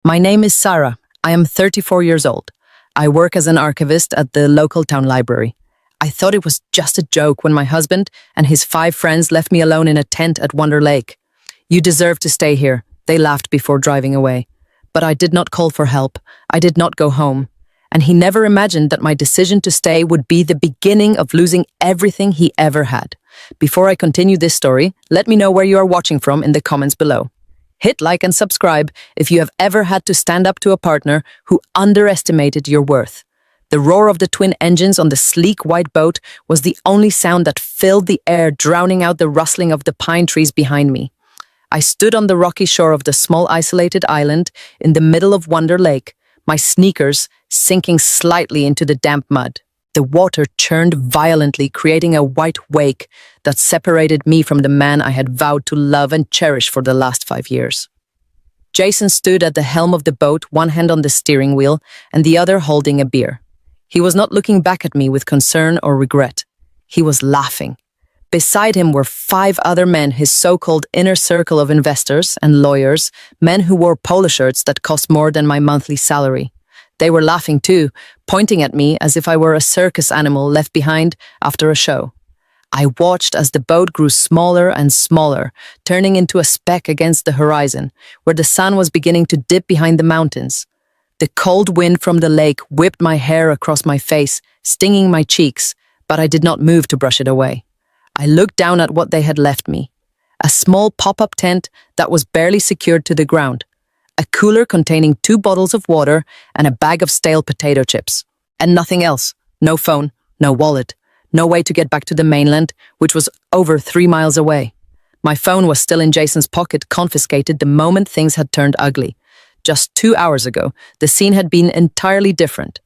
My name is Sarah. I am 34 years old. I work as an archivist at the local town library. I thought it was just a joke when my husband and his 5 friends left me alone in a tent at Wonder Lake. "You deserve to stay here," they laughed before driving away. But I did not call for help. I did not go home. And he never imagined that my decision to stay would be the beginning of losing everything he ever had. Before I continue this story, let me know where you are watching from in the comments below. Hit like and subscribe if you have ever had to stand up to a partner who underestimated your worth. The roar of the twin engines on the sleek white boat was the only sound that filled the air, drowning out the rustling of the pine trees behind me. I stood on the rocky shore of the small isolated island in the middle of Wonder Lake, my sneakers sinking slightly into the damp mud. The water churned violently, creating a white wake that separated me from the man I had vowed to love and cherish for the last 5 years. Jason stood at the helm of the boat, one hand on the steering wheel and the other holding a beer. He was not looking back at me with concern or regret. He was laughing. Beside him were 5 other men, his so-called inner circle of investors and lawyers, men who wore polo shirts that cost more than my monthly salary. They were laughing too, pointing at me as if I were a circus animal left behind after a show. I watched as the boat grew smaller and smaller, turning into a speck against the horizon, where the sun was beginning to dip behind the mountains. The cold wind from the lake whipped my hair across my face, stinging my cheeks, but I did not move to brush it away. I looked down at what they had left me. A small pop-up tent that was barely secured to the ground. A cooler containing 2 bottles of water and a bag of stale potato chips. And nothing else. No phone, no wallet, no way to get back to the mainland, which was over 3 miles away. My phone was still in Jason's pocket, confiscated the moment things had turned ugly. Just 2 hours ago, the scene had been entirely different.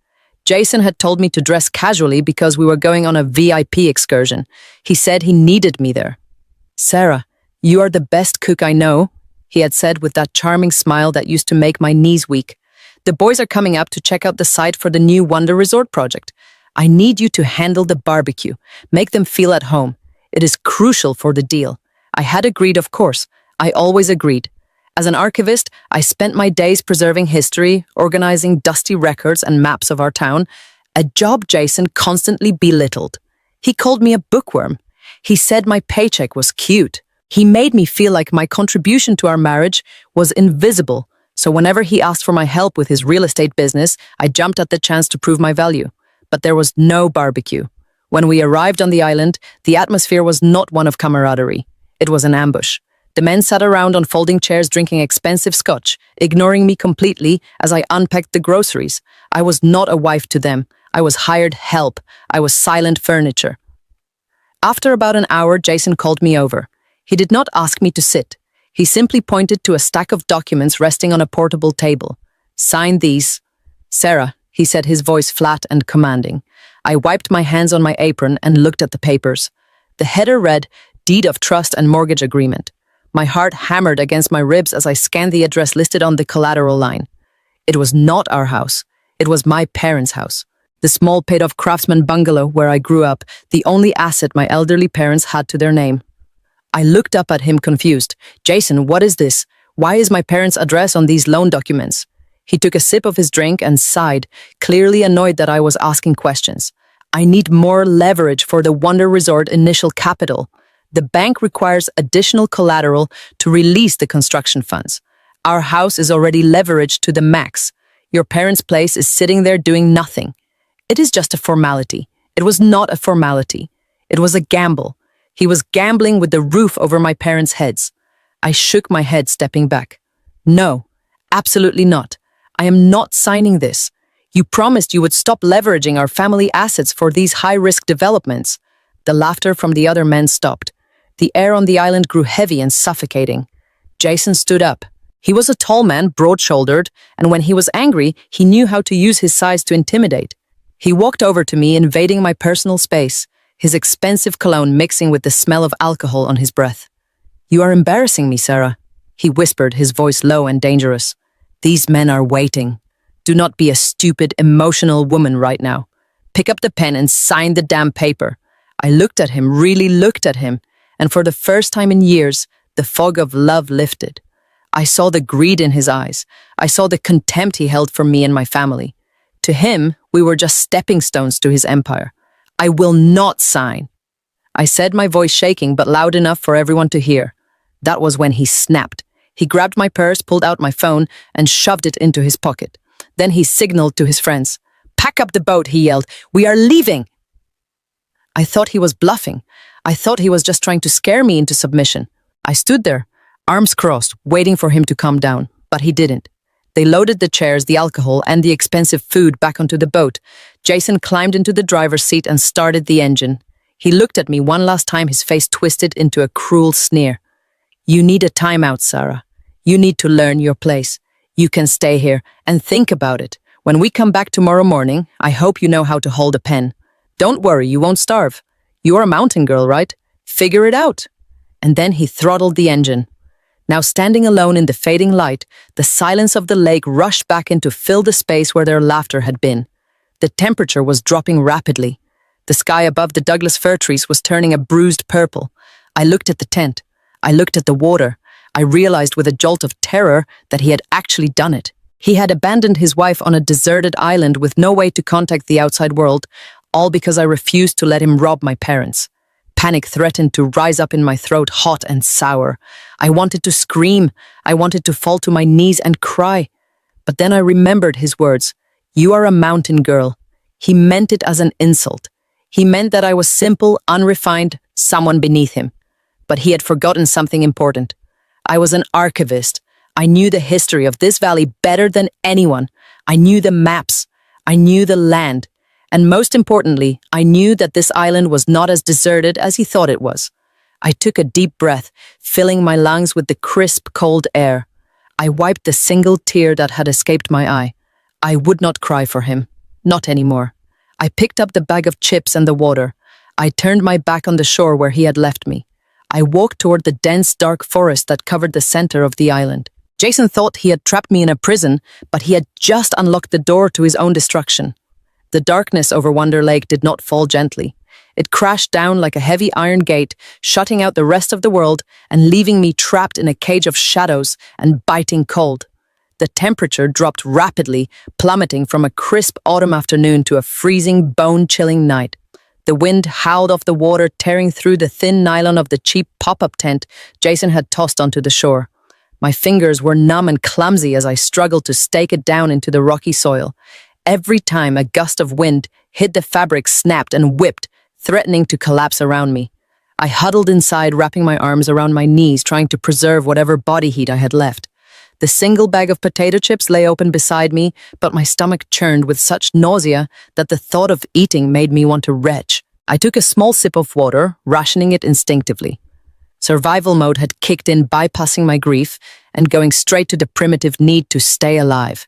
Jason had told me to dress casually because we were going on a VIP excursion. He said he needed me there. "Sarah, you are the best cook I know," he had said with that charming smile that used to make my knees weak. "The boys are coming up to check out the site for the new Wonder Resort project. I need you to handle the barbecue, make them feel at home. It is crucial for the deal." I had agreed, of course. I always agreed. As an archivist, I spent my days preserving history, organizing dusty records and maps of our town, a job Jason constantly belittled. He called me a bookworm. He said my paycheck was cute. He made me feel like my contribution to our marriage was invisible, so whenever he asked for my help with his real estate business, I jumped at the chance to prove my value. But there was no barbecue. When we arrived on the island, the atmosphere was not one of camaraderie. It was an ambush. The men sat around on folding chairs drinking expensive scotch, ignoring me completely as I unpacked the groceries. I was not a wife to them. I was hired help. I was silent furniture. After about an hour, Jason called me over. He did not ask me to sit. He simply pointed to a stack of documents resting on a portable table. "Sign these." "Sarah," he said, his voice flat and commanding. I wiped my hands on my apron and looked at the papers. The header read, "Deed of Trust and Mortgage Agreement." My heart hammered against my ribs as I scanned the address listed on the collateral line. It was not our house. It was my parents' house. The small paid-off craftsman bungalow where I grew up, the only asset my elderly parents had to their name. I looked up at him confused. "Jason, what is this? Why is my parents' address on these loan documents?" He took a sip of his drink and sighed, clearly annoyed that I was asking questions. "I need more leverage for the Wonder Resort initial capital. The bank requires additional collateral to release the construction funds. Our house is already leveraged to the max. Your parents' place is sitting there doing nothing. It is just a formality." It was not a formality. It was a gamble. He was gambling with the roof over my parents' heads. I shook my head, stepping back. "No, absolutely not. I am not signing this. You promised you would stop leveraging our family assets for these high-risk developments." The laughter from the other men stopped. The air on the island grew heavy and suffocating. Jason stood up. He was a tall man, broad-shouldered, and when he was angry, he knew how to use his size to intimidate. He walked over to me, invading my personal space, his expensive cologne mixing with the smell of alcohol on his breath. "You are embarrassing me, Sarah," he whispered, his voice low and dangerous. "These men are waiting. Do not be a stupid, emotional woman right now. Pick up the pen and sign the damn paper." I looked at him, really looked at him, and for the first time in years, the fog of love lifted. I saw the greed in his eyes. I saw the contempt he held for me and my family. To him, we were just stepping stones to his empire. I will not sign. I said, my voice shaking but loud enough for everyone to hear. That was when he snapped. He grabbed my purse, pulled out my phone, and shoved it into his pocket. Then he signaled to his friends. "Pack up the boat," he yelled. "We are leaving." I thought he was bluffing. I thought he was just trying to scare me into submission. I stood there, arms crossed, waiting for him to calm down, but he didn't. They loaded the chairs, the alcohol, and the expensive food back onto the boat. Jason climbed into the driver's seat and started the engine. He looked at me one last time, his face twisted into a cruel sneer. "You need a timeout, Sarah. You need to learn your place. You can stay here and think about it. When we come back tomorrow morning, I hope you know how to hold a pen. Don't worry, you won't starve. You're a mountain girl, right? Figure it out." And then he throttled the engine. Now standing alone in the fading light, the silence of the lake rushed back in to fill the space where their laughter had been. The temperature was dropping rapidly. The sky above the Douglas fir trees was turning a bruised purple. I looked at the tent. I looked at the water. I realized with a jolt of terror that he had actually done it. He had abandoned his wife on a deserted island with no way to contact the outside world, all because I refused to let him rob my parents. Panic threatened to rise up in my throat, hot and sour. I wanted to scream. I wanted to fall to my knees and cry. But then I remembered his words. "You are a mountain girl." He meant it as an insult. He meant that I was simple, unrefined, someone beneath him. But he had forgotten something important. I was an archivist. I knew the history of this valley better than anyone. I knew the maps. I knew the land. And most importantly, I knew that this island was not as deserted as he thought it was. I took a deep breath, filling my lungs with the crisp, cold air. I wiped the single tear that had escaped my eye. I would not cry for him. Not anymore. I picked up the bag of chips and the water. I turned my back on the shore where he had left me. I walked toward the dense, dark forest that covered the center of the island. Jason thought he had trapped me in a prison, but he had just unlocked the door to his own destruction. The darkness over Wonder Lake did not fall gently. It crashed down like a heavy iron gate, shutting out the rest of the world and leaving me trapped in a cage of shadows and biting cold. The temperature dropped rapidly, plummeting from a crisp autumn afternoon to a freezing, bone-chilling night. The wind howled off the water, tearing through the thin nylon of the cheap pop-up tent Jason had tossed onto the shore. My fingers were numb and clumsy as I struggled to stake it down into the rocky soil. Every time a gust of wind hit the fabric, snapped and whipped, threatening to collapse around me. I huddled inside, wrapping my arms around my knees, trying to preserve whatever body heat I had left. The single bag of potato chips lay open beside me, but my stomach churned with such nausea that the thought of eating made me want to retch. I took a small sip of water, rationing it instinctively. Survival mode had kicked in, bypassing my grief and going straight to the primitive need to stay alive.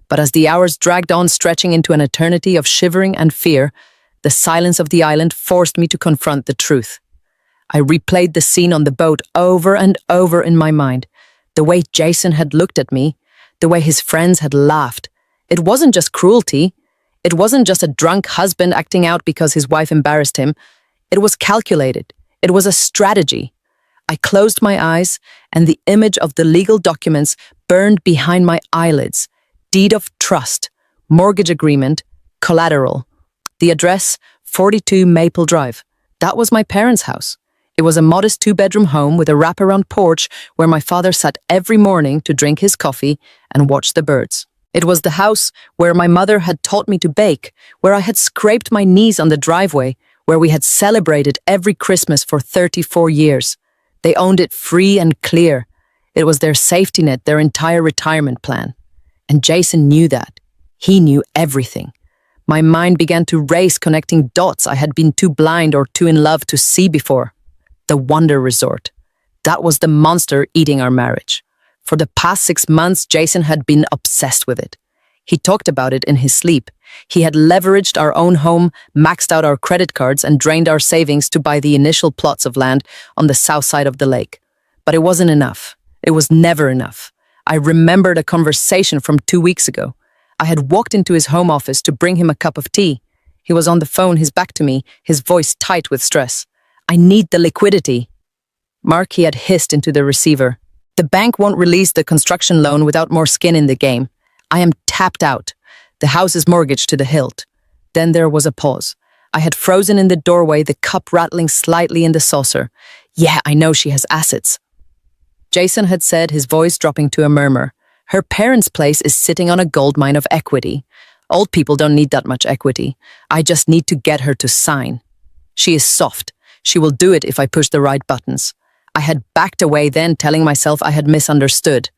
But as the hours dragged on, stretching into an eternity of shivering and fear, the silence of the island forced me to confront the truth. I replayed the scene on the boat over and over in my mind. The way Jason had looked at me, the way his friends had laughed. It wasn't just cruelty. It wasn't just a drunk husband acting out because his wife embarrassed him. It was calculated. It was a strategy. I closed my eyes, and the image of the legal documents burned behind my eyelids. Deed of trust, mortgage agreement, collateral. The address, 42 Maple Drive. That was my parents' house. It was a modest two-bedroom home with a wraparound porch where my father sat every morning to drink his coffee and watch the birds. It was the house where my mother had taught me to bake, where I had scraped my knees on the driveway, where we had celebrated every Christmas for 34 years. They owned it free and clear. It was their safety net, their entire retirement plan. And Jason knew that. He knew everything. My mind began to race, connecting dots I had been too blind or too in love to see before. The Wonder Resort. That was the monster eating our marriage. For the past 6 months, Jason had been obsessed with it. He talked about it in his sleep. He had leveraged our own home, maxed out our credit cards, and drained our savings to buy the initial plots of land on the south side of the lake. But it wasn't enough. It was never enough. I remembered a conversation from 2 weeks ago. I had walked into his home office to bring him a cup of tea. He was on the phone, his back to me, his voice tight with stress. "I need the liquidity." "Mark," he had hissed into the receiver. "The The bank won't release the construction loan without more skin in the game. I am tapped out. The house is mortgaged to the hilt. Then there was a pause. I had frozen in the doorway, the cup rattling slightly in the saucer. Yeah, I know she has assets. Jason had said, his voice dropping to a murmur. Her parents' place is sitting on a goldmine of equity. Old people don't need that much equity. I just need to get her to sign. She is soft. She will do it if I push the right buttons. I had backed away then, telling myself I had misunderstood.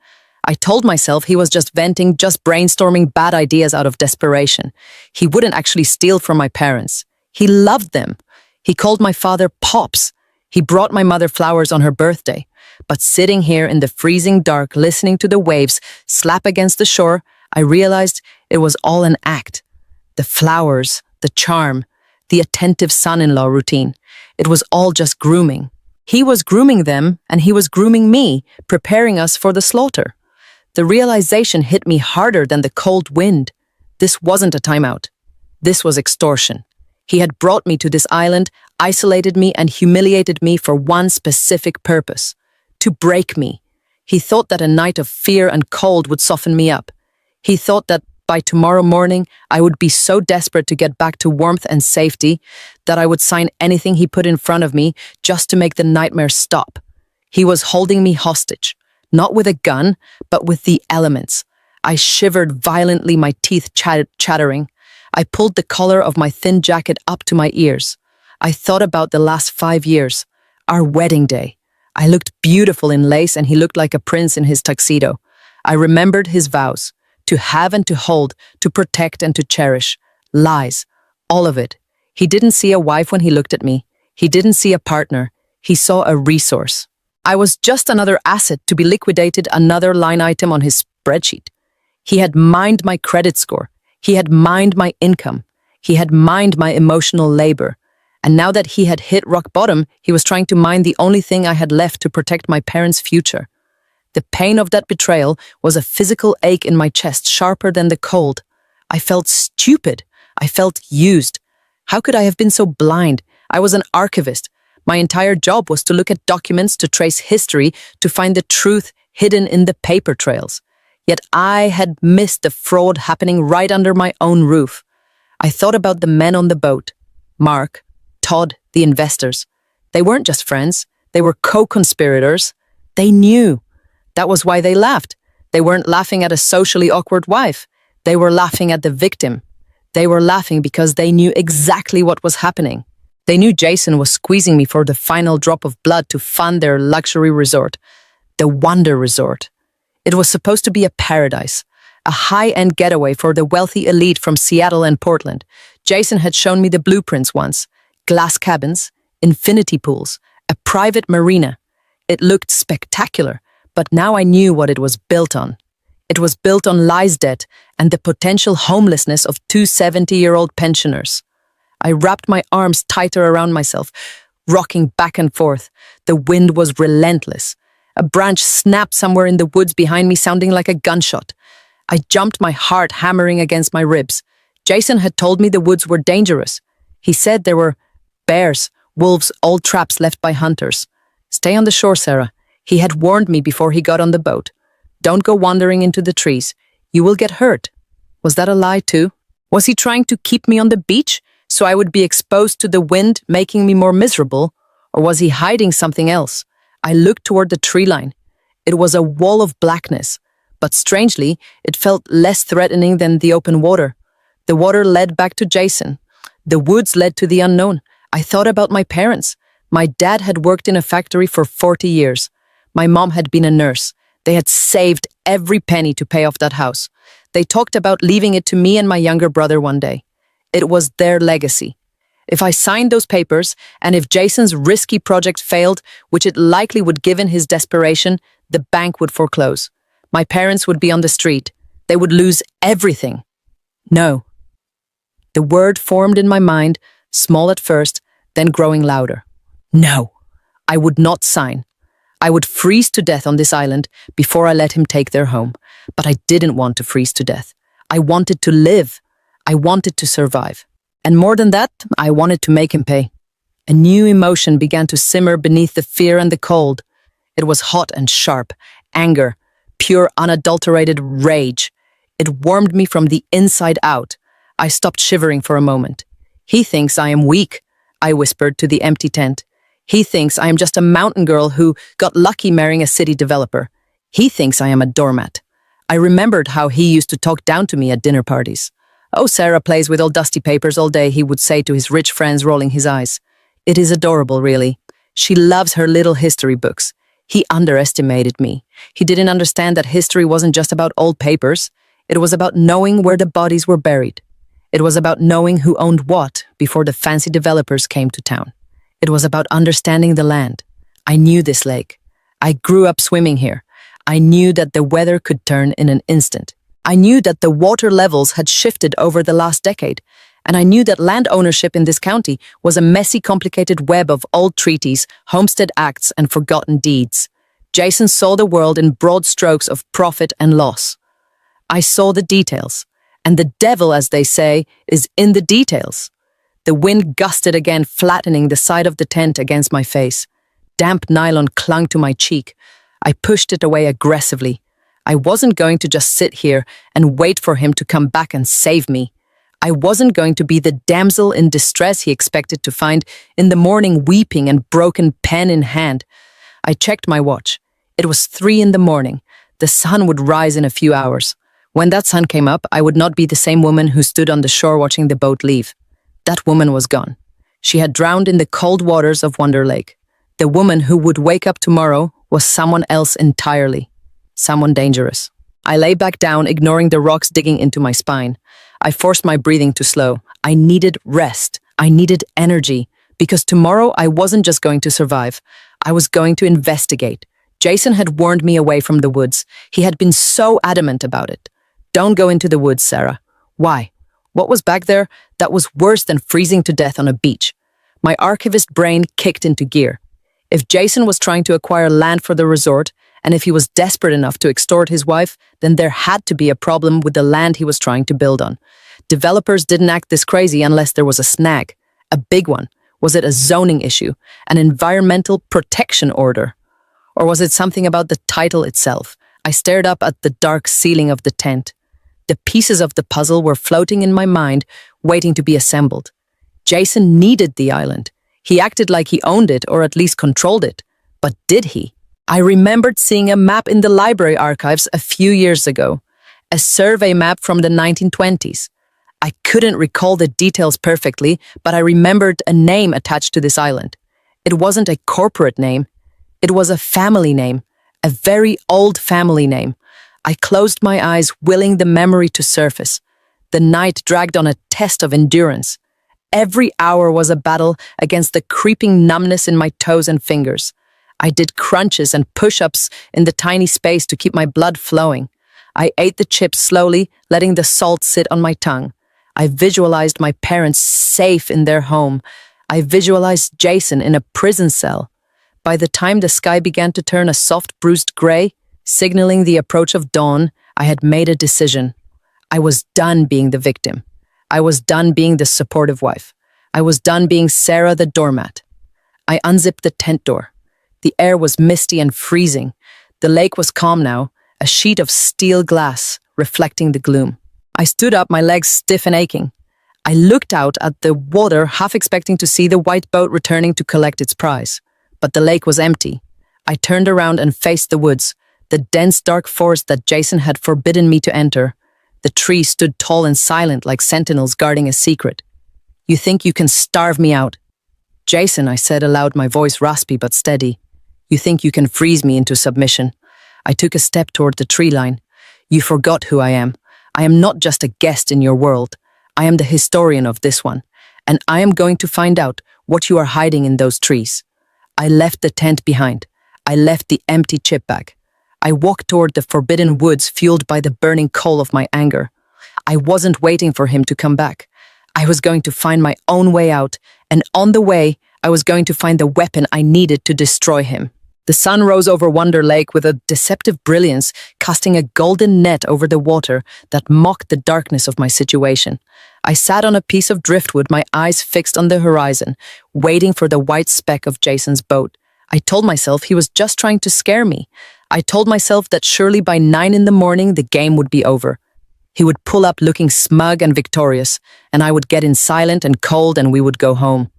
I told myself he was just venting, just brainstorming bad ideas out of desperation. He wouldn't actually steal from my parents. He loved them. He called my father Pops. He brought my mother flowers on her birthday. But sitting here in the freezing dark, listening to the waves slap against the shore, I realized it was all an act. The flowers, the charm, the attentive son-in-law routine. It was all just grooming. He was grooming them, and he was grooming me, preparing us for the slaughter. The realization hit me harder than the cold wind. This wasn't a timeout. This was extortion. He had brought me to this island, isolated me, and humiliated me for one specific purpose: to break me. He thought that a night of fear and cold would soften me up. He thought that by tomorrow morning, I would be so desperate to get back to warmth and safety that I would sign anything he put in front of me just to make the nightmare stop. He was holding me hostage, not with a gun, but with the elements. I shivered violently, my teeth chattering. I pulled the collar of my thin jacket up to my ears. I thought about the last 5 years, our wedding day. I looked beautiful in lace and he looked like a prince in his tuxedo. I remembered his vows: to have and to hold, to protect and to cherish. Lies. All of it. He didn't see a wife when he looked at me. He didn't see a partner. He saw a resource. I was just another asset to be liquidated, another line item on his spreadsheet. He had mined my credit score. He had mined my income. He had mined my emotional labor. And now that he had hit rock bottom, he was trying to mine the only thing I had left to protect my parents' future. The pain of that betrayal was a physical ache in my chest, sharper than the cold. I felt stupid. I felt used. How could I have been so blind? I was an archivist. My entire job was to look at documents, to trace history, to find the truth hidden in the paper trails. Yet I had missed the fraud happening right under my own roof. I thought about the men on the boat. Mark, Todd, the investors. They weren't just friends. They were co-conspirators. They knew. That was why they laughed. They weren't laughing at a socially awkward wife. They were laughing at the victim. They were laughing because they knew exactly what was happening. They knew Jason was squeezing me for the final drop of blood to fund their luxury resort, the Wonder Resort. It was supposed to be a paradise, a high-end getaway for the wealthy elite from Seattle and Portland. Jason had shown me the blueprints once: glass cabins, infinity pools, a private marina. It looked spectacular. But now I knew what it was built on. It was built on lies, debt, and the potential homelessness of 2 70-year-old pensioners. I wrapped my arms tighter around myself, rocking back and forth. The wind was relentless. A branch snapped somewhere in the woods behind me, sounding like a gunshot. I jumped, my heart hammering against my ribs. Jason had told me the woods were dangerous. He said there were bears, wolves, old traps left by hunters. Stay on the shore, Sarah. He had warned me before he got on the boat. Don't go wandering into the trees. You will get hurt. Was that a lie too? Was he trying to keep me on the beach so I would be exposed to the wind, making me more miserable? Or was he hiding something else? I looked toward the tree line. It was a wall of blackness, but strangely, it felt less threatening than the open water. The water led back to Jason. The woods led to the unknown. I thought about my parents. My dad had worked in a factory for 40 years. My mom had been a nurse. They had saved every penny to pay off that house. They talked about leaving it to me and my younger brother one day. It was their legacy. If I signed those papers, and if Jason's risky project failed, which it likely would given his desperation, the bank would foreclose. My parents would be on the street. They would lose everything. No. The word formed in my mind, small at first, then growing louder. No. I would not sign. I would freeze to death on this island before I let him take their home. But I didn't want to freeze to death. I wanted to live. I wanted to survive. And more than that, I wanted to make him pay. A new emotion began to simmer beneath the fear and the cold. It was hot and sharp, anger, pure unadulterated rage. It warmed me from the inside out. I stopped shivering for a moment. He thinks I am weak, I whispered to the empty tent. He thinks I am just a mountain girl who got lucky marrying a city developer. He thinks I am a doormat. I remembered how he used to talk down to me at dinner parties. "Oh, Sarah plays with old dusty papers all day," he would say to his rich friends, rolling his eyes. "It is adorable, really. She loves her little history books." He underestimated me. He didn't understand that history wasn't just about old papers. It was about knowing where the bodies were buried. It was about knowing who owned what before the fancy developers came to town. It was about understanding the land. I knew this lake. I grew up swimming here. I knew that the weather could turn in an instant. I knew that the water levels had shifted over the last decade. And I knew that land ownership in this county was a messy, complicated web of old treaties, homestead acts, and forgotten deeds. Jason saw the world in broad strokes of profit and loss. I saw the details. And the devil, as they say, is in the details. The wind gusted again, flattening the side of the tent against my face. Damp nylon clung to my cheek. I pushed it away aggressively. I wasn't going to just sit here and wait for him to come back and save me. I wasn't going to be the damsel in distress he expected to find in the morning, weeping and broken pen in hand. I checked my watch. It was 3 a.m. The sun would rise in a few hours. When that sun came up, I would not be the same woman who stood on the shore watching the boat leave. That woman was gone. She had drowned in the cold waters of Wonder Lake. The woman who would wake up tomorrow was someone else entirely. Someone dangerous. I lay back down, ignoring the rocks digging into my spine. I forced my breathing to slow. I needed rest. I needed energy. Because tomorrow I wasn't just going to survive. I was going to investigate. Jason had warned me away from the woods. He had been so adamant about it. "Don't go into the woods, Sarah." Why? What was back there that was worse than freezing to death on a beach? My archivist brain kicked into gear. If Jason was trying to acquire land for the resort, and if he was desperate enough to extort his wife, then there had to be a problem with the land he was trying to build on. Developers didn't act this crazy unless there was a snag. A big one. Was it a zoning issue? An environmental protection order? Or was it something about the title itself? I stared up at the dark ceiling of the tent. The pieces of the puzzle were floating in my mind, waiting to be assembled. Jason needed the island. He acted like he owned it, or at least controlled it. But did he? I remembered seeing a map in the library archives a few years ago. A survey map from the 1920s. I couldn't recall the details perfectly, but I remembered a name attached to this island. It wasn't a corporate name. It was a family name. A very old family name. I closed my eyes, willing the memory to surface. The night dragged on a test of endurance. Every hour was a battle against the creeping numbness in my toes and fingers. I did crunches and push-ups in the tiny space to keep my blood flowing. I ate the chips slowly, letting the salt sit on my tongue. I visualized my parents safe in their home. I visualized Jason in a prison cell. By the time the sky began to turn a soft bruised gray, signaling the approach of dawn, I had made a decision. I was done being the victim. I was done being the supportive wife. I was done being Sarah the doormat. I unzipped the tent door. The air was misty and freezing. The lake was calm now, a sheet of steel glass reflecting the gloom. I stood up, my legs stiff and aching. I looked out at the water, half expecting to see the white boat returning to collect its prize. But the lake was empty. I turned around and faced the woods, the dense, dark forest that Jason had forbidden me to enter. The trees stood tall and silent like sentinels guarding a secret. "You think you can starve me out?" "Jason," I said aloud, my voice raspy but steady. "You think you can freeze me into submission?" I took a step toward the tree line. "You forgot who I am. I am not just a guest in your world. I am the historian of this one. And I am going to find out what you are hiding in those trees." I left the tent behind. I left the empty chip bag. I walked toward the forbidden woods, fueled by the burning coal of my anger. I wasn't waiting for him to come back. I was going to find my own way out, and on the way, I was going to find the weapon I needed to destroy him. The sun rose over Wonder Lake with a deceptive brilliance, casting a golden net over the water that mocked the darkness of my situation. I sat on a piece of driftwood, my eyes fixed on the horizon, waiting for the white speck of Jason's boat. I told myself he was just trying to scare me. I told myself that surely by 9 in the morning the game would be over. He would pull up looking smug and victorious, and I would get in silent and cold and we would go home.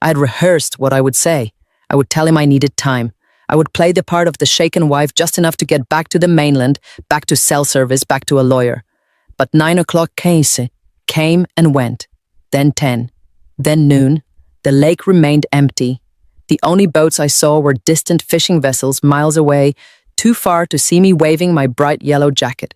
I had rehearsed what I would say. I would tell him I needed time. I would play the part of the shaken wife just enough to get back to the mainland, back to cell service, back to a lawyer. But 9 o'clock came and went. Then 10. Then noon. The lake remained empty. The only boats I saw were distant fishing vessels miles away, too far to see me waving my bright yellow jacket.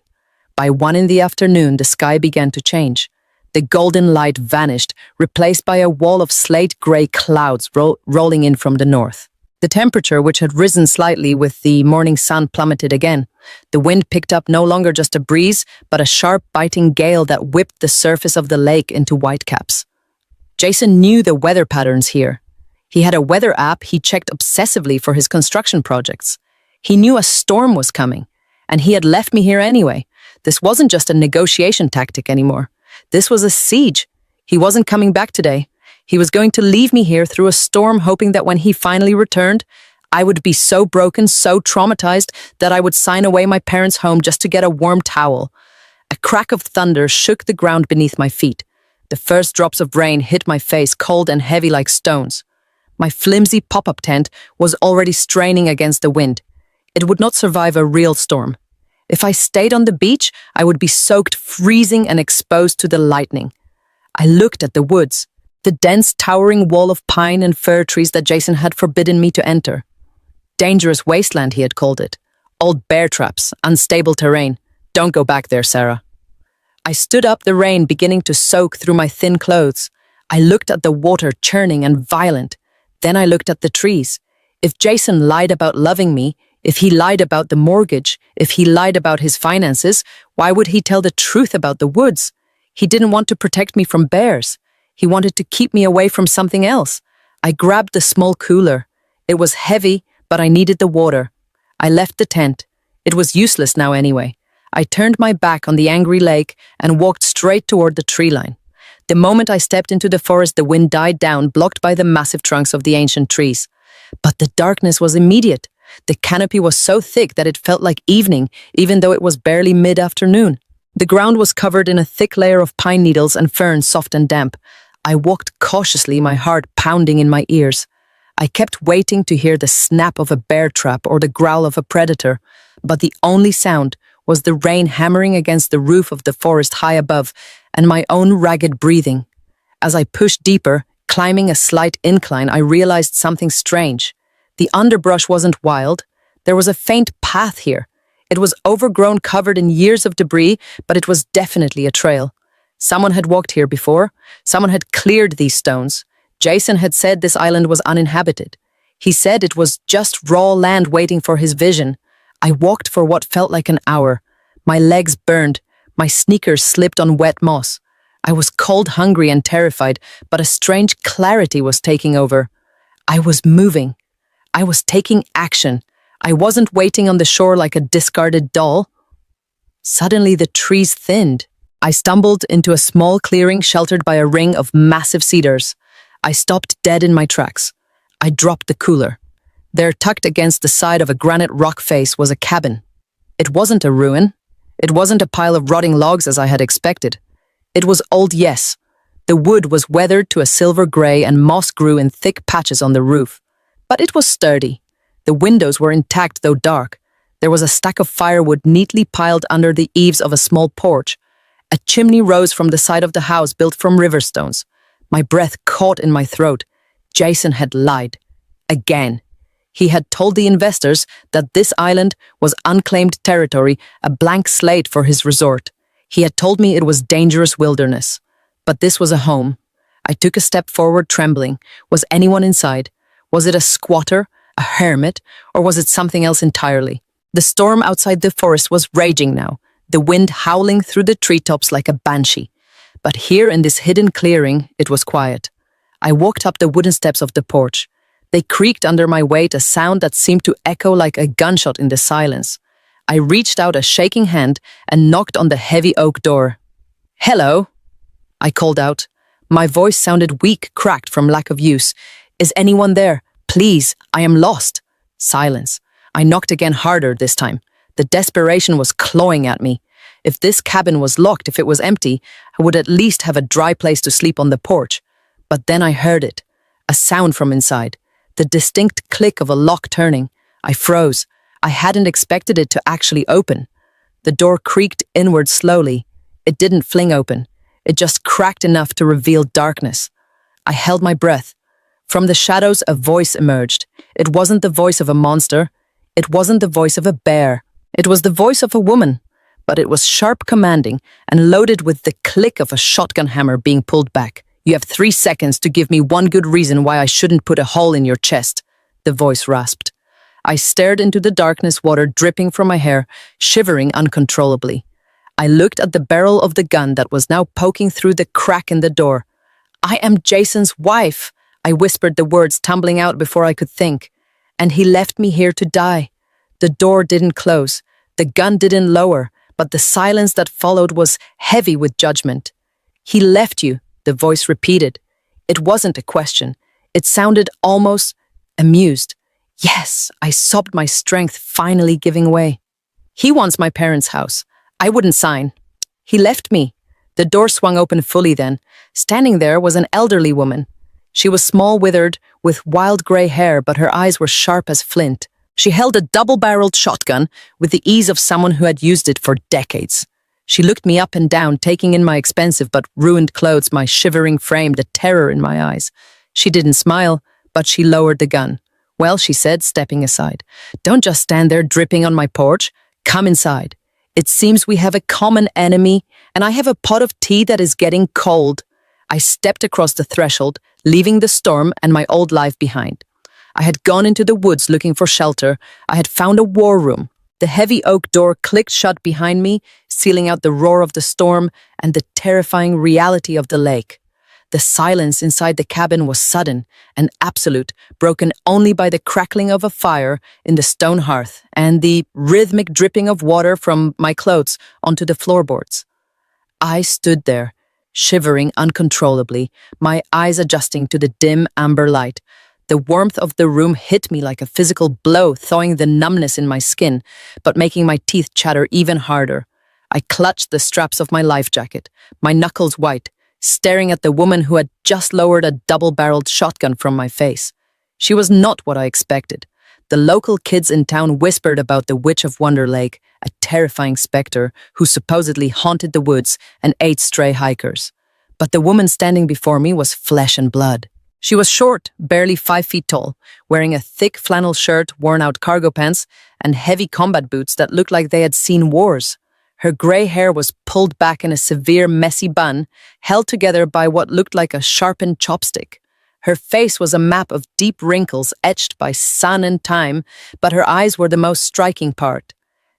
By 1 in the afternoon, the sky began to change. The golden light vanished, replaced by a wall of slate-gray clouds rolling in from the north. The temperature, which had risen slightly with the morning sun, plummeted again. The wind picked up no longer just a breeze, but a sharp, biting gale that whipped the surface of the lake into whitecaps. Jason knew the weather patterns here. He had a weather app he checked obsessively for his construction projects. He knew a storm was coming, and he had left me here anyway. This wasn't just a negotiation tactic anymore. This was a siege. He wasn't coming back today. He was going to leave me here through a storm, hoping that when he finally returned, I would be so broken, so traumatized, that I would sign away my parents' home just to get a warm towel. A crack of thunder shook the ground beneath my feet. The first drops of rain hit my face, cold and heavy like stones. My flimsy pop-up tent was already straining against the wind. It would not survive a real storm. If I stayed on the beach, I would be soaked, freezing, and exposed to the lightning. I looked at the woods, the dense, towering wall of pine and fir trees that Jason had forbidden me to enter. Dangerous wasteland, he had called it. Old bear traps, unstable terrain. Don't go back there, Sarah. I stood up, the rain beginning to soak through my thin clothes. I looked at the water, churning and violent. Then I looked at the trees. If Jason lied about loving me, if he lied about the mortgage, if he lied about his finances, why would he tell the truth about the woods? He didn't want to protect me from bears. He wanted to keep me away from something else. I grabbed the small cooler. It was heavy, but I needed the water. I left the tent. It was useless now anyway. I turned my back on the angry lake and walked straight toward the tree line. The moment I stepped into the forest, the wind died down, blocked by the massive trunks of the ancient trees. But the darkness was immediate. The canopy was so thick that it felt like evening, even though it was barely mid-afternoon. The ground was covered in a thick layer of pine needles and ferns, soft and damp. I walked cautiously, my heart pounding in my ears. I kept waiting to hear the snap of a bear trap or the growl of a predator, but the only sound was the rain hammering against the roof of the forest high above and my own ragged breathing. As I pushed deeper, climbing a slight incline, I realized something strange. The underbrush wasn't wild. There was a faint path here. It was overgrown, covered in years of debris, but it was definitely a trail. Someone had walked here before. Someone had cleared these stones. Jason had said this island was uninhabited. He said it was just raw land waiting for his vision. I walked for what felt like an hour. My legs burned. My sneakers slipped on wet moss. I was cold, hungry, and terrified, but a strange clarity was taking over. I was moving. I was taking action. I wasn't waiting on the shore like a discarded doll. Suddenly, the trees thinned. I stumbled into a small clearing sheltered by a ring of massive cedars. I stopped dead in my tracks. I dropped the cooler. There, tucked against the side of a granite rock face, was a cabin. It wasn't a ruin. It wasn't a pile of rotting logs as I had expected. It was old, yes. The wood was weathered to a silver gray and moss grew in thick patches on the roof. But it was sturdy. The windows were intact, though dark. There was a stack of firewood neatly piled under the eaves of a small porch. A chimney rose from the side of the house built from river stones. My breath caught in my throat. Jason had lied. Again. He had told the investors that this island was unclaimed territory, a blank slate for his resort. He had told me it was dangerous wilderness. But this was a home. I took a step forward, trembling. Was anyone inside? Was it a squatter, a hermit, or was it something else entirely? The storm outside the forest was raging now, the wind howling through the treetops like a banshee. But here in this hidden clearing, it was quiet. I walked up the wooden steps of the porch. They creaked under my weight, a sound that seemed to echo like a gunshot in the silence. I reached out a shaking hand and knocked on the heavy oak door. "Hello," I called out. My voice sounded weak, cracked from lack of use. "Is anyone there? Please, I am lost." Silence. I knocked again harder this time. The desperation was clawing at me. If this cabin was locked, if it was empty, I would at least have a dry place to sleep on the porch. But then I heard it. A sound from inside. The distinct click of a lock turning. I froze. I hadn't expected it to actually open. The door creaked inward slowly. It didn't fling open. It just cracked enough to reveal darkness. I held my breath. From the shadows, a voice emerged. It wasn't the voice of a monster. It wasn't the voice of a bear. It was the voice of a woman. But it was sharp, commanding, and loaded with the click of a shotgun hammer being pulled back. "You have 3 seconds to give me one good reason why I shouldn't put a hole in your chest," the voice rasped. I stared into the darkness, water dripping from my hair, shivering uncontrollably. I looked at the barrel of the gun that was now poking through the crack in the door. "I am Jason's wife," I whispered, the words tumbling out before I could think. "And he left me here to die." The door didn't close. The gun didn't lower, but the silence that followed was heavy with judgment. "He left you," the voice repeated. It wasn't a question. It sounded almost amused. Yes, I sobbed, my strength finally giving way. "He wants my parents' house. I wouldn't sign. He left me." The door swung open fully then. Standing there was an elderly woman. She was small, withered, with wild gray hair, but her eyes were sharp as flint. She held a double-barreled shotgun with the ease of someone who had used it for decades. She looked me up and down, taking in my expensive but ruined clothes, my shivering frame, the terror in my eyes. She didn't smile, but she lowered the gun. "Well," she said, stepping aside, "don't just stand there dripping on my porch. Come inside. It seems we have a common enemy, and I have a pot of tea that is getting cold." I stepped across the threshold, leaving the storm and my old life behind. I had gone into the woods looking for shelter. I had found a war room. The heavy oak door clicked shut behind me, sealing out the roar of the storm and the terrifying reality of the lake. The silence inside the cabin was sudden and absolute, broken only by the crackling of a fire in the stone hearth and the rhythmic dripping of water from my clothes onto the floorboards. I stood there, shivering uncontrollably, my eyes adjusting to the dim amber light. The warmth of the room hit me like a physical blow, thawing the numbness in my skin, but making my teeth chatter even harder. I clutched the straps of my life jacket, my knuckles white, staring at the woman who had just lowered a double-barreled shotgun from my face. She was not what I expected. The local kids in town whispered about the Witch of Wonder Lake, a terrifying specter who supposedly haunted the woods and ate stray hikers. But the woman standing before me was flesh and blood. She was short, barely 5 feet tall, wearing a thick flannel shirt, worn-out cargo pants, and heavy combat boots that looked like they had seen wars. Her gray hair was pulled back in a severe, messy bun, held together by what looked like a sharpened chopstick. Her face was a map of deep wrinkles etched by sun and time, but her eyes were the most striking part.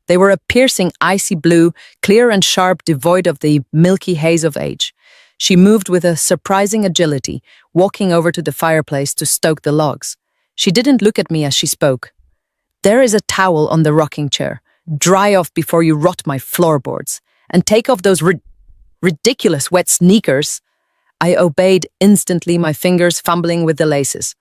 They were a piercing, icy blue, clear and sharp, devoid of the milky haze of age. She moved with a surprising agility, walking over to the fireplace to stoke the logs. She didn't look at me as she spoke. "There is a towel on the rocking chair. Dry off before you rot my floorboards. And take off those ridiculous wet sneakers." I obeyed instantly, my fingers fumbling with the laces.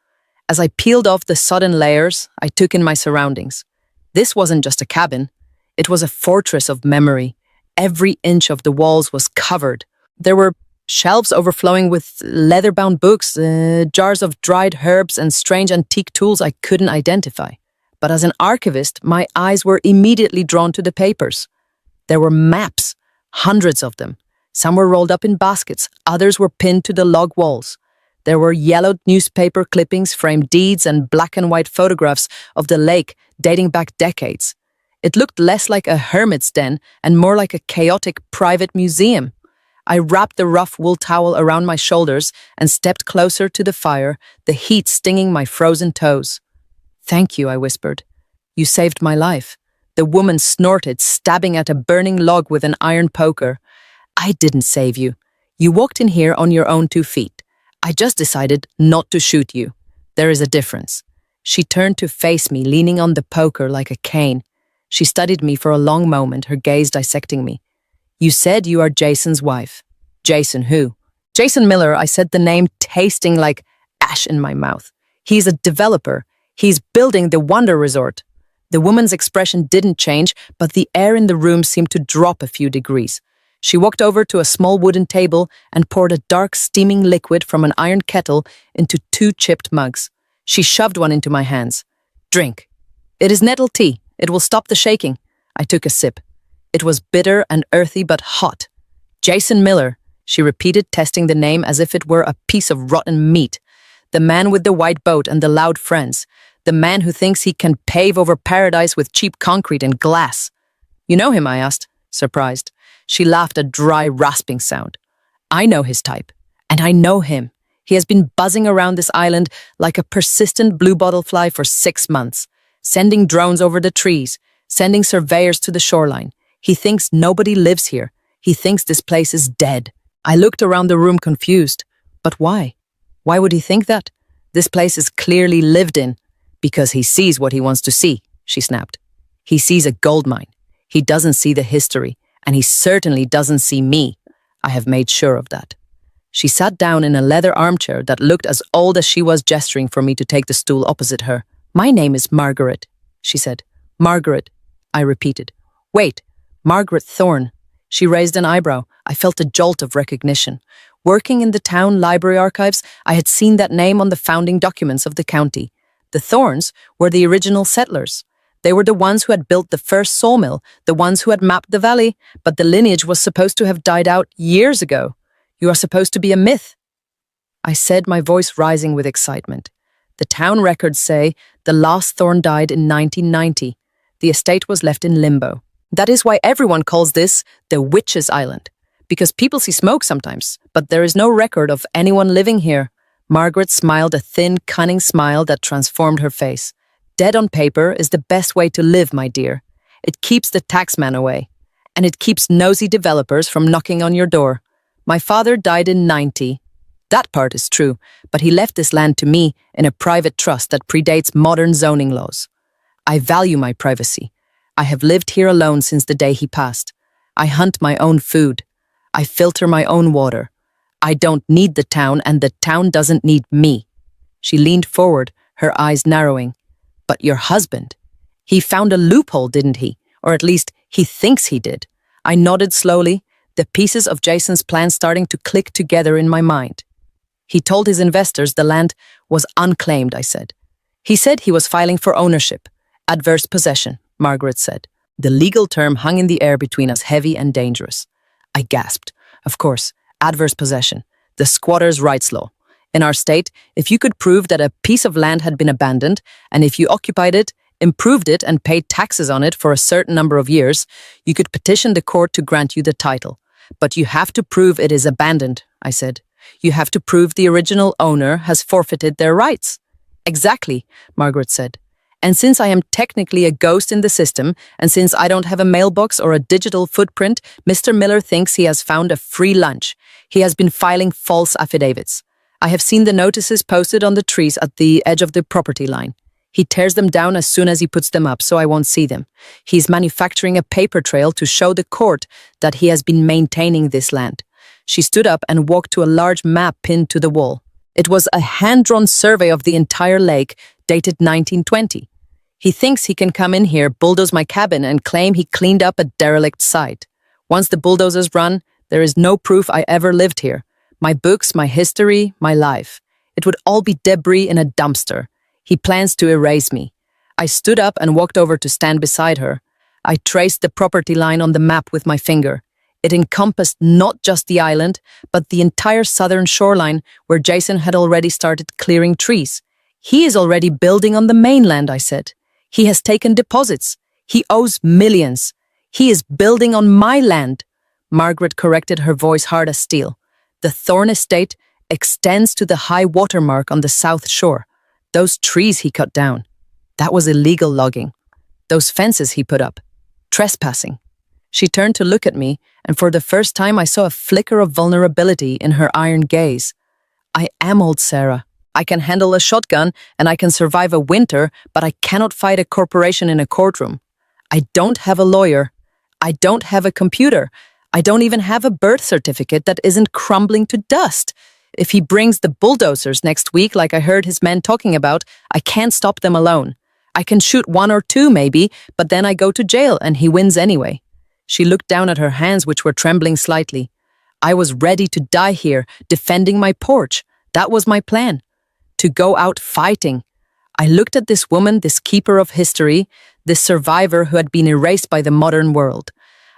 As I peeled off the sodden layers, I took in my surroundings. This wasn't just a cabin. It was a fortress of memory. Every inch of the walls was covered. There were shelves overflowing with leather-bound books, jars of dried herbs, and strange antique tools I couldn't identify. But as an archivist, my eyes were immediately drawn to the papers. There were maps, hundreds of them. Some were rolled up in baskets, others were pinned to the log walls. There were yellowed newspaper clippings, framed deeds, and black and white photographs of the lake dating back decades. It looked less like a hermit's den and more like a chaotic private museum. I wrapped the rough wool towel around my shoulders and stepped closer to the fire, the heat stinging my frozen toes. "Thank you," I whispered. "You saved my life." The woman snorted, stabbing at a burning log with an iron poker. "I didn't save you. You walked in here on your own 2 feet. I just decided not to shoot you. There is a difference." She turned to face me, leaning on the poker like a cane. She studied me for a long moment, her gaze dissecting me. "You said you are Jason's wife." "Jason who?" "Jason Miller," I said, the name tasting like ash in my mouth. "He's a developer. He's building the Wonder Resort." The woman's expression didn't change, but the air in the room seemed to drop a few degrees. She walked over to a small wooden table and poured a dark, steaming liquid from an iron kettle into 2 chipped mugs. She shoved one into my hands. "Drink. It is nettle tea. It will stop the shaking." I took a sip. It was bitter and earthy but hot. "Jason Miller," she repeated, testing the name as if it were a piece of rotten meat. "The man with the white boat and the loud friends. The man who thinks he can pave over paradise with cheap concrete and glass." "You know him?" I asked, surprised. She laughed a dry, rasping sound. "I know his type, and I know him. He has been buzzing around this island like a persistent bluebottle fly for 6 months, sending drones over the trees, sending surveyors to the shoreline. He thinks nobody lives here. He thinks this place is dead." I looked around the room confused. But why? Why would he think that? This place is clearly lived in. "Because he sees what he wants to see," she snapped. "He sees a gold mine. He doesn't see the history, and he certainly doesn't see me. I have made sure of that." She sat down in a leather armchair that looked as old as she was, gesturing for me to take the stool opposite her. "My name is Margaret," she said. "Margaret," I repeated. "Wait, Margaret Thorne." She raised an eyebrow. I felt a jolt of recognition. Working in the town library archives, I had seen that name on the founding documents of the county. The Thornes were the original settlers. They were the ones who had built the first sawmill, the ones who had mapped the valley, but the lineage was supposed to have died out years ago. "You are supposed to be a myth," I said, my voice rising with excitement. "The town records say the last Thorne died in 1990. The estate was left in limbo. That is why everyone calls this the Witches' Island, because people see smoke sometimes, but there is no record of anyone living here." Margaret smiled a thin, cunning smile that transformed her face. "Dead on paper is the best way to live, my dear. It keeps the taxman away, and it keeps nosy developers from knocking on your door. My father died in 90. That part is true, but he left this land to me in a private trust that predates modern zoning laws. I value my privacy. I have lived here alone since the day he passed. I hunt my own food. I filter my own water. I don't need the town, and the town doesn't need me." She leaned forward, her eyes narrowing. "But your husband, he found a loophole, didn't he? Or at least he thinks he did." I nodded slowly, the pieces of Jason's plan starting to click together in my mind. "He told his investors the land was unclaimed," I said. "He said he was filing for ownership. Adverse possession," Margaret said. The legal term hung in the air between us, heavy and dangerous. I gasped. Of course, adverse possession, the squatters' rights law. In our state, if you could prove that a piece of land had been abandoned, and if you occupied it, improved it, and paid taxes on it for a certain number of years, you could petition the court to grant you the title. "But you have to prove it is abandoned," I said. "You have to prove the original owner has forfeited their rights." "Exactly," Margaret said. "And since I am technically a ghost in the system, and since I don't have a mailbox or a digital footprint, Mr. Miller thinks he has found a free lunch. He has been filing false affidavits. I have seen the notices posted on the trees at the edge of the property line. He tears them down as soon as he puts them up, so I won't see them. He's manufacturing a paper trail to show the court that he has been maintaining this land." She stood up and walked to a large map pinned to the wall. It was a hand-drawn survey of the entire lake, dated 1920. "He thinks he can come in here, bulldoze my cabin, and claim he cleaned up a derelict site. Once the bulldozers run, there is no proof I ever lived here. My books, my history, my life. It would all be debris in a dumpster. He plans to erase me." I stood up and walked over to stand beside her. I traced the property line on the map with my finger. It encompassed not just the island, but the entire southern shoreline where Jason had already started clearing trees. "He is already building on the mainland," I said. "He has taken deposits. He owes millions. He is building on my land." Margaret corrected, her voice hard as steel. "The Thorne estate extends to the high water mark on the south shore. Those trees he cut down, that was illegal logging. Those fences he put up, trespassing." She turned to look at me, and for the first time I saw a flicker of vulnerability in her iron gaze. "I am old Sarah. I can handle a shotgun and I can survive a winter, but I cannot fight a corporation in a courtroom. I don't have a lawyer. I don't have a computer. I don't even have a birth certificate that isn't crumbling to dust. If he brings the bulldozers next week, like I heard his men talking about, I can't stop them alone. I can shoot one or two maybe, but then I go to jail and he wins anyway. She looked down at her hands, which were trembling slightly. I was ready to die here, defending my porch. That was my plan. To go out fighting. I looked at this woman, this keeper of history, this survivor who had been erased by the modern world.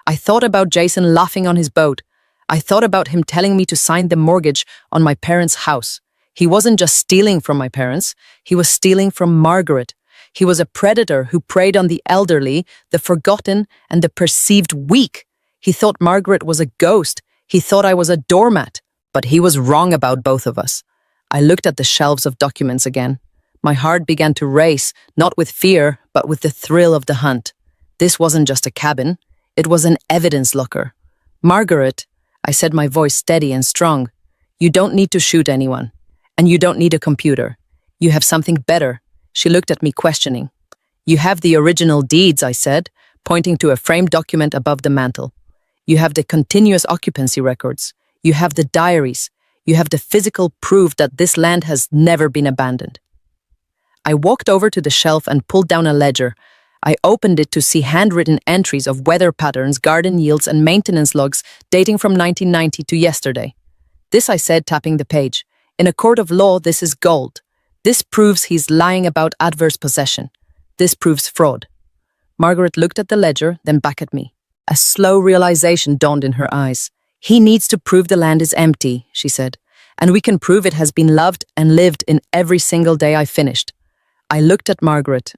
I thought about Jason laughing on his boat. I thought about him telling me to sign the mortgage on my parents' house. He wasn't just stealing from my parents, he was stealing from Margaret. He was a predator who preyed on the elderly, the forgotten, and the perceived weak. He thought Margaret was a ghost. He thought I was a doormat. But he was wrong about both of us. I looked at the shelves of documents again. My heart began to race, not with fear, but with the thrill of the hunt. This wasn't just a cabin. It was an evidence locker. Margaret, I said, my voice steady and strong, you don't need to shoot anyone. And you don't need a computer. You have something better. She looked at me questioning. You have the original deeds, I said, pointing to a framed document above the mantel. You have the continuous occupancy records. You have the diaries. You have the physical proof that this land has never been abandoned. I walked over to the shelf and pulled down a ledger. I opened it to see handwritten entries of weather patterns, garden yields, and maintenance logs dating from 1990 to yesterday. This, I said, tapping the page. In a court of law, this is gold. This proves he's lying about adverse possession. This proves fraud. Margaret looked at the ledger, then back at me. A slow realization dawned in her eyes. He needs to prove the land is empty, she said, and we can prove it has been loved and lived in every single day I finished. I looked at Margaret.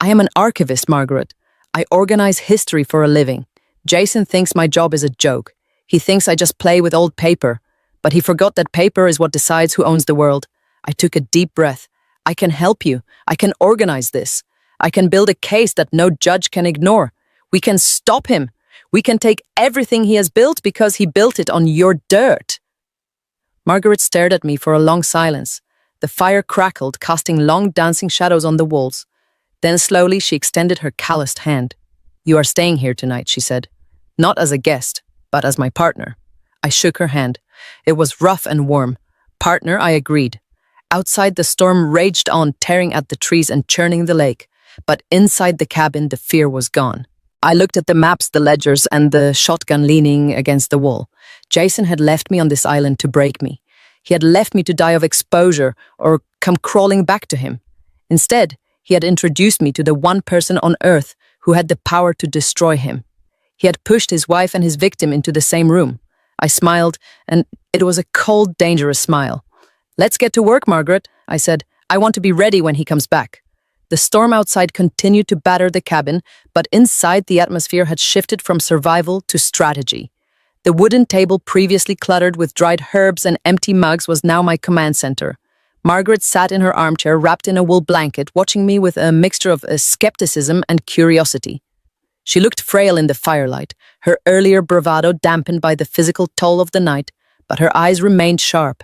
I am an archivist, Margaret. I organize history for a living. Jason thinks my job is a joke. He thinks I just play with old paper. But he forgot that paper is what decides who owns the world. I took a deep breath. I can help you. I can organize this. I can build a case that no judge can ignore. We can stop him. We can take everything he has built because he built it on your dirt. Margaret stared at me for a long silence. The fire crackled, casting long dancing shadows on the walls. Then slowly she extended her calloused hand. You are staying here tonight, she said. Not as a guest, but as my partner. I shook her hand. It was rough and warm. Partner, I agreed. Outside, the storm raged on, tearing at the trees and churning the lake. But inside the cabin, the fear was gone. I looked at the maps, the ledgers, and the shotgun leaning against the wall. Jason had left me on this island to break me. He had left me to die of exposure or come crawling back to him. Instead, he had introduced me to the one person on earth who had the power to destroy him. He had pushed his wife and his victim into the same room. I smiled, and it was a cold, dangerous smile. Let's get to work, Margaret, I said. I want to be ready when he comes back. The storm outside continued to batter the cabin, but inside the atmosphere had shifted from survival to strategy. The wooden table previously cluttered with dried herbs and empty mugs was now my command center. Margaret sat in her armchair wrapped in a wool blanket, watching me with a mixture of skepticism and curiosity. She looked frail in the firelight, her earlier bravado dampened by the physical toll of the night, but her eyes remained sharp.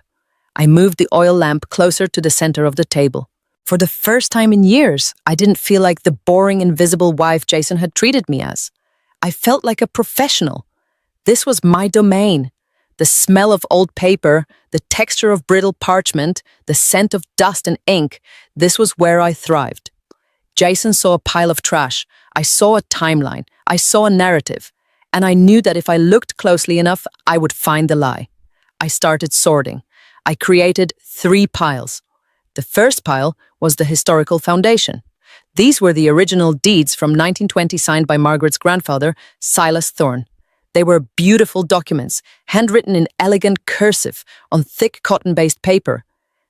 I moved the oil lamp closer to the center of the table. For the first time in years, I didn't feel like the boring, invisible wife Jason had treated me as. I felt like a professional. This was my domain. The smell of old paper, the texture of brittle parchment, the scent of dust and ink, this was where I thrived. Jason saw a pile of trash. I saw a timeline. I saw a narrative. And I knew that if I looked closely enough, I would find the lie. I started sorting. I created 3 piles. The first pile was the historical foundation. These were the original deeds from 1920 signed by Margaret's grandfather, Silas Thorne. They were beautiful documents, handwritten in elegant cursive on thick cotton-based paper.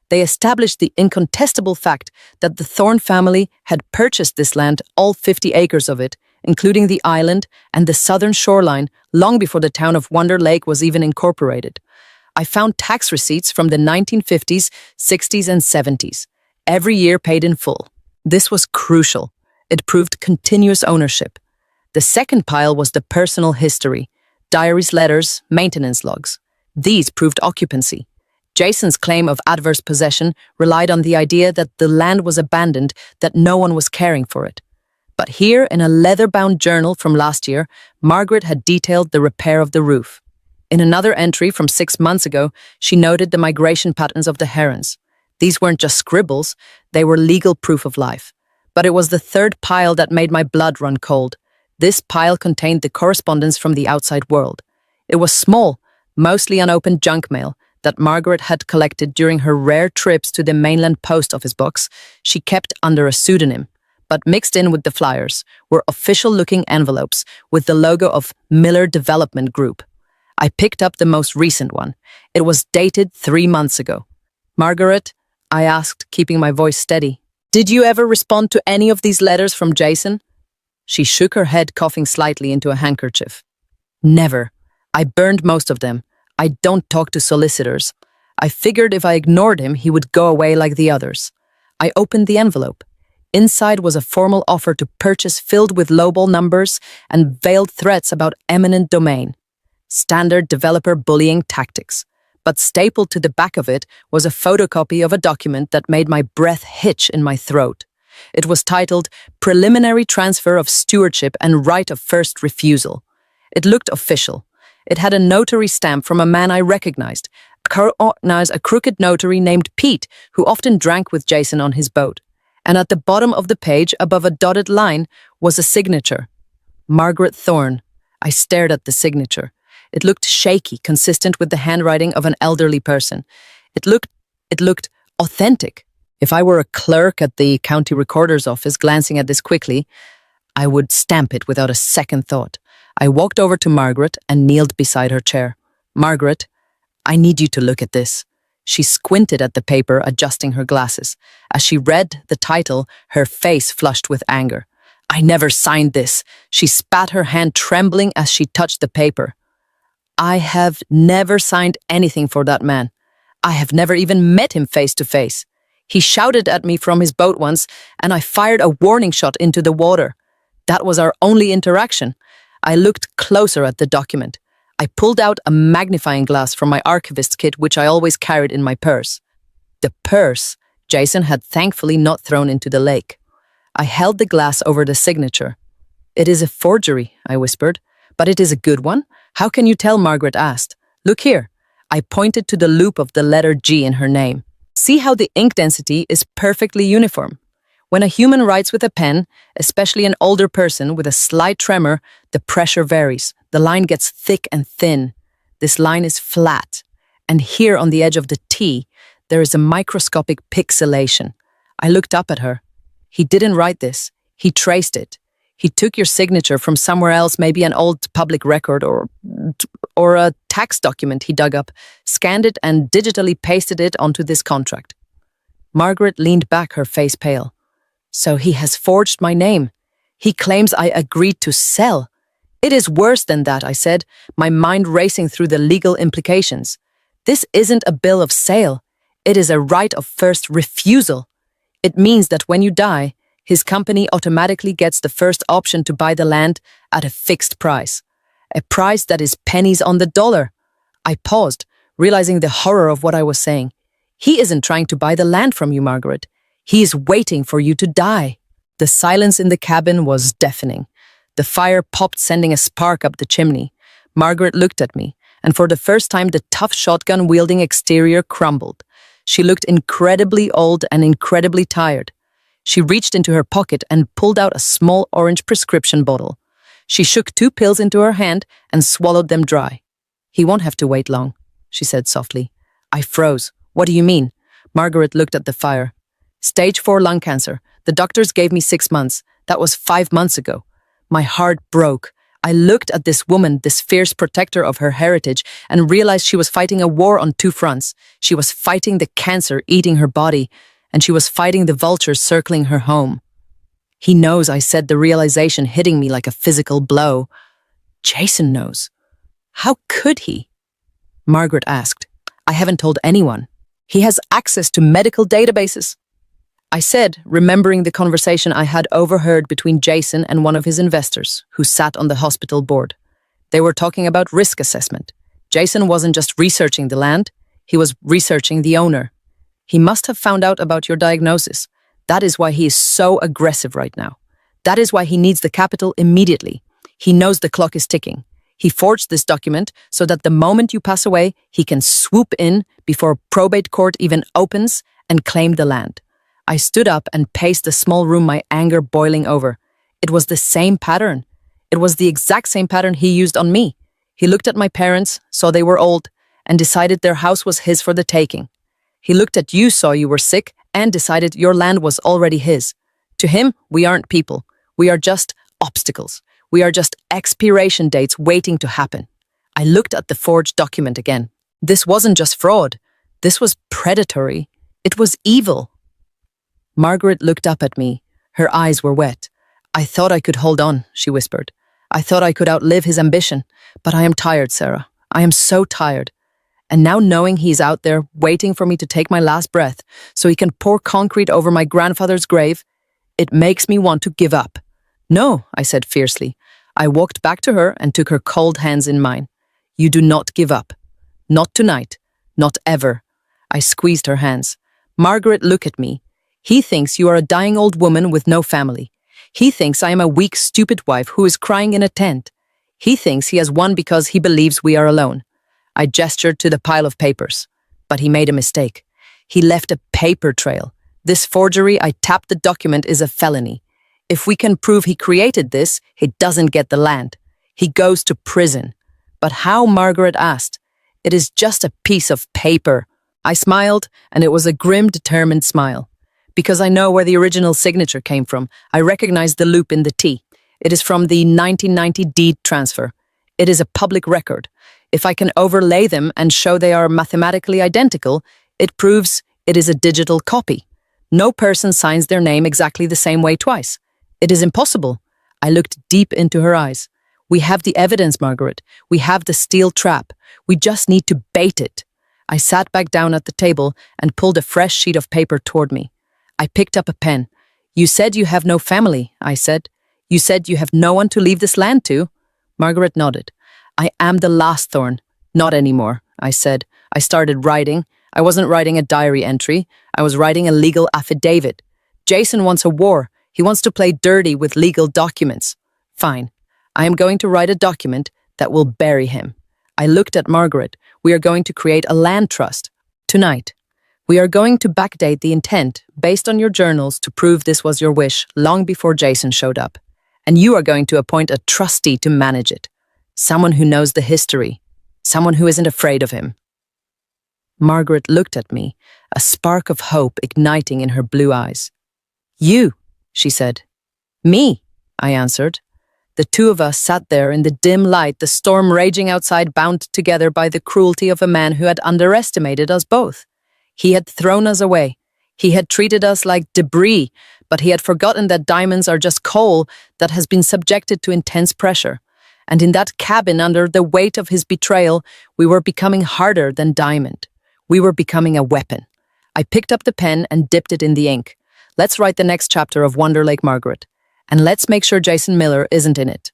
They established the incontestable fact that the Thorne family had purchased this land, all 50 acres of it, including the island and the southern shoreline, long before the town of Wonder Lake was even incorporated. I found tax receipts from the 1950s, 60s, and 70s, every year paid in full. This was crucial. It proved continuous ownership. The second pile was the personal history, diaries, letters, maintenance logs. These proved occupancy. Jason's claim of adverse possession relied on the idea that the land was abandoned, that no one was caring for it. But here, in a leather-bound journal from last year, Margaret had detailed the repair of the roof. In another entry from 6 months ago, she noted the migration patterns of the herons. These weren't just scribbles, they were legal proof of life. But it was the third pile that made my blood run cold. This pile contained the correspondence from the outside world. It was small, mostly unopened junk mail that Margaret had collected during her rare trips to the mainland post office box she kept under a pseudonym. But mixed in with the flyers were official-looking envelopes with the logo of Miller Development Group. I picked up the most recent one. It was dated 3 months ago. "Margaret," I asked, keeping my voice steady, "did you ever respond to any of these letters from Jason?" She shook her head, coughing slightly into a handkerchief. "Never. I burned most of them. I don't talk to solicitors. I figured if I ignored him, he would go away like the others." I opened the envelope. Inside was a formal offer to purchase filled with lowball numbers and veiled threats about eminent domain. Standard developer bullying tactics. But stapled to the back of it was a photocopy of a document that made my breath hitch in my throat. It was titled Preliminary Transfer of Stewardship and Right of First Refusal. It looked official. It had a notary stamp from a man I recognized, a crooked notary named Pete, who often drank with Jason on his boat. And at the bottom of the page, above a dotted line, was a signature. Margaret Thorne. I stared at the signature. It looked shaky, consistent with the handwriting of an elderly person. It looked authentic. If I were a clerk at the county recorder's office glancing at this quickly, I would stamp it without a second thought. I walked over to Margaret and kneeled beside her chair. "Margaret, I need you to look at this." She squinted at the paper, adjusting her glasses. As she read the title, her face flushed with anger. "I never signed this." She spat her hand, trembling as she touched the paper. "I have never signed anything for that man. I have never even met him face to face. He shouted at me from his boat once, and I fired a warning shot into the water. That was our only interaction." I looked closer at the document. I pulled out a magnifying glass from my archivist kit, which I always carried in my purse. The purse Jason had thankfully not thrown into the lake. I held the glass over the signature. "It is a forgery," I whispered. "But it is a good one? How can you tell?" Margaret asked. "Look here." I pointed to the loop of the letter G in her name. "See how the ink density is perfectly uniform? When a human writes with a pen, especially an older person with a slight tremor, the pressure varies. The line gets thick and thin. This line is flat. And here on the edge of the T, there is a microscopic pixelation." I looked up at her. "He didn't write this. He traced it. He took your signature from somewhere else, maybe an old public record or a tax document he dug up, scanned it and digitally pasted it onto this contract." Margaret leaned back, her face pale. "So he has forged my name. He claims I agreed to sell." "It is worse than that," I said, my mind racing through the legal implications. "This isn't a bill of sale. It is a right of first refusal. It means that when you die, his company automatically gets the first option to buy the land at a fixed price. A price that is pennies on the dollar." I paused, realizing the horror of what I was saying. "He isn't trying to buy the land from you, Margaret. He is waiting for you to die." The silence in the cabin was deafening. The fire popped, sending a spark up the chimney. Margaret looked at me, and for the first time the tough shotgun-wielding exterior crumbled. She looked incredibly old and incredibly tired. She reached into her pocket and pulled out a small orange prescription bottle. She shook 2 pills into her hand and swallowed them dry. "He won't have to wait long," she said softly. I froze. "What do you mean?" Margaret looked at the fire. "Stage 4 lung cancer. The doctors gave me 6 months. That was 5 months ago." My heart broke. I looked at this woman, this fierce protector of her heritage, and realized she was fighting a war on 2 fronts. She was fighting the cancer eating her body, and she was fighting the vultures circling her home. "He knows," I said, the realization hitting me like a physical blow. "Jason knows. How could he?" Margaret asked. "I haven't told anyone. He has access to medical databases." I said, remembering the conversation I had overheard between Jason and one of his investors, who sat on the hospital board. They were talking about risk assessment. Jason wasn't just researching the land, he was researching the owner. He must have found out about your diagnosis. That is why he is so aggressive right now. That is why he needs the capital immediately. He knows the clock is ticking. He forged this document so that the moment you pass away, he can swoop in before probate court even opens and claim the land. I stood up and paced the small room, my anger boiling over. It was the same pattern. It was the exact same pattern he used on me. He looked at my parents, saw they were old, and decided their house was his for the taking. He looked at you, saw you were sick, and decided your land was already his. To him, we aren't people. We are just obstacles. We are just expiration dates waiting to happen. I looked at the forged document again. This wasn't just fraud. This was predatory. It was evil. Margaret looked up at me. Her eyes were wet. I thought I could hold on, she whispered. I thought I could outlive his ambition. But I am tired, Sarah. I am so tired. And now knowing he's out there waiting for me to take my last breath so he can pour concrete over my grandfather's grave, it makes me want to give up. No, I said fiercely. I walked back to her and took her cold hands in mine. You do not give up. Not tonight. Not ever. I squeezed her hands. Margaret, look at me. He thinks you are a dying old woman with no family. He thinks I am a weak, stupid wife who is crying in a tent. He thinks he has won because he believes we are alone. I gestured to the pile of papers, but he made a mistake. He left a paper trail. This forgery, I tapped the document, is a felony. If we can prove he created this, he doesn't get the land. He goes to prison. But how? Margaret asked. It is just a piece of paper. I smiled, and it was a grim, determined smile. Because I know where the original signature came from, I recognize the loop in the T. It is from the 1990 deed transfer. It is a public record. If I can overlay them and show they are mathematically identical, it proves it is a digital copy. No person signs their name exactly the same way twice. It is impossible. I looked deep into her eyes. We have the evidence, Margaret. We have the steel trap. We just need to bait it. I sat back down at the table and pulled a fresh sheet of paper toward me. I picked up a pen. You said you have no family, I said. You said you have no one to leave this land to. Margaret nodded. I am the last thorn. Not anymore, I said. I started writing. I wasn't writing a diary entry. I was writing a legal affidavit. Jason wants a war. He wants to play dirty with legal documents. Fine. I am going to write a document that will bury him. I looked at Margaret. We are going to create a land trust. Tonight. We are going to backdate the intent based on your journals to prove this was your wish long before Jason showed up. And you are going to appoint a trustee to manage it. Someone who knows the history. Someone who isn't afraid of him. Margaret looked at me, a spark of hope igniting in her blue eyes. You, she said. Me, I answered. The two of us sat there in the dim light, the storm raging outside, bound together by the cruelty of a man who had underestimated us both. He had thrown us away. He had treated us like debris, but he had forgotten that diamonds are just coal that has been subjected to intense pressure. And in that cabin, under the weight of his betrayal, we were becoming harder than diamond. We were becoming a weapon. I picked up the pen and dipped it in the ink. Let's write the next chapter of Wonder Lake Margaret. And let's make sure Jason Miller isn't in it.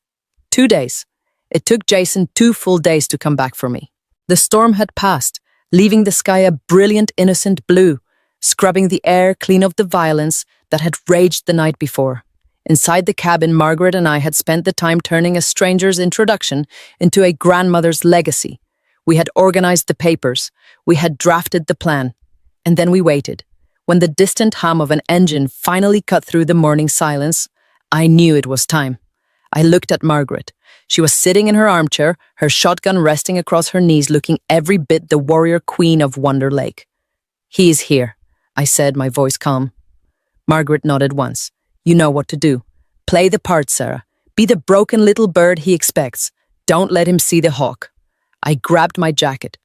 2 days. It took Jason 2 full days to come back for me. The storm had passed, leaving the sky a brilliant, innocent blue, scrubbing the air clean of the violence that had raged the night before. Inside the cabin, Margaret and I had spent the time turning a stranger's introduction into a grandmother's legacy. We had organized the papers. We had drafted the plan. And then we waited. When the distant hum of an engine finally cut through the morning silence, I knew it was time. I looked at Margaret. She was sitting in her armchair, her shotgun resting across her knees, looking every bit the warrior queen of Wonder Lake. He is here, I said, my voice calm. Margaret nodded once. You know what to do. Play the part, Sarah. Be the broken little bird he expects. Don't let him see the hawk. I grabbed my jacket.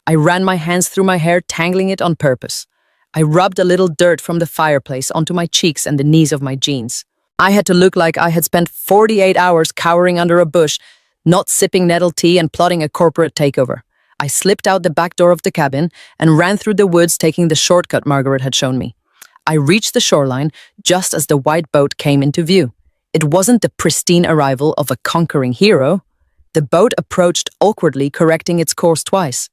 I ran my hands through my hair, tangling it on purpose. I rubbed a little dirt from the fireplace onto my cheeks and the knees of my jeans. I had to look like I had spent 48 hours cowering under a bush, not sipping nettle tea and plotting a corporate takeover. I slipped out the back door of the cabin and ran through the woods, taking the shortcut Margaret had shown me. I reached the shoreline just as the white boat came into view. It wasn't the pristine arrival of a conquering hero. The boat approached awkwardly, correcting its course twice.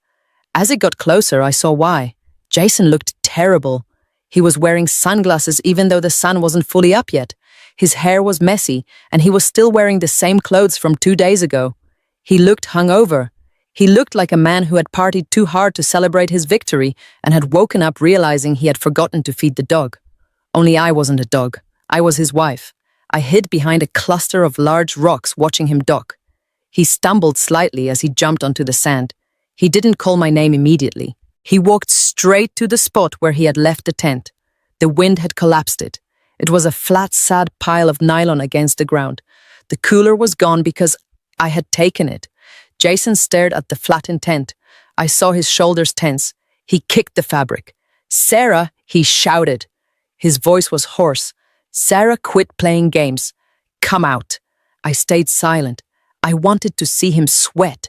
As it got closer, I saw why. Jason looked terrible. He was wearing sunglasses even though the sun wasn't fully up yet. His hair was messy, and he was still wearing the same clothes from 2 days ago. He looked hungover. He looked like a man who had partied too hard to celebrate his victory and had woken up realizing he had forgotten to feed the dog. Only I wasn't a dog. I was his wife. I hid behind a cluster of large rocks watching him duck. He stumbled slightly as he jumped onto the sand. He didn't call my name immediately. He walked straight to the spot where he had left the tent. The wind had collapsed it. It was a flat, sad pile of nylon against the ground. The cooler was gone because I had taken it. Jason stared at the flattened tent. I saw his shoulders tense. He kicked the fabric. "Sarah," he shouted. His voice was hoarse. "Sarah, quit playing games. Come out." I stayed silent. I wanted to see him sweat.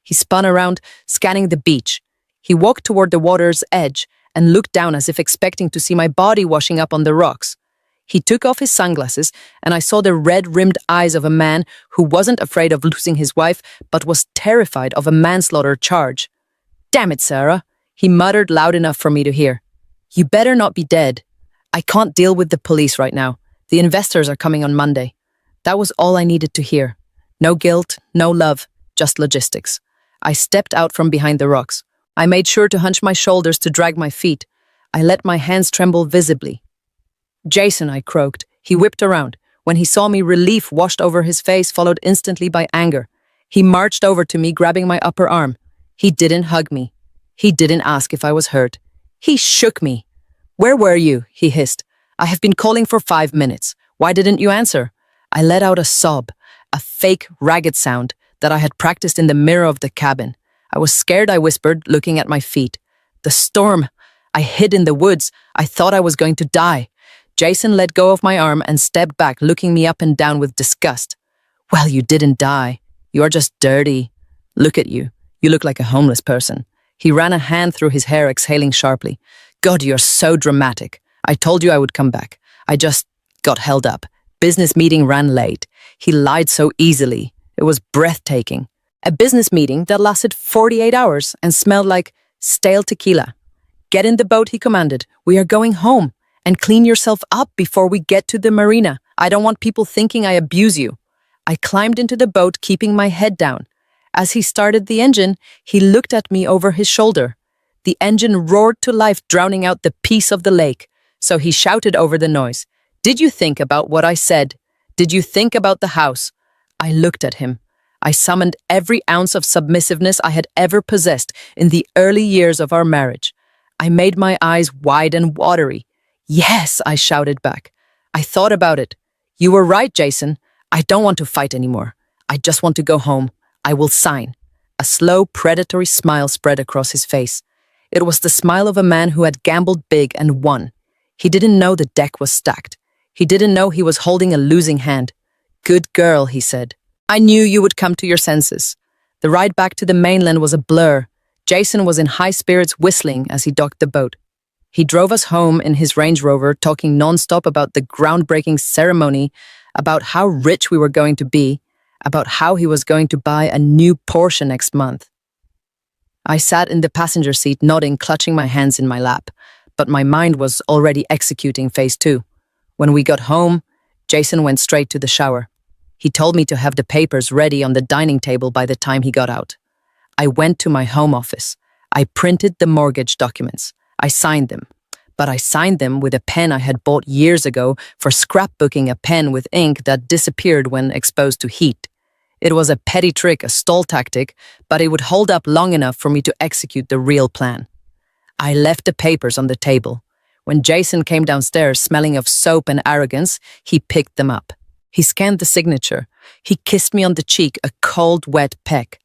He spun around, scanning the beach. He walked toward the water's edge and looked down as if expecting to see my body washing up on the rocks. He took off his sunglasses, and I saw the red-rimmed eyes of a man who wasn't afraid of losing his wife, but was terrified of a manslaughter charge. "Damn it, Sarah," he muttered loud enough for me to hear. "You better not be dead. I can't deal with the police right now. The investors are coming on Monday." That was all I needed to hear. No guilt, no love, just logistics. I stepped out from behind the rocks. I made sure to hunch my shoulders to drag my feet. I let my hands tremble visibly. "Jason," I croaked. He whipped around. When he saw me, relief washed over his face, followed instantly by anger. He marched over to me, grabbing my upper arm. He didn't hug me. He didn't ask if I was hurt. He shook me. "Where were you?" he hissed. "I have been calling for 5 minutes. Why didn't you answer?" I let out a sob, a fake, ragged sound that I had practiced in the mirror of the cabin. I was scared, I whispered, looking at my feet. "The storm. I hid in the woods. I thought I was going to die." Jason let go of my arm and stepped back, looking me up and down with disgust. "Well, you didn't die. You are just dirty. Look at you. You look like a homeless person." He ran a hand through his hair, exhaling sharply. "God, you're so dramatic. I told you I would come back. I just got held up. Business meeting ran late." He lied so easily. It was breathtaking. A business meeting that lasted 48 hours and smelled like stale tequila. "Get in the boat," he commanded. "We are going home. And clean yourself up before we get to the marina. I don't want people thinking I abuse you." I climbed into the boat, keeping my head down. As he started the engine, he looked at me over his shoulder. The engine roared to life, drowning out the peace of the lake. So he shouted over the noise. "Did you think about what I said? Did you think about the house?" I looked at him. I summoned every ounce of submissiveness I had ever possessed in the early years of our marriage. I made my eyes wide and watery. "Yes," I shouted back. "I thought about it. You were right, Jason. I don't want to fight anymore. I just want to go home. I will sign." A slow, predatory smile spread across his face. It was the smile of a man who had gambled big and won. He didn't know the deck was stacked. He didn't know he was holding a losing hand. "Good girl," he said. "I knew you would come to your senses." The ride back to the mainland was a blur. Jason was in high spirits, whistling as he docked the boat. He drove us home in his Range Rover, talking nonstop about the groundbreaking ceremony, about how rich we were going to be, about how he was going to buy a new Porsche next month. I sat in the passenger seat, nodding, clutching my hands in my lap, but my mind was already executing phase 2. When we got home, Jason went straight to the shower. He told me to have the papers ready on the dining table by the time he got out. I went to my home office. I printed the mortgage documents. I signed them, but I signed them with a pen I had bought years ago for scrapbooking a pen with ink that disappeared when exposed to heat. It was a petty trick, a stall tactic, but it would hold up long enough for me to execute the real plan. I left the papers on the table. When Jason came downstairs smelling of soap and arrogance, he picked them up. He scanned the signature. He kissed me on the cheek, a cold, wet peck.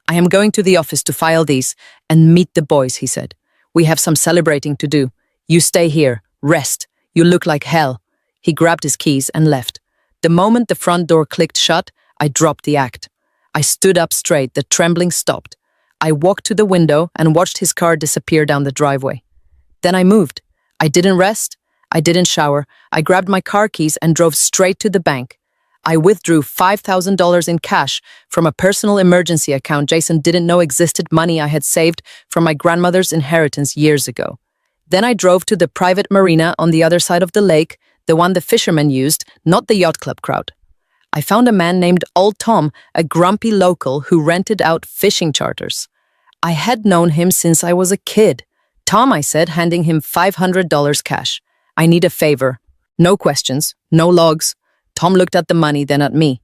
"I am going to the office to file these and meet the boys," he said. "We have some celebrating to do. You stay here. Rest. You look like hell." He grabbed his keys and left. The moment the front door clicked shut, I dropped the act. I stood up straight. The trembling stopped. I walked to the window and watched his car disappear down the driveway. Then I moved. I didn't rest. I didn't shower. I grabbed my car keys and drove straight to the bank. I withdrew $5,000 in cash from a personal emergency account Jason didn't know existed, money I had saved from my grandmother's inheritance years ago. Then I drove to the private marina on the other side of the lake, the one the fishermen used, not the yacht club crowd. I found a man named Old Tom, a grumpy local who rented out fishing charters. I had known him since I was a kid. "Tom," I said, handing him $500 cash. "I need a favor." No questions, no logs. Tom looked at the money, then at me.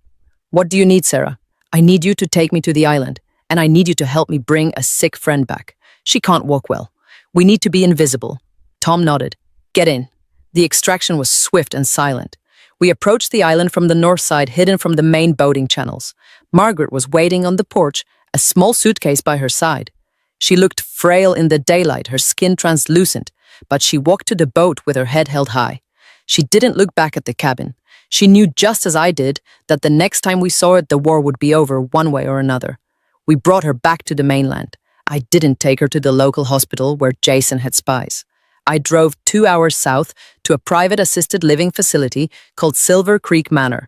What do you need, Sarah? I need you to take me to the island, and I need you to help me bring a sick friend back. She can't walk well. We need to be invisible. Tom nodded. Get in. The extraction was swift and silent. We approached the island from the north side, hidden from the main boating channels. Margaret was waiting on the porch, a small suitcase by her side. She looked frail in the daylight, her skin translucent, but she walked to the boat with her head held high. She didn't look back at the cabin. She knew just as I did that the next time we saw it, the war would be over one way or another. We brought her back to the mainland. I didn't take her to the local hospital where Jason had spies. I drove 2 hours south to a private assisted living facility called Silver Creek Manor.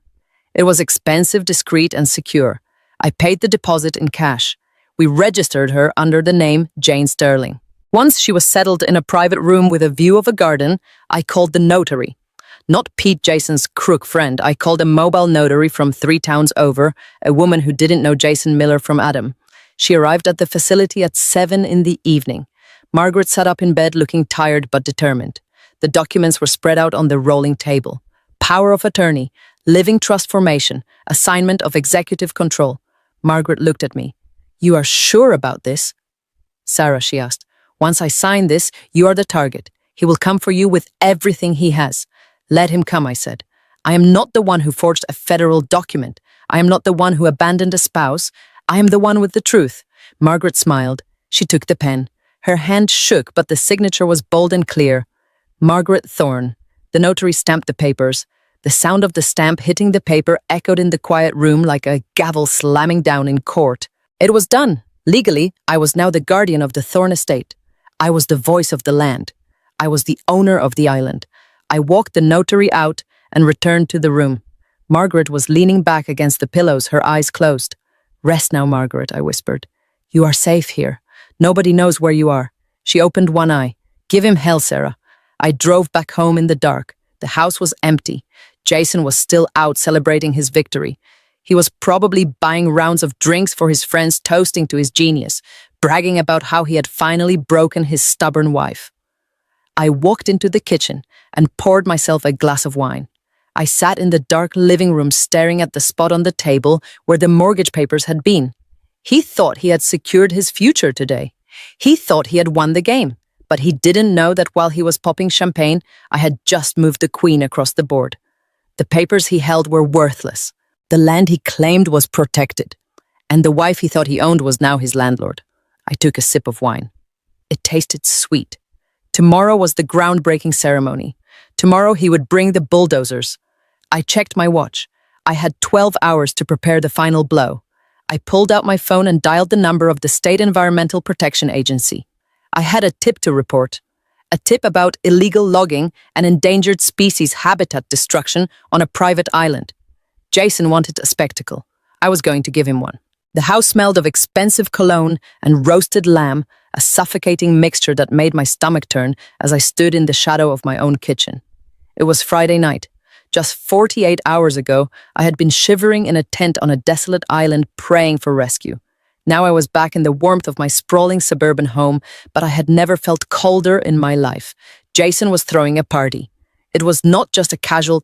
It was expensive, discreet, and secure. I paid the deposit in cash. We registered her under the name Jane Sterling. Once she was settled in a private room with a view of a garden, I called the notary. Not Pete, Jason's crook friend. I called a mobile notary from 3 towns over, a woman who didn't know Jason Miller from Adam. She arrived at the facility at 7 in the evening. Margaret sat up in bed looking tired but determined. The documents were spread out on the rolling table. Power of attorney, living trust formation, assignment of executive control. Margaret looked at me. You are sure about this? Sarah, she asked. Once I sign this, you are the target. He will come for you with everything he has. Let him come, I said. I am not the one who forged a federal document. I am not the one who abandoned a spouse. I am the one with the truth. Margaret smiled. She took the pen. Her hand shook, but the signature was bold and clear. Margaret Thorne. The notary stamped the papers. The sound of the stamp hitting the paper echoed in the quiet room like a gavel slamming down in court. It was done. Legally, I was now the guardian of the Thorne estate. I was the voice of the land. I was the owner of the island. I walked the notary out and returned to the room. Margaret was leaning back against the pillows, her eyes closed. Rest now, Margaret, I whispered. You are safe here. Nobody knows where you are. She opened one eye. Give him hell, Sarah. I drove back home in the dark. The house was empty. Jason was still out celebrating his victory. He was probably buying rounds of drinks for his friends, toasting to his genius, bragging about how he had finally broken his stubborn wife. I walked into the kitchen and poured myself a glass of wine. I sat in the dark living room staring at the spot on the table where the mortgage papers had been. He thought he had secured his future today. He thought he had won the game, but he didn't know that while he was popping champagne, I had just moved the queen across the board. The papers he held were worthless. The land he claimed was protected, and the wife he thought he owned was now his landlord. I took a sip of wine. It tasted sweet. Tomorrow was the groundbreaking ceremony. Tomorrow he would bring the bulldozers. I checked my watch. I had 12 hours to prepare the final blow. I pulled out my phone and dialed the number of the State Environmental Protection Agency. I had a tip to report. A tip about illegal logging and endangered species habitat destruction on a private island. Jason wanted a spectacle. I was going to give him one. The house smelled of expensive cologne and roasted lamb, a suffocating mixture that made my stomach turn as I stood in the shadow of my own kitchen. It was Friday night. Just 48 hours ago, I had been shivering in a tent on a desolate island praying for rescue. Now I was back in the warmth of my sprawling suburban home, but I had never felt colder in my life. Jason was throwing a party. It was not just a casual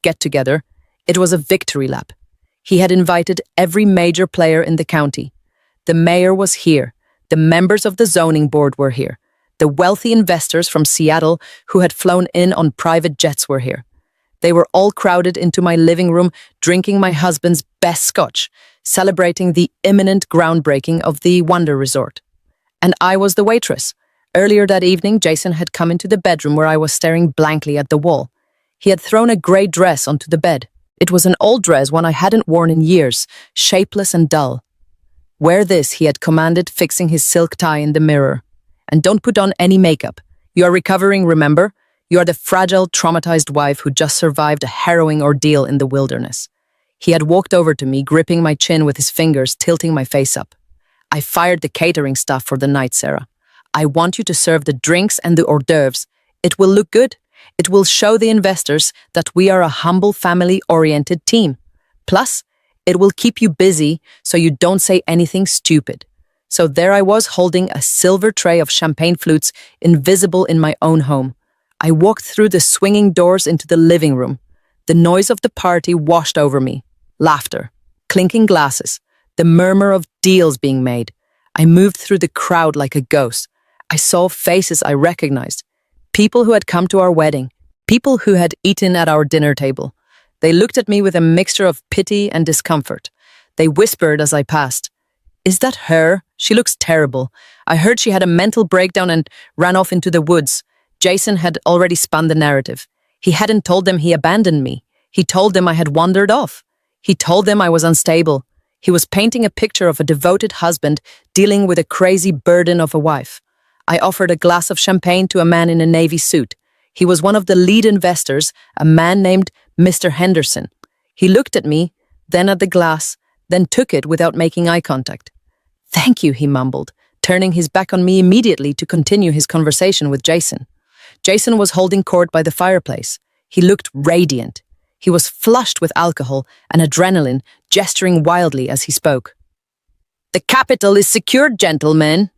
get-together. It was a victory lap. He had invited every major player in the county. The mayor was here. The members of the zoning board were here. The wealthy investors from Seattle who had flown in on private jets were here. They were all crowded into my living room, drinking my husband's best scotch, celebrating the imminent groundbreaking of the Wonder Resort. And I was the waitress. Earlier that evening, Jason had come into the bedroom where I was staring blankly at the wall. He had thrown a grey dress onto the bed. It was an old dress, one I hadn't worn in years, shapeless and dull. Wear this, he had commanded, fixing his silk tie in the mirror. And don't put on any makeup. You are recovering, remember? You are the fragile, traumatized wife who just survived a harrowing ordeal in the wilderness. He had walked over to me, gripping my chin with his fingers, tilting my face up. I fired the catering staff for the night, Sarah. I want you to serve the drinks and the hors d'oeuvres. It will look good. It will show the investors that we are a humble, family-oriented team. Plus, it will keep you busy so you don't say anything stupid. So there I was holding a silver tray of champagne flutes, invisible in my own home. I walked through the swinging doors into the living room. The noise of the party washed over me. Laughter, clinking glasses, the murmur of deals being made. I moved through the crowd like a ghost. I saw faces I recognized. People who had come to our wedding. People who had eaten at our dinner table. They looked at me with a mixture of pity and discomfort. They whispered as I passed, "Is that her? She looks terrible." I heard she had a mental breakdown and ran off into the woods. Jason had already spun the narrative. He hadn't told them he abandoned me. He told them I had wandered off. He told them I was unstable. He was painting a picture of a devoted husband dealing with a crazy burden of a wife. I offered a glass of champagne to a man in a navy suit. He was one of the lead investors, a man named Mr. Henderson. He looked at me, then at the glass, then took it without making eye contact. "Thank you," he mumbled, turning his back on me immediately to continue his conversation with Jason. Jason was holding court by the fireplace. He looked radiant. He was flushed with alcohol and adrenaline, gesturing wildly as he spoke. "The capital is secured, gentlemen,"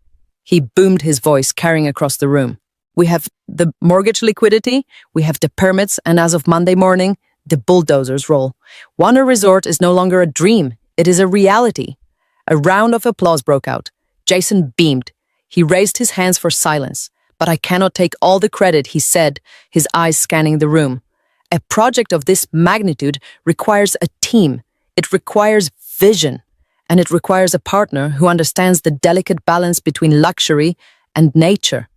he boomed his voice, carrying across the room. "We have the mortgage liquidity, we have the permits, and as of Monday morning, the bulldozers roll. Wonder Resort is no longer a dream, it is a reality." A round of applause broke out. Jason beamed. He raised his hands for silence. "But I cannot take all the credit," he said, his eyes scanning the room. "A project of this magnitude requires a team. It requires vision. And it requires a partner who understands the delicate balance between luxury and nature."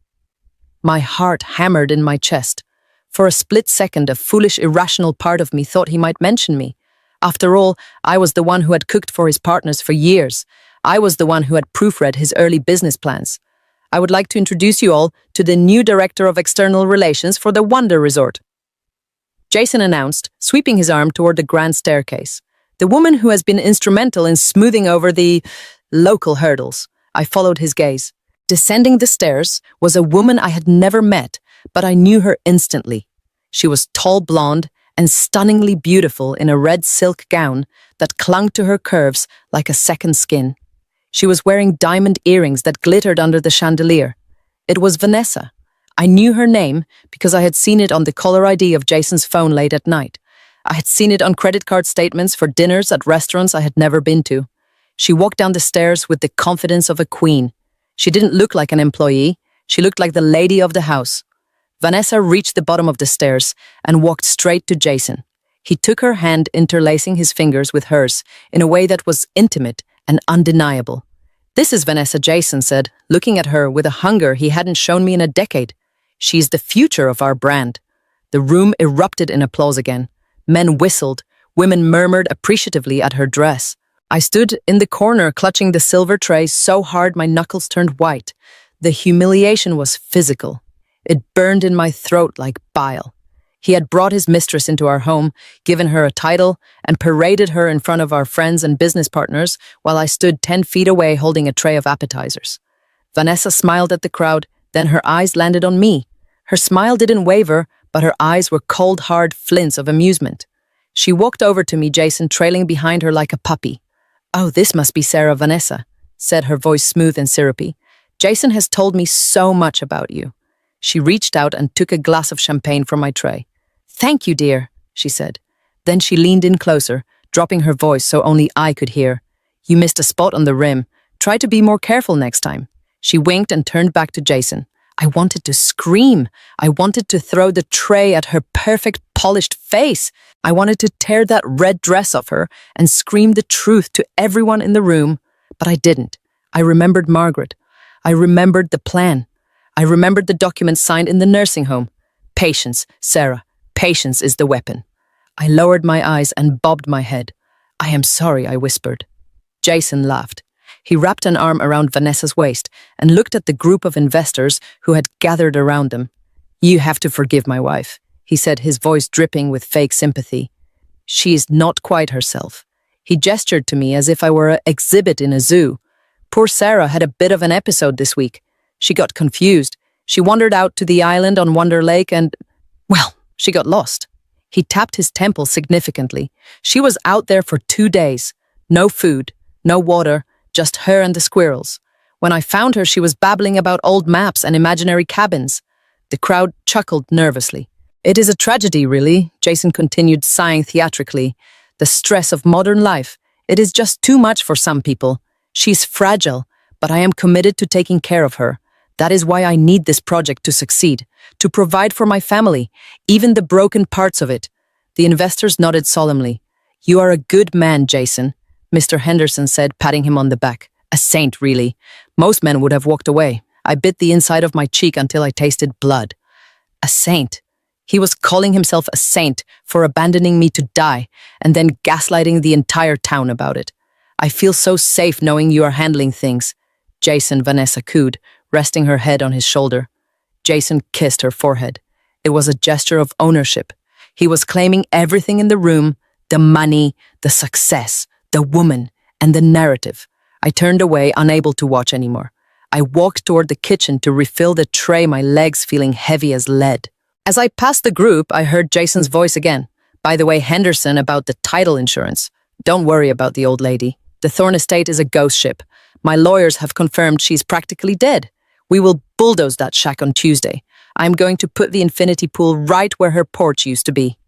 My heart hammered in my chest. For a split second, a foolish, irrational part of me thought he might mention me. After all, I was the one who had cooked for his partners for years. I was the one who had proofread his early business plans. "I would like to introduce you all to the new Director of External Relations for the Wonder Resort," Jason announced, sweeping his arm toward the grand staircase. "The woman who has been instrumental in smoothing over the local hurdles." I followed his gaze. Descending the stairs was a woman I had never met, but I knew her instantly. She was tall, blonde, and stunningly beautiful in a red silk gown that clung to her curves like a second skin. She was wearing diamond earrings that glittered under the chandelier. It was Vanessa. I knew her name because I had seen it on the caller ID of Jason's phone late at night. I had seen it on credit card statements for dinners at restaurants I had never been to. She walked down the stairs with the confidence of a queen. She didn't look like an employee. She looked like the lady of the house. Vanessa reached the bottom of the stairs and walked straight to Jason. He took her hand, interlacing his fingers with hers in a way that was intimate and undeniable. "This is Vanessa," Jason said, looking at her with a hunger he hadn't shown me in a decade. "She's the future of our brand." The room erupted in applause again. Men whistled. Women murmured appreciatively at her dress. I stood in the corner clutching the silver tray so hard my knuckles turned white. The humiliation was physical. It burned in my throat like bile. He had brought his mistress into our home, given her a title, and paraded her in front of our friends and business partners while I stood 10 feet away holding a tray of appetizers. Vanessa smiled at the crowd, then her eyes landed on me. Her smile didn't waver, but her eyes were cold, hard flints of amusement. She walked over to me, Jason trailing behind her like a puppy. "Oh, this must be Sarah, Vanessa," said her voice smooth and syrupy. "Jason has told me so much about you." She reached out and took a glass of champagne from my tray. "Thank you, dear," she said. Then she leaned in closer, dropping her voice so only I could hear. "You missed a spot on the rim. Try to be more careful next time." She winked and turned back to Jason. I wanted to scream. I wanted to throw the tray at her perfect, polished face. I wanted to tear that red dress off her and scream the truth to everyone in the room, but I didn't. I remembered Margaret. I remembered the plan. I remembered the document signed in the nursing home. "Patience, Sarah. Patience is the weapon." I lowered my eyes and bobbed my head. "I am sorry," I whispered. Jason laughed. He wrapped an arm around Vanessa's waist and looked at the group of investors who had gathered around them. "You have to forgive my wife," he said, his voice dripping with fake sympathy. "She is not quite herself." He gestured to me as if I were an exhibit in a zoo. Poor Sarah had a bit of an episode this week. She got confused. She wandered out to the island on Wonder Lake and, well, she got lost. He tapped his temple significantly. She was out there for 2 days. No food, no water, just her and the squirrels. When I found her, she was babbling about old maps and imaginary cabins. The crowd chuckled nervously. It is a tragedy, really, Jason continued, sighing theatrically. The stress of modern life. It is just too much for some people. She's fragile, but I am committed to taking care of her. That is why I need this project to succeed, to provide for my family, even the broken parts of it. The investors nodded solemnly. You are a good man, Jason, Mr. Henderson said, patting him on the back. A saint, really. Most men would have walked away. I bit the inside of my cheek until I tasted blood. A saint. He was calling himself a saint for abandoning me to die and then gaslighting the entire town about it. I feel so safe knowing you are handling things. Jason, Vanessa cooed, resting her head on his shoulder. Jason kissed her forehead. It was a gesture of ownership. He was claiming everything in the room, the money, the success, the woman, and the narrative. I turned away, unable to watch anymore. I walked toward the kitchen to refill the tray, my legs feeling heavy as lead. As I passed the group, I heard Jason's voice again. By the way, Henderson, about the title insurance. Don't worry about the old lady. The Thorne estate is a ghost ship. My lawyers have confirmed she's practically dead. We will bulldoze that shack on Tuesday. I'm going to put the infinity pool right where her porch used to be.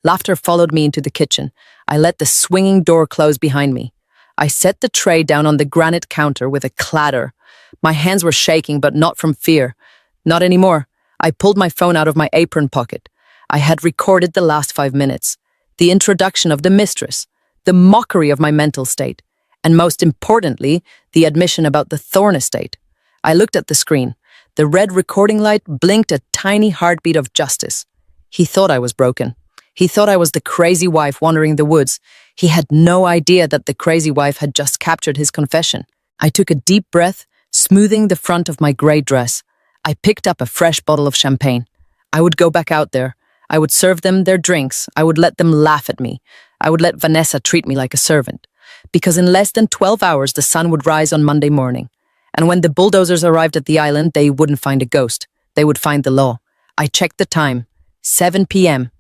Laughter followed me into the kitchen. I let the swinging door close behind me. I set the tray down on the granite counter with a clatter. My hands were shaking, but not from fear. Not anymore. I pulled my phone out of my apron pocket. I had recorded the last 5 minutes. The introduction of the mistress. The mockery of my mental state. And most importantly, the admission about the Thorne estate. I looked at the screen. The red recording light blinked a tiny heartbeat of justice. He thought I was broken. He thought I was the crazy wife wandering the woods. He had no idea that the crazy wife had just captured his confession. I took a deep breath, smoothing the front of my gray dress. I picked up a fresh bottle of champagne. I would go back out there. I would serve them their drinks. I would let them laugh at me. I would let Vanessa treat me like a servant. Because in less than 12 hours, the sun would rise on Monday morning. And when the bulldozers arrived at the island, they wouldn't find a ghost. They would find the law. I checked the time. 7 p.m.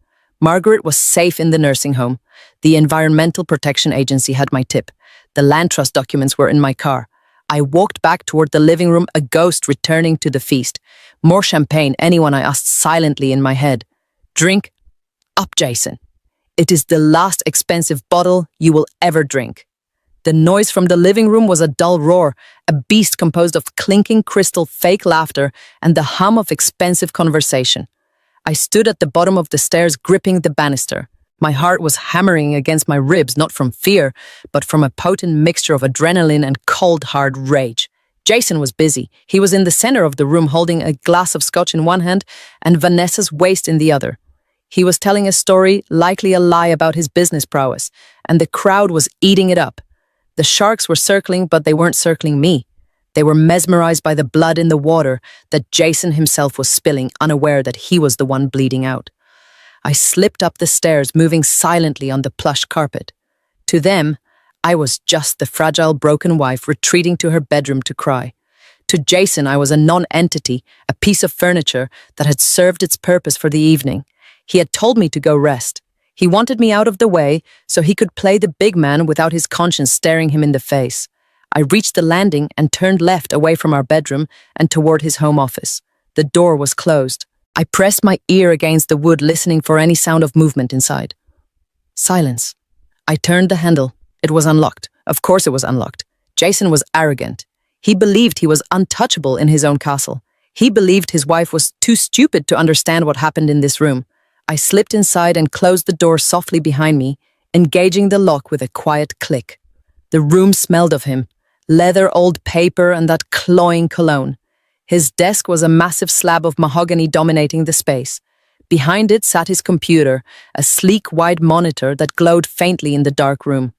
Margaret was safe in the nursing home. The Environmental Protection Agency had my tip. The land trust documents were in my car. I walked back toward the living room, a ghost returning to the feast. More champagne, anyone, I asked silently in my head. Drink up, Jason. It is the last expensive bottle you will ever drink. The noise from the living room was a dull roar, a beast composed of clinking crystal, fake laughter, and the hum of expensive conversation. I stood at the bottom of the stairs, gripping the banister. My heart was hammering against my ribs, not from fear, but from a potent mixture of adrenaline and cold, hard rage. Jason was busy. He was in the center of the room, holding a glass of scotch in one hand and Vanessa's waist in the other. He was telling a story, likely a lie about his business prowess, and the crowd was eating it up. The sharks were circling, but they weren't circling me. They were mesmerized by the blood in the water that Jason himself was spilling, unaware that he was the one bleeding out. I slipped up the stairs, moving silently on the plush carpet. To them, I was just the fragile, broken wife retreating to her bedroom to cry. To Jason, I was a non-entity, a piece of furniture that had served its purpose for the evening. He had told me to go rest. He wanted me out of the way so he could play the big man without his conscience staring him in the face. I reached the landing and turned left away from our bedroom and toward his home office. The door was closed. I pressed my ear against the wood, listening for any sound of movement inside. Silence. I turned the handle. It was unlocked. Of course it was unlocked. Jason was arrogant. He believed he was untouchable in his own castle. He believed his wife was too stupid to understand what happened in this room. I slipped inside and closed the door softly behind me, engaging the lock with a quiet click. The room smelled of him, leather, old paper, and that cloying cologne. His desk was a massive slab of mahogany dominating the space. Behind it sat his computer, a sleek, wide monitor that glowed faintly in the dark room.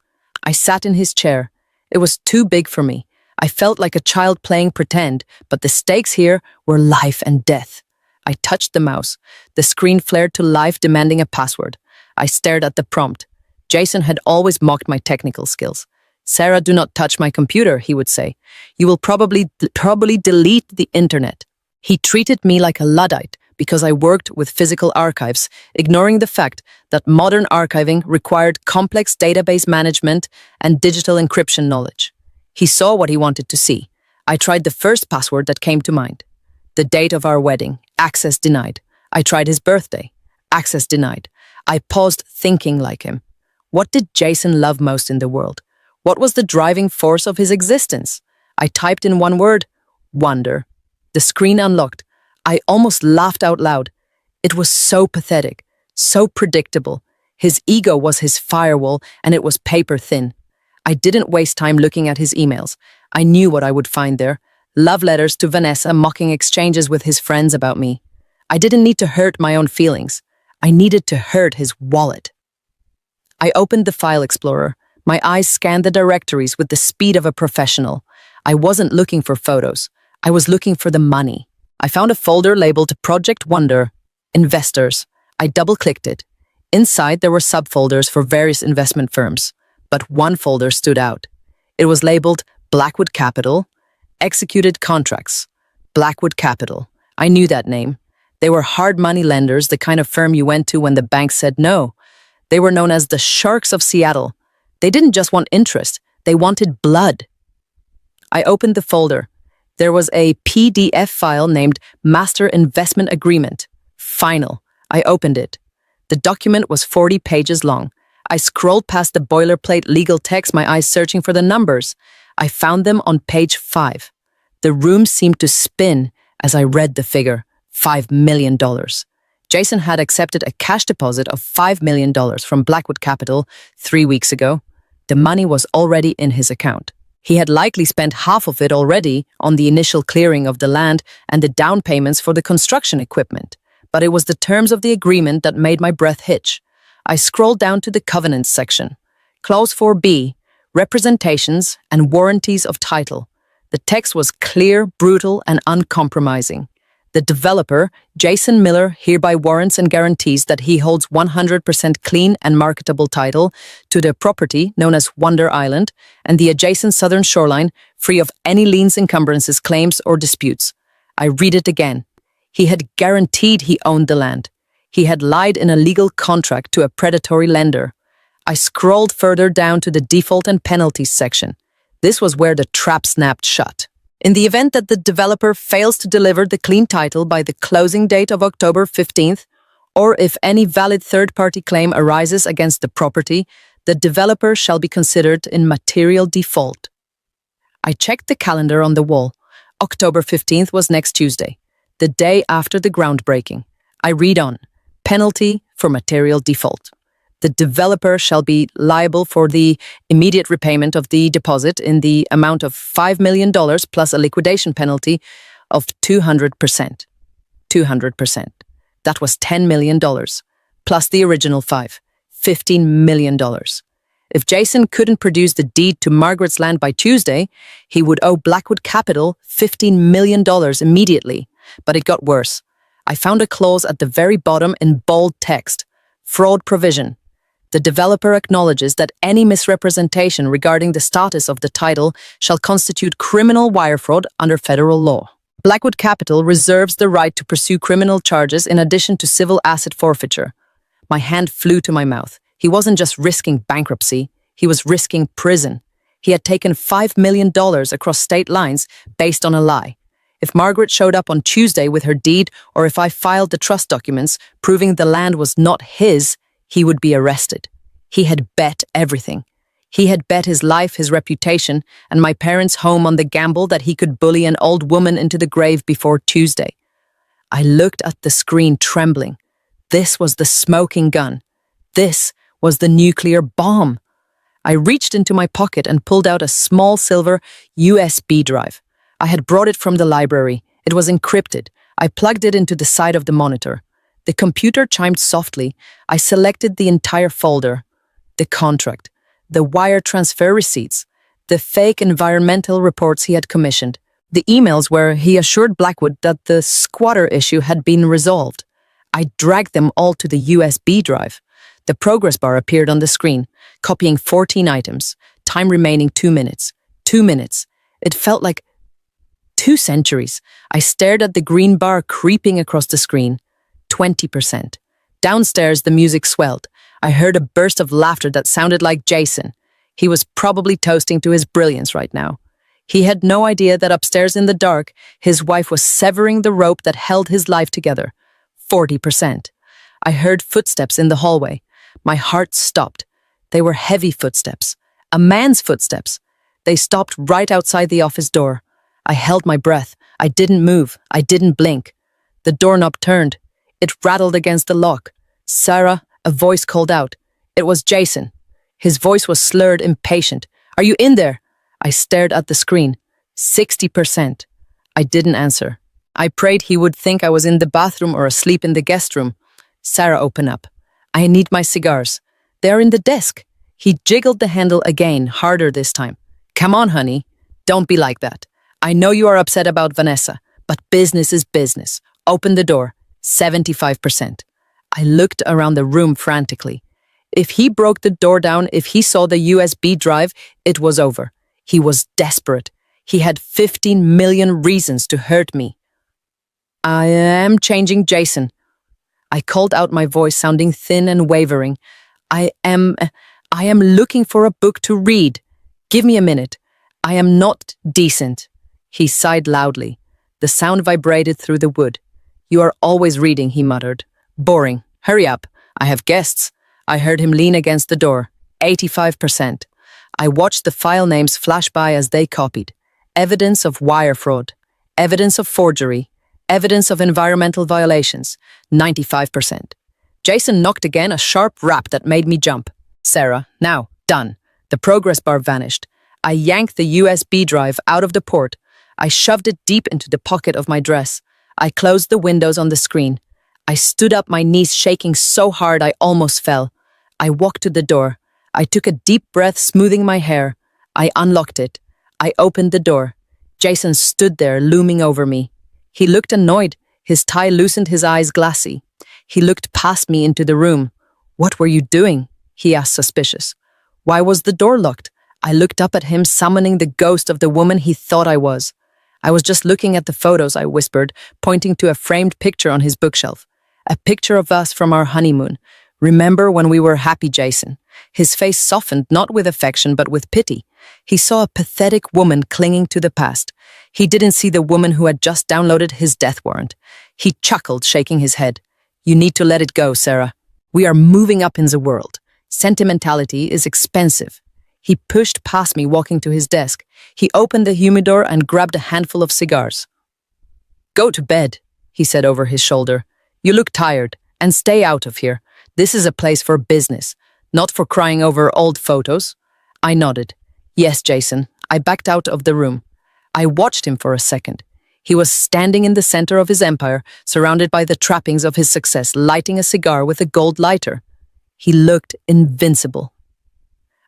I sat in his chair. It was too big for me. I felt like a child playing pretend, but the stakes here were life and death. I touched the mouse. The screen flared to life, demanding a password. I stared at the prompt. Jason had always mocked my technical skills. "Sarah, do not touch my computer," he would say. "You will probably delete the internet." He treated me like a Luddite because I worked with physical archives, ignoring the fact that modern archiving required complex database management and digital encryption knowledge. He saw what he wanted to see. I tried the first password that came to mind. The date of our wedding. Access denied. I tried his birthday. Access denied. I paused thinking like him. What did Jason love most in the world? What was the driving force of his existence? I typed in one word, wonder. The screen unlocked. I almost laughed out loud. It was so pathetic, so predictable. His ego was his firewall, and it was paper thin. I didn't waste time looking at his emails. I knew what I would find there. Love letters to Vanessa, mocking exchanges with his friends about me. I didn't need to hurt my own feelings. I needed to hurt his wallet. I opened the file explorer. My eyes scanned the directories with the speed of a professional. I wasn't looking for photos. I was looking for the money. I found a folder labeled Project Wonder, Investors. I double-clicked it. Inside, there were subfolders for various investment firms, but one folder stood out. It was labeled Blackwood Capital, Executed Contracts. Blackwood Capital. I knew that name. They were hard money lenders, the kind of firm you went to when the bank said no. They were known as the Sharks of Seattle. They didn't just want interest, they wanted blood. I opened the folder. There was a PDF file named Master Investment Agreement. Final. I opened it. The document was 40 pages long. I scrolled past the boilerplate legal text, my eyes searching for the numbers. I found them on page 5. The room seemed to spin as I read the figure, $5 million. Jason had accepted a cash deposit of $5 million from Blackwood Capital 3 weeks ago. The money was already in his account. He had likely spent half of it already on the initial clearing of the land and the down payments for the construction equipment. But it was the terms of the agreement that made my breath hitch. I scrolled down to the covenants section. Clause 4B, representations and warranties of title. The text was clear, brutal, and uncompromising. The developer, Jason Miller, hereby warrants and guarantees that he holds 100% clean and marketable title to the property known as Wonder Island and the adjacent southern shoreline, free of any liens, encumbrances, claims, or disputes. I read it again. He had guaranteed he owned the land. He had lied in a legal contract to a predatory lender. I scrolled further down to the default and penalties section. This was where the trap snapped shut. In the event that the developer fails to deliver the clean title by the closing date of October 15th, or if any valid third-party claim arises against the property, the developer shall be considered in material default. I checked the calendar on the wall. October 15th was next Tuesday, the day after the groundbreaking. I read on. Penalty for material default. The developer shall be liable for the immediate repayment of the deposit in the amount of $5 million plus a liquidation penalty of 200%. 200%. That was $10 million, plus the original $15 million. If Jason couldn't produce the deed to Margaret's land by Tuesday, he would owe Blackwood Capital $15 million immediately. But it got worse. I found a clause at the very bottom in bold text. Fraud provision. The developer acknowledges that any misrepresentation regarding the status of the title shall constitute criminal wire fraud under federal law. Blackwood Capital reserves the right to pursue criminal charges in addition to civil asset forfeiture. My hand flew to my mouth. He wasn't just risking bankruptcy, he was risking prison. He had taken $5 million across state lines based on a lie. If Margaret showed up on Tuesday with her deed, or if I filed the trust documents proving the land was not his, he would be arrested. He had bet everything. He had bet his life, his reputation, and my parents' home on the gamble that he could bully an old woman into the grave before Tuesday. I looked at the screen trembling. This was the smoking gun. This was the nuclear bomb. I reached into my pocket and pulled out a small silver USB drive. I had brought it from the library. It was encrypted. I plugged it into the side of the monitor. The computer chimed softly. I selected the entire folder. The contract, the wire transfer receipts, the fake environmental reports he had commissioned, the emails where he assured Blackwood that the squatter issue had been resolved. I dragged them all to the USB drive. The progress bar appeared on the screen, copying 14 items, time remaining 2 minutes. 2 minutes. It felt like 2 centuries. I stared at the green bar creeping across the screen. 20%. Downstairs, the music swelled. I heard a burst of laughter that sounded like Jason. He was probably toasting to his brilliance right now. He had no idea that upstairs in the dark, his wife was severing the rope that held his life together. 40%. I heard footsteps in the hallway. My heart stopped. They were heavy footsteps. A man's footsteps. They stopped right outside the office door. I held my breath. I didn't move. I didn't blink. The doorknob turned. It rattled against the lock. "Sarah," a voice called out. It was Jason. His voice was slurred, impatient. "Are you in there?" I stared at the screen. 60%. I didn't answer. I prayed he would think I was in the bathroom or asleep in the guest room. "Sarah, open up. I need my cigars. They're in the desk." He jiggled the handle again, harder this time. "Come on, honey. Don't be like that. I know you are upset about Vanessa, but business is business. Open the door." 75%. I looked around the room frantically. If he broke the door down, if he saw the USB drive, it was over. He was desperate. He had 15 million reasons to hurt me. "I am changing, Jason." I called out, my voice sounding thin and wavering. I am looking for a book to read. Give me a minute. I am not decent." He sighed loudly. The sound vibrated through the wood. "You are always reading," he muttered. "Boring. Hurry up. I have guests." I heard him lean against the door. 85%. I watched the file names flash by as they copied. Evidence of wire fraud. Evidence of forgery. Evidence of environmental violations. 95%. Jason knocked again, a sharp rap that made me jump. "Sarah, now, done." The progress bar vanished. I yanked the USB drive out of the port. I shoved it deep into the pocket of my dress. I closed the windows on the screen. I stood up, my knees shaking so hard I almost fell. I walked to the door. I took a deep breath, smoothing my hair. I unlocked it. I opened the door. Jason stood there, looming over me. He looked annoyed. His tie loosened, his eyes glassy. He looked past me into the room. "What were you doing?" he asked, suspicious. "Why was the door locked?" I looked up at him, summoning the ghost of the woman he thought I was. "I was just looking at the photos," I whispered, pointing to a framed picture on his bookshelf. "A picture of us from our honeymoon. Remember when we were happy, Jason?" His face softened, not with affection, but with pity. He saw a pathetic woman clinging to the past. He didn't see the woman who had just downloaded his death warrant. He chuckled, shaking his head. "You need to let it go, Sarah. We are moving up in the world. Sentimentality is expensive." He pushed past me, walking to his desk. He opened the humidor and grabbed a handful of cigars. "Go to bed," he said over his shoulder. "You look tired, and stay out of here. This is a place for business, not for crying over old photos." I nodded. "Yes, Jason." I backed out of the room. I watched him for a second. He was standing in the center of his empire, surrounded by the trappings of his success, lighting a cigar with a gold lighter. He looked invincible.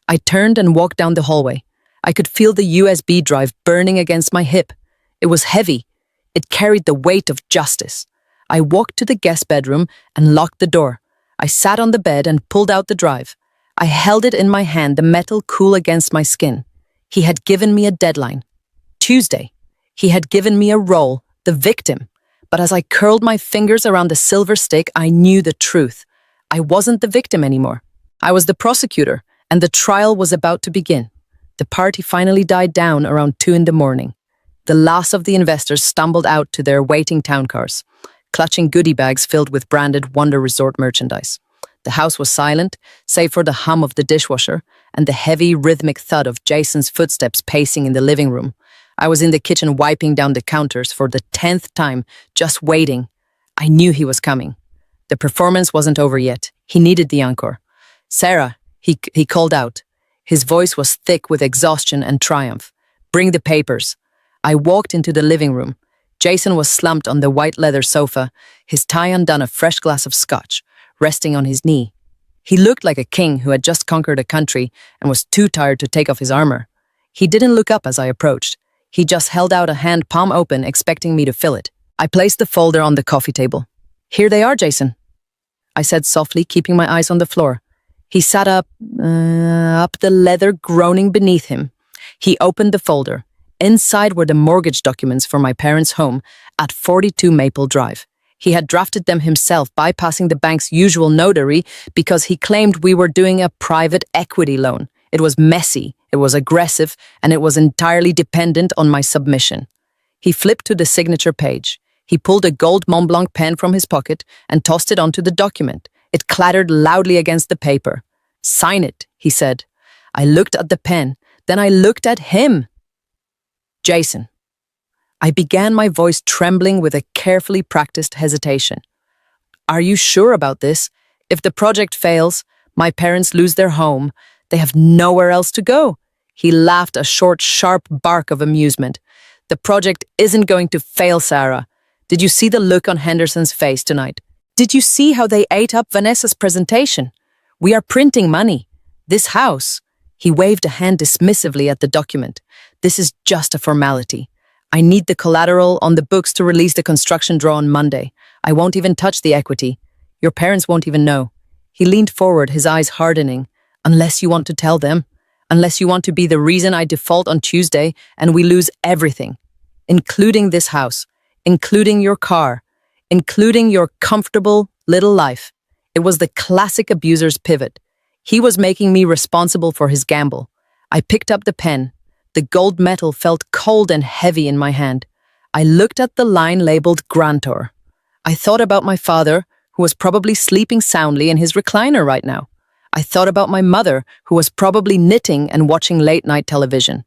I turned and walked down the hallway. I could feel the USB drive burning against my hip. It was heavy. It carried the weight of justice. I walked to the guest bedroom and locked the door. I sat on the bed and pulled out the drive. I held it in my hand, the metal cool against my skin. He had given me a deadline. Tuesday. He had given me a role, the victim. But as I curled my fingers around the silver stick, I knew the truth. I wasn't the victim anymore. I was the prosecutor, and the trial was about to begin. The party finally died down around 2 a.m. The last of the investors stumbled out to their waiting town cars, clutching goodie bags filled with branded Wonder Resort merchandise. The house was silent, save for the hum of the dishwasher and the heavy, rhythmic thud of Jason's footsteps pacing in the living room. I was in the kitchen wiping down the counters for the 10th time, just waiting. I knew he was coming. The performance wasn't over yet. He needed the encore. "Sarah," he called out. His voice was thick with exhaustion and triumph. "Bring the papers." I walked into the living room. Jason was slumped on the white leather sofa, his tie undone, a fresh glass of scotch, resting on his knee. He looked like a king who had just conquered a country and was too tired to take off his armor. He didn't look up as I approached. He just held out a hand, palm open, expecting me to fill it. I placed the folder on the coffee table. "Here they are, Jason," I said softly, keeping my eyes on the floor. He sat up the leather, groaning beneath him. He opened the folder. Inside were the mortgage documents for my parents' home at 42 Maple Drive. He had drafted them himself, bypassing the bank's usual notary because he claimed we were doing a private equity loan. It was messy, it was aggressive, and it was entirely dependent on my submission. He flipped to the signature page. He pulled a gold Mont Blanc pen from his pocket and tossed it onto the document. It clattered loudly against the paper. "Sign it," he said. I looked at the pen, then I looked at him. "Jason." I began, my voice trembling with a carefully practiced hesitation. "Are you sure about this? If the project fails, my parents lose their home. They have nowhere else to go." He laughed, a short, sharp bark of amusement. "The project isn't going to fail, Sarah. Did you see the look on Henderson's face tonight? Did you see how they ate up Vanessa's presentation? We are printing money. This house." He waved a hand dismissively at the document. "This is just a formality. I need the collateral on the books to release the construction draw on Monday. I won't even touch the equity. Your parents won't even know." He leaned forward, his eyes hardening. "Unless you want to tell them. Unless you want to be the reason I default on Tuesday and we lose everything. Including this house. Including your car. Including your comfortable little life." It was the classic abuser's pivot. He was making me responsible for his gamble. I picked up the pen. The gold metal felt cold and heavy in my hand. I looked at the line labeled grantor. I thought about my father, who was probably sleeping soundly in his recliner right now. I thought about my mother, who was probably knitting and watching late-night television.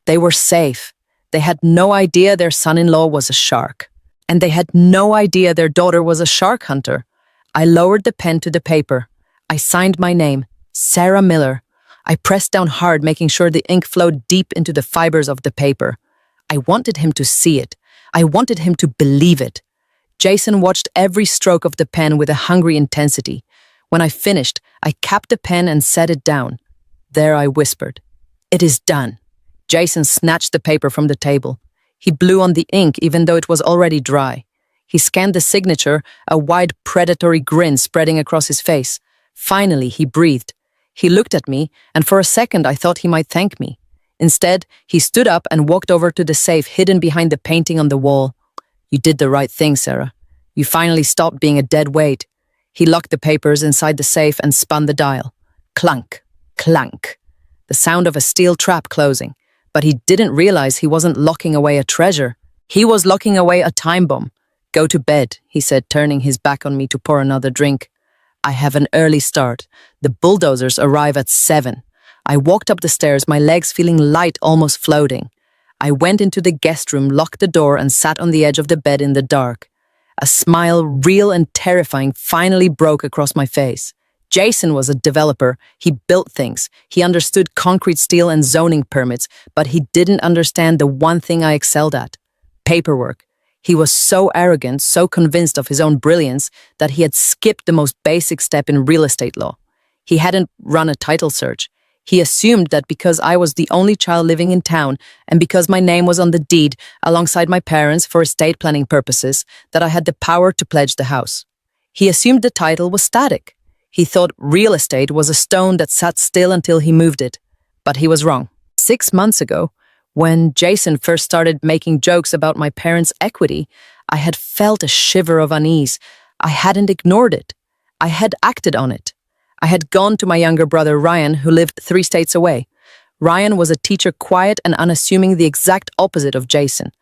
They were safe. They had no idea their son-in-law was a shark. And they had no idea their daughter was a shark hunter. I lowered the pen to the paper. I signed my name, Sarah Miller. I pressed down hard, making sure the ink flowed deep into the fibers of the paper. I wanted him to see it. I wanted him to believe it. Jason watched every stroke of the pen with a hungry intensity. When I finished, I capped the pen and set it down. There I whispered, "It is done." Jason snatched the paper from the table. He blew on the ink even though it was already dry. He scanned the signature, a wide predatory grin spreading across his face. Finally, he breathed. He looked at me, and for a second I thought he might thank me. Instead, he stood up and walked over to the safe hidden behind the painting on the wall. "You did the right thing, Sarah. You finally stopped being a dead weight." He locked the papers inside the safe and spun the dial. Clunk, clunk. The sound of a steel trap closing. But he didn't realize he wasn't locking away a treasure. He was locking away a time bomb. "Go to bed," he said, turning his back on me to pour another drink. "I have an early start. The bulldozers arrive at 7. I walked up the stairs, my legs feeling light, almost floating. I went into the guest room, locked the door, and sat on the edge of the bed in the dark. A smile, real and terrifying, finally broke across my face. Jason was a developer. He built things. He understood concrete, steel, and zoning permits, but he didn't understand the one thing I excelled at: paperwork. He was so arrogant, so convinced of his own brilliance, that he had skipped the most basic step in real estate law. He hadn't run a title search. He assumed that because I was the only child living in town, and because my name was on the deed alongside my parents for estate planning purposes, that I had the power to pledge the house. He assumed the title was static. He thought real estate was a stone that sat still until he moved it. But he was wrong. 6 months ago, when Jason first started making jokes about my parents' equity, I had felt a shiver of unease. I hadn't ignored it. I had acted on it. I had gone to my younger brother Ryan, who lived 3 states away. Ryan was a teacher, quiet and unassuming, the exact opposite of Jason.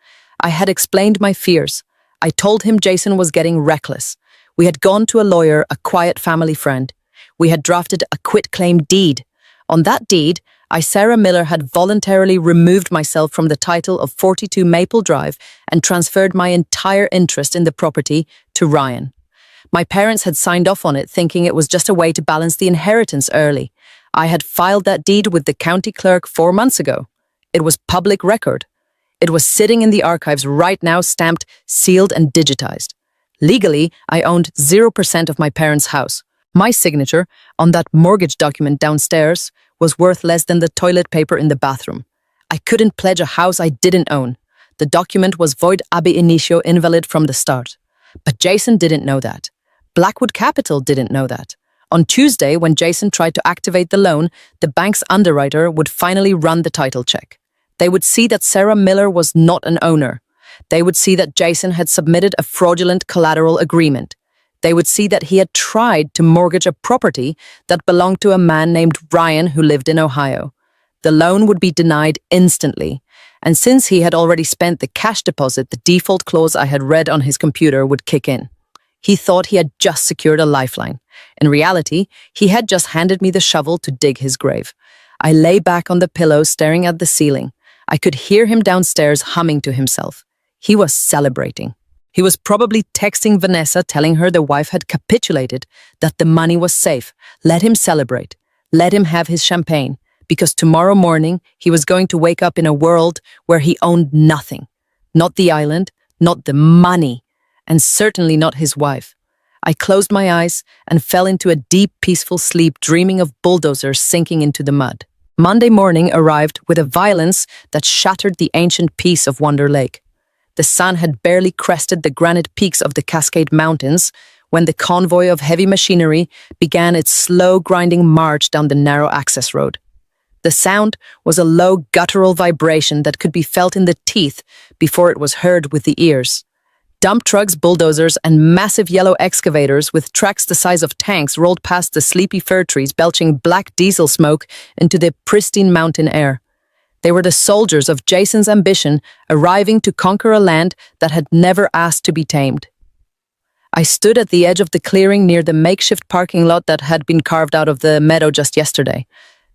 I had explained my fears. I told him Jason was getting reckless. We had gone to a lawyer, a quiet family friend. We had drafted a quitclaim deed. On that deed, I, Sarah Miller, had voluntarily removed myself from the title of 42 Maple Drive and transferred my entire interest in the property to Ryan. My parents had signed off on it, thinking it was just a way to balance the inheritance early. I had filed that deed with the county clerk 4 months ago. It was public record. It was sitting in the archives right now, stamped, sealed, and digitized. Legally, I owned 0% of my parents' house. My signature on that mortgage document downstairs was worth less than the toilet paper in the bathroom. I couldn't pledge a house I didn't own. The document was void ab initio, invalid from the start. But Jason didn't know that. Blackwood Capital didn't know that. On Tuesday, when Jason tried to activate the loan, the bank's underwriter would finally run the title check. They would see that Sarah Miller was not an owner. They would see that Jason had submitted a fraudulent collateral agreement. They would see that he had tried to mortgage a property that belonged to a man named Ryan who lived in Ohio. The loan would be denied instantly, and since he had already spent the cash deposit, the default clause I had read on his computer would kick in. He thought he had just secured a lifeline. In reality, he had just handed me the shovel to dig his grave. I lay back on the pillow staring at the ceiling. I could hear him downstairs humming to himself. He was celebrating. He was probably texting Vanessa telling her the wife had capitulated, that the money was safe. Let him celebrate. Let him have his champagne. Because tomorrow morning he was going to wake up in a world where he owned nothing. Not the island, not the money, and certainly not his wife. I closed my eyes and fell into a deep, peaceful sleep, dreaming of bulldozers sinking into the mud. Monday morning arrived with a violence that shattered the ancient peace of Wonder Lake. The sun had barely crested the granite peaks of the Cascade Mountains when the convoy of heavy machinery began its slow, grinding march down the narrow access road. The sound was a low, guttural vibration that could be felt in the teeth before it was heard with the ears. Dump trucks, bulldozers, and massive yellow excavators with tracks the size of tanks rolled past the sleepy fir trees, belching black diesel smoke into the pristine mountain air. They were the soldiers of Jason's ambition, arriving to conquer a land that had never asked to be tamed. I stood at the edge of the clearing near the makeshift parking lot that had been carved out of the meadow just yesterday.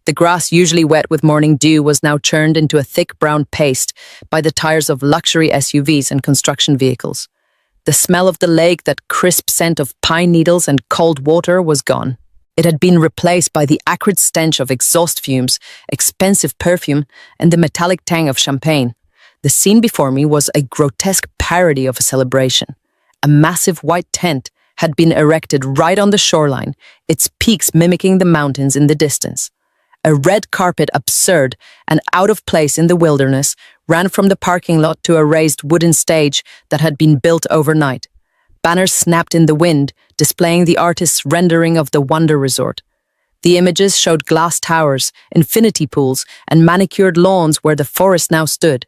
The grass, usually wet with morning dew, was now churned into a thick brown paste by the tires of luxury SUVs and construction vehicles. The smell of the lake, that crisp scent of pine needles and cold water, was gone. It had been replaced by the acrid stench of exhaust fumes, expensive perfume, and the metallic tang of champagne. The scene before me was a grotesque parody of a celebration. A massive white tent had been erected right on the shoreline, its peaks mimicking the mountains in the distance. A red carpet, absurd and out of place in the wilderness, ran from the parking lot to a raised wooden stage that had been built overnight. Banners snapped in the wind, displaying the artist's rendering of the Wonder Resort. The images showed glass towers, infinity pools, and manicured lawns where the forest now stood.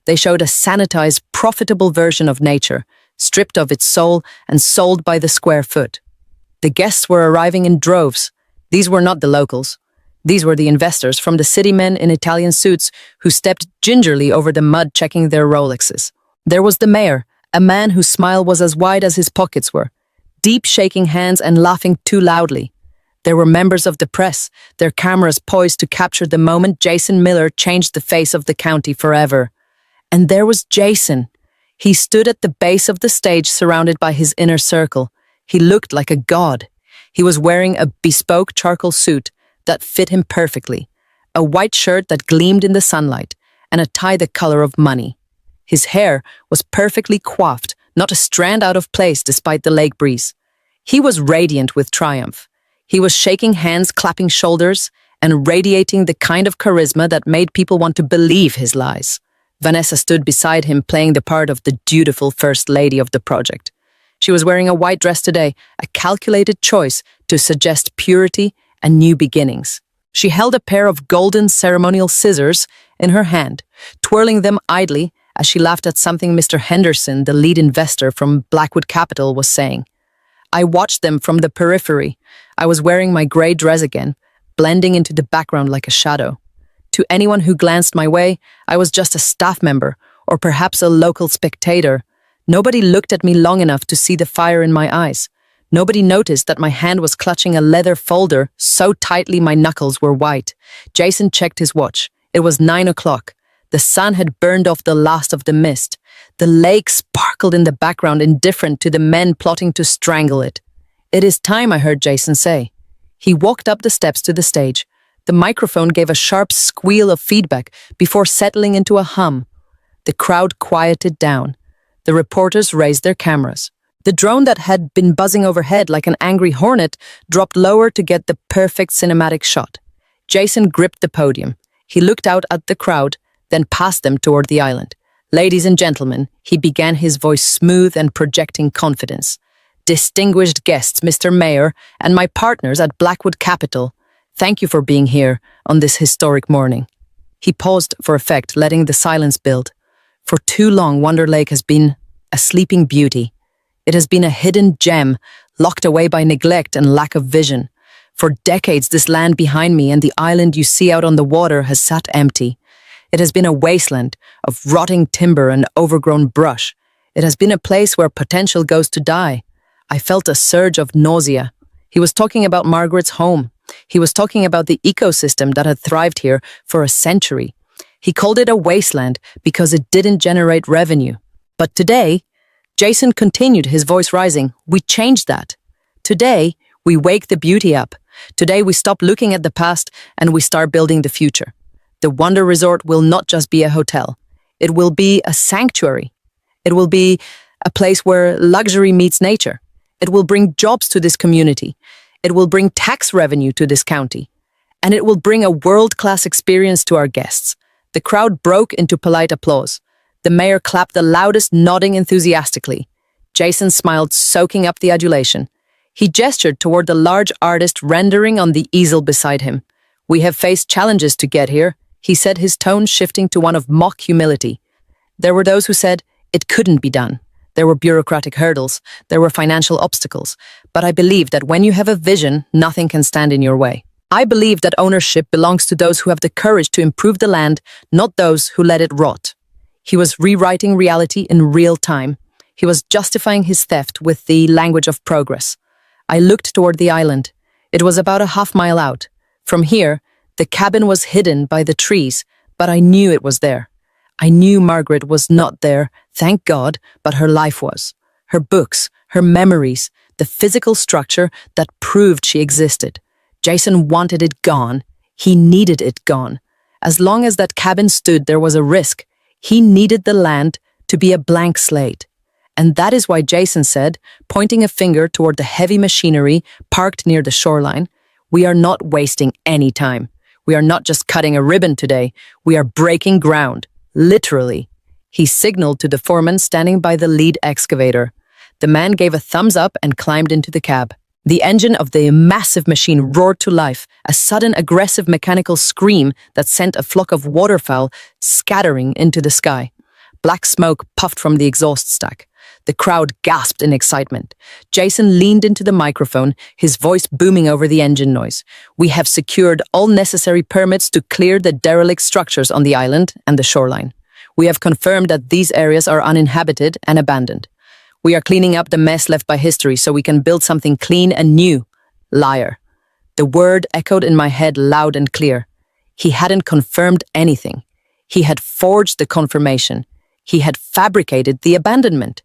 They showed a sanitized, profitable version of nature, stripped of its soul and sold by the square foot. The guests were arriving in droves. These were not the locals. These were the investors from the city men in Italian suits who stepped gingerly over the mud checking their Rolexes. There was the mayor, a man whose smile was as wide as his pockets were, deep shaking hands and laughing too loudly. There were members of the press, their cameras poised to capture the moment Jason Miller changed the face of the county forever. And there was Jason. He stood at the base of the stage surrounded by his inner circle. He looked like a god. He was wearing a bespoke charcoal suit that fit him perfectly, a white shirt that gleamed in the sunlight, and a tie the color of money. His hair was perfectly coiffed, not a strand out of place despite the lake breeze. He was radiant with triumph. He was shaking hands, clapping shoulders, and radiating the kind of charisma that made people want to believe his lies. Vanessa stood beside him, playing the part of the dutiful first lady of the project. She was wearing a white dress today, a calculated choice to suggest purity and new beginnings. She held a pair of golden ceremonial scissors in her hand, twirling them idly as she laughed at something Mr. Henderson, the lead investor from Blackwood Capital, was saying. I watched them from the periphery. I was wearing my gray dress again, blending into the background like a shadow. To anyone who glanced my way, I was just a staff member, or perhaps a local spectator. Nobody looked at me long enough to see the fire in my eyes. Nobody noticed that my hand was clutching a leather folder so tightly my knuckles were white. Jason checked his watch. It was 9 o'clock. The sun had burned off the last of the mist. The lake sparkled in the background, indifferent to the men plotting to strangle it. It is time, I heard Jason say. He walked up the steps to the stage. The microphone gave a sharp squeal of feedback before settling into a hum. The crowd quieted down. The reporters raised their cameras. The drone that had been buzzing overhead like an angry hornet dropped lower to get the perfect cinematic shot. Jason gripped the podium. He looked out at the crowd, then passed them toward the island. Ladies and gentlemen, he began, his voice smooth and projecting confidence. Distinguished guests, Mr. Mayor, and my partners at Blackwood Capital, thank you for being here on this historic morning. He paused for effect, letting the silence build. For too long, Wonder Lake has been a sleeping beauty. It has been a hidden gem, locked away by neglect and lack of vision. For decades, this land behind me and the island you see out on the water has sat empty. It has been a wasteland of rotting timber and overgrown brush. It has been a place where potential goes to die. I felt a surge of nausea. He was talking about Margaret's home. He was talking about the ecosystem that had thrived here for a century. He called it a wasteland because it didn't generate revenue. But today, Jason continued, his voice rising, we changed that. Today, we wake the beauty up. Today, we stop looking at the past and we start building the future. The Wonder Resort will not just be a hotel. It will be a sanctuary. It will be a place where luxury meets nature. It will bring jobs to this community. It will bring tax revenue to this county. And it will bring a world-class experience to our guests. The crowd broke into polite applause. The mayor clapped the loudest, nodding enthusiastically. Jason smiled, soaking up the adulation. He gestured toward the large artist rendering on the easel beside him. We have faced challenges to get here, he said, his tone shifting to one of mock humility. There were those who said it couldn't be done. There were bureaucratic hurdles. There were financial obstacles. But I believe that when you have a vision, nothing can stand in your way. I believe that ownership belongs to those who have the courage to improve the land, not those who let it rot. He was rewriting reality in real time. He was justifying his theft with the language of progress. I looked toward the island. It was about a half-mile out. From here, the cabin was hidden by the trees, but I knew it was there. I knew Margaret was not there, thank God, but her life was. Her books, her memories, the physical structure that proved she existed. Jason wanted it gone. He needed it gone. As long as that cabin stood, there was a risk. He needed the land to be a blank slate. And that is why Jason said, pointing a finger toward the heavy machinery parked near the shoreline, we are not wasting any time. We are not just cutting a ribbon today. We are breaking ground. Literally. He signaled to the foreman standing by the lead excavator. The man gave a thumbs up and climbed into the cab. The engine of the massive machine roared to life, a sudden aggressive mechanical scream that sent a flock of waterfowl scattering into the sky. Black smoke puffed from the exhaust stack. The crowd gasped in excitement. Jason leaned into the microphone, his voice booming over the engine noise. We have secured all necessary permits to clear the derelict structures on the island and the shoreline. We have confirmed that these areas are uninhabited and abandoned. We are cleaning up the mess left by history so we can build something clean and new. Liar. The word echoed in my head loud and clear. He hadn't confirmed anything. He had forged the confirmation. He had fabricated the abandonment.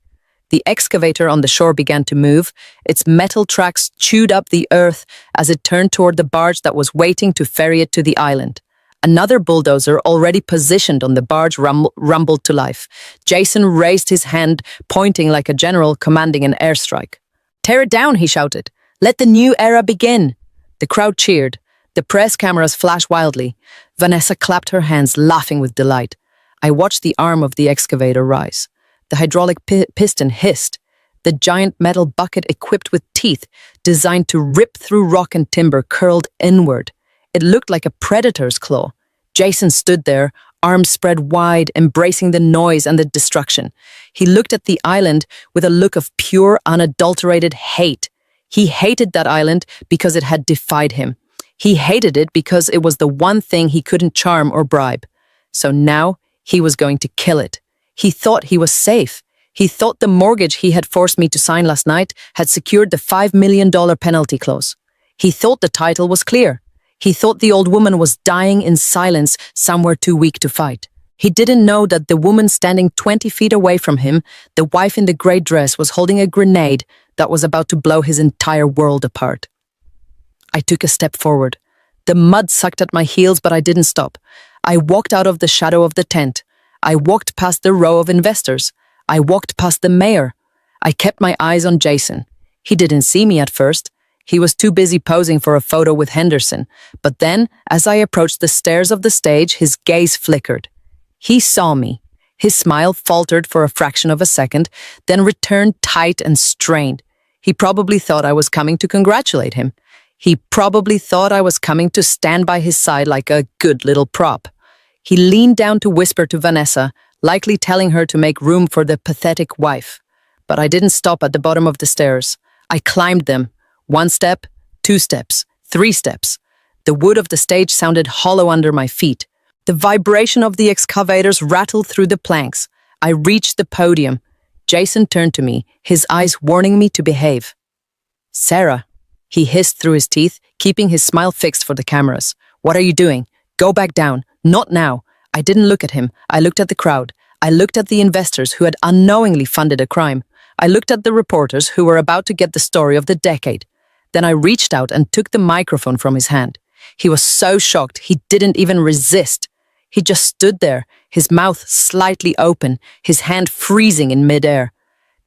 The excavator on the shore began to move. Its metal tracks chewed up the earth as it turned toward the barge that was waiting to ferry it to the island. Another bulldozer, already positioned on the barge, rumbled to life. Jason raised his hand, pointing like a general commanding an airstrike. Tear it down, he shouted. Let the new era begin. The crowd cheered. The press cameras flashed wildly. Vanessa clapped her hands, laughing with delight. I watched the arm of the excavator rise. The hydraulic piston hissed. The giant metal bucket equipped with teeth, designed to rip through rock and timber, curled inward. It looked like a predator's claw. Jason stood there, arms spread wide, embracing the noise and the destruction. He looked at the island with a look of pure, unadulterated hate. He hated that island because it had defied him. He hated it because it was the one thing he couldn't charm or bribe. So now he was going to kill it. He thought he was safe. He thought the mortgage he had forced me to sign last night had secured the $5 million penalty clause. He thought the title was clear. He thought the old woman was dying in silence, somewhere too weak to fight. He didn't know that the woman standing 20 feet away from him, the wife in the gray dress, was holding a grenade that was about to blow his entire world apart. I took a step forward. The mud sucked at my heels, but I didn't stop. I walked out of the shadow of the tent. I walked past the row of investors. I walked past the mayor. I kept my eyes on Jason. He didn't see me at first. He was too busy posing for a photo with Henderson. But then, as I approached the stairs of the stage, his gaze flickered. He saw me. His smile faltered for a fraction of a second, then returned tight and strained. He probably thought I was coming to congratulate him. He probably thought I was coming to stand by his side like a good little prop. He leaned down to whisper to Vanessa, likely telling her to make room for the pathetic wife. But I didn't stop at the bottom of the stairs. I climbed them. 1 step, 2 steps, 3 steps. The wood of the stage sounded hollow under my feet. The vibration of the excavators rattled through the planks. I reached the podium. Jason turned to me, his eyes warning me to behave. "Sarah," he hissed through his teeth, keeping his smile fixed for the cameras. "What are you doing? Go back down. Not now." I didn't look at him. I looked at the crowd. I looked at the investors who had unknowingly funded a crime. I looked at the reporters who were about to get the story of the decade. Then I reached out and took the microphone from his hand. He was so shocked he didn't even resist. He just stood there, his mouth slightly open, his hand freezing in midair.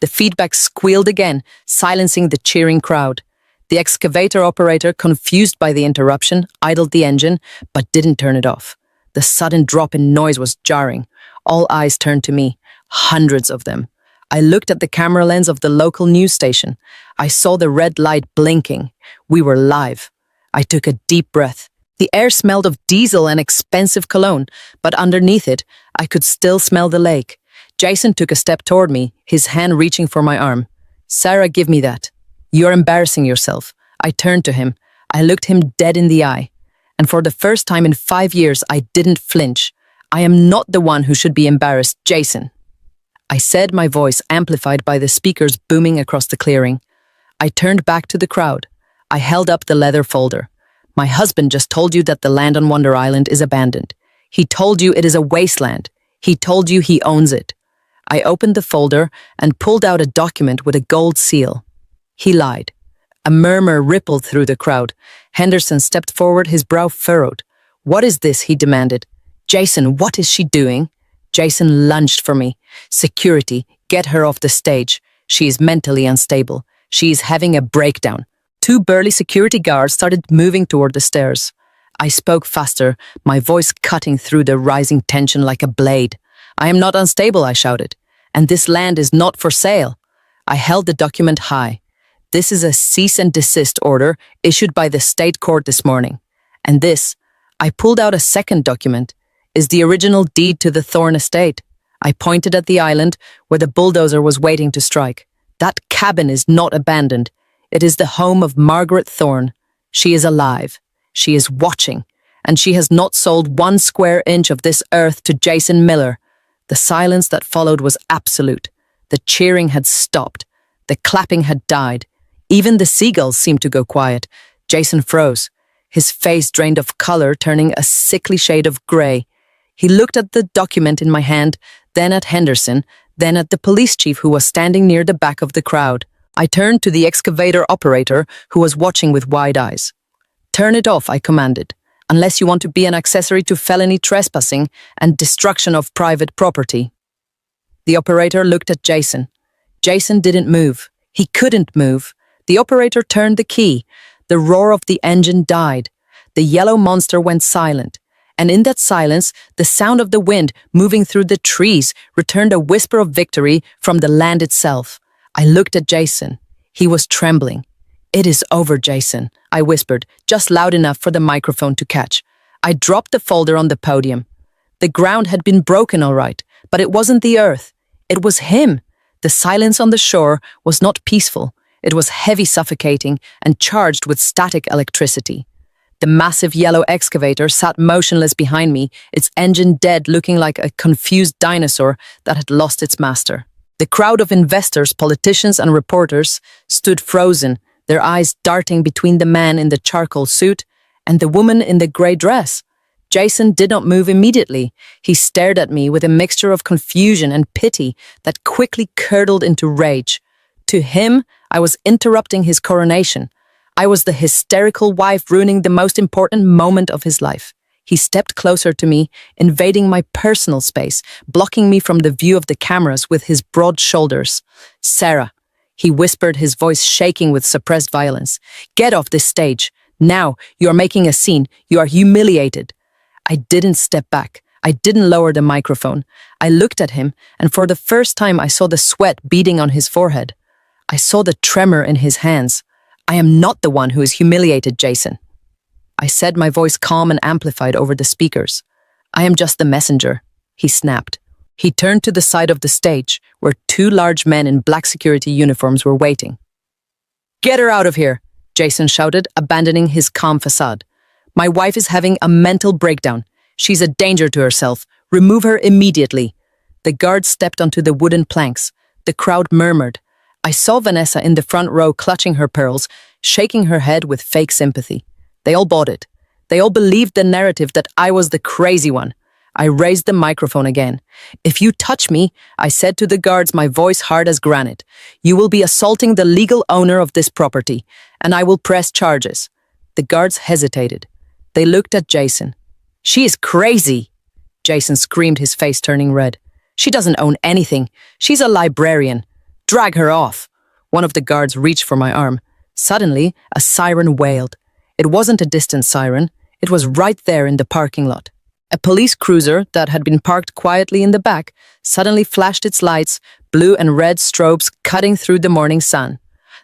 The feedback squealed again, silencing the cheering crowd. The excavator operator, confused by the interruption, idled the engine, but didn't turn it off. The sudden drop in noise was jarring. All eyes turned to me, hundreds of them. I looked at the camera lens of the local news station. I saw the red light blinking. We were live. I took a deep breath. The air smelled of diesel and expensive cologne, but underneath it, I could still smell the lake. Jason took a step toward me, his hand reaching for my arm. "Sarah, give me that. You're embarrassing yourself." I turned to him. I looked him dead in the eye. And for the first time in 5 years, I didn't flinch. "I am not the one who should be embarrassed, Jason," I said, my voice amplified by the speakers booming across the clearing. I turned back to the crowd. I held up the leather folder. "My husband just told you that the land on Wonder Island is abandoned. He told you it is a wasteland. He told you he owns it." I opened the folder and pulled out a document with a gold seal. He lied. A murmur rippled through the crowd. Henderson stepped forward, his brow furrowed. "What is this?" he demanded. "Jason, what is she doing?" Jason lunged for me. "Security, get her off the stage. She is mentally unstable. She is having a breakdown." 2 burly security guards started moving toward the stairs. I spoke faster, my voice cutting through the rising tension like a blade. "I am not unstable," I shouted. "And this land is not for sale." I held the document high. "This is a cease and desist order issued by the state court this morning. And this," I pulled out a second document, "is the original deed to the Thorne estate." I pointed at the island where the bulldozer was waiting to strike. "That cabin is not abandoned. It is the home of Margaret Thorne. She is alive. She is watching. And she has not sold 1 square inch of this earth to Jason Miller." The silence that followed was absolute. The cheering had stopped. The clapping had died. Even the seagulls seemed to go quiet. Jason froze, his face drained of color, turning a sickly shade of gray. He looked at the document in my hand, then at Henderson, then at the police chief who was standing near the back of the crowd. I turned to the excavator operator who was watching with wide eyes. "Turn it off," I commanded, "unless you want to be an accessory to felony trespassing and destruction of private property." The operator looked at Jason. Jason didn't move. He couldn't move. The operator turned the key. The roar of the engine died. The yellow monster went silent. And in that silence, the sound of the wind moving through the trees returned a whisper of victory from the land itself. I looked at Jason. He was trembling. "It is over, Jason," I whispered, just loud enough for the microphone to catch. I dropped the folder on the podium. The ground had been broken, all right, but it wasn't the earth. It was him. The silence on the shore was not peaceful. It was heavy, suffocating, and charged with static electricity. The massive yellow excavator sat motionless behind me, its engine dead, looking like a confused dinosaur that had lost its master. The crowd of investors, politicians, and reporters stood frozen, their eyes darting between the man in the charcoal suit and the woman in the gray dress. Jason did not move immediately. He stared at me with a mixture of confusion and pity that quickly curdled into rage. To him, I was interrupting his coronation. I was the hysterical wife ruining the most important moment of his life. He stepped closer to me, invading my personal space, blocking me from the view of the cameras with his broad shoulders. "Sarah," he whispered, his voice shaking with suppressed violence, "get off this stage. Now, you are making a scene. You are humiliated." I didn't step back. I didn't lower the microphone. I looked at him, and for the first time I saw the sweat beading on his forehead. I saw the tremor in his hands. "I am not the one who is humiliated, Jason," I said, my voice calm and amplified over the speakers. "I am just the messenger," he snapped. He turned to the side of the stage, where 2 large men in black security uniforms were waiting. Get her out of here, Jason shouted, abandoning his calm facade. My wife is having a mental breakdown. She's a danger to herself. Remove her immediately. The guards stepped onto the wooden planks. The crowd murmured. I saw Vanessa in the front row clutching her pearls, shaking her head with fake sympathy. They all bought it. They all believed the narrative that I was the crazy one. I raised the microphone again. If you touch me, I said to the guards, my voice hard as granite, you will be assaulting the legal owner of this property, and I will press charges. The guards hesitated. They looked at Jason. She is crazy, Jason screamed, his face turning red. She doesn't own anything. She's a librarian. Drag her off. One of the guards reached for my arm. Suddenly, a siren wailed. It wasn't a distant siren. It was right there in the parking lot. A police cruiser that had been parked quietly in the back suddenly flashed its lights, blue and red strobes cutting through the morning sun.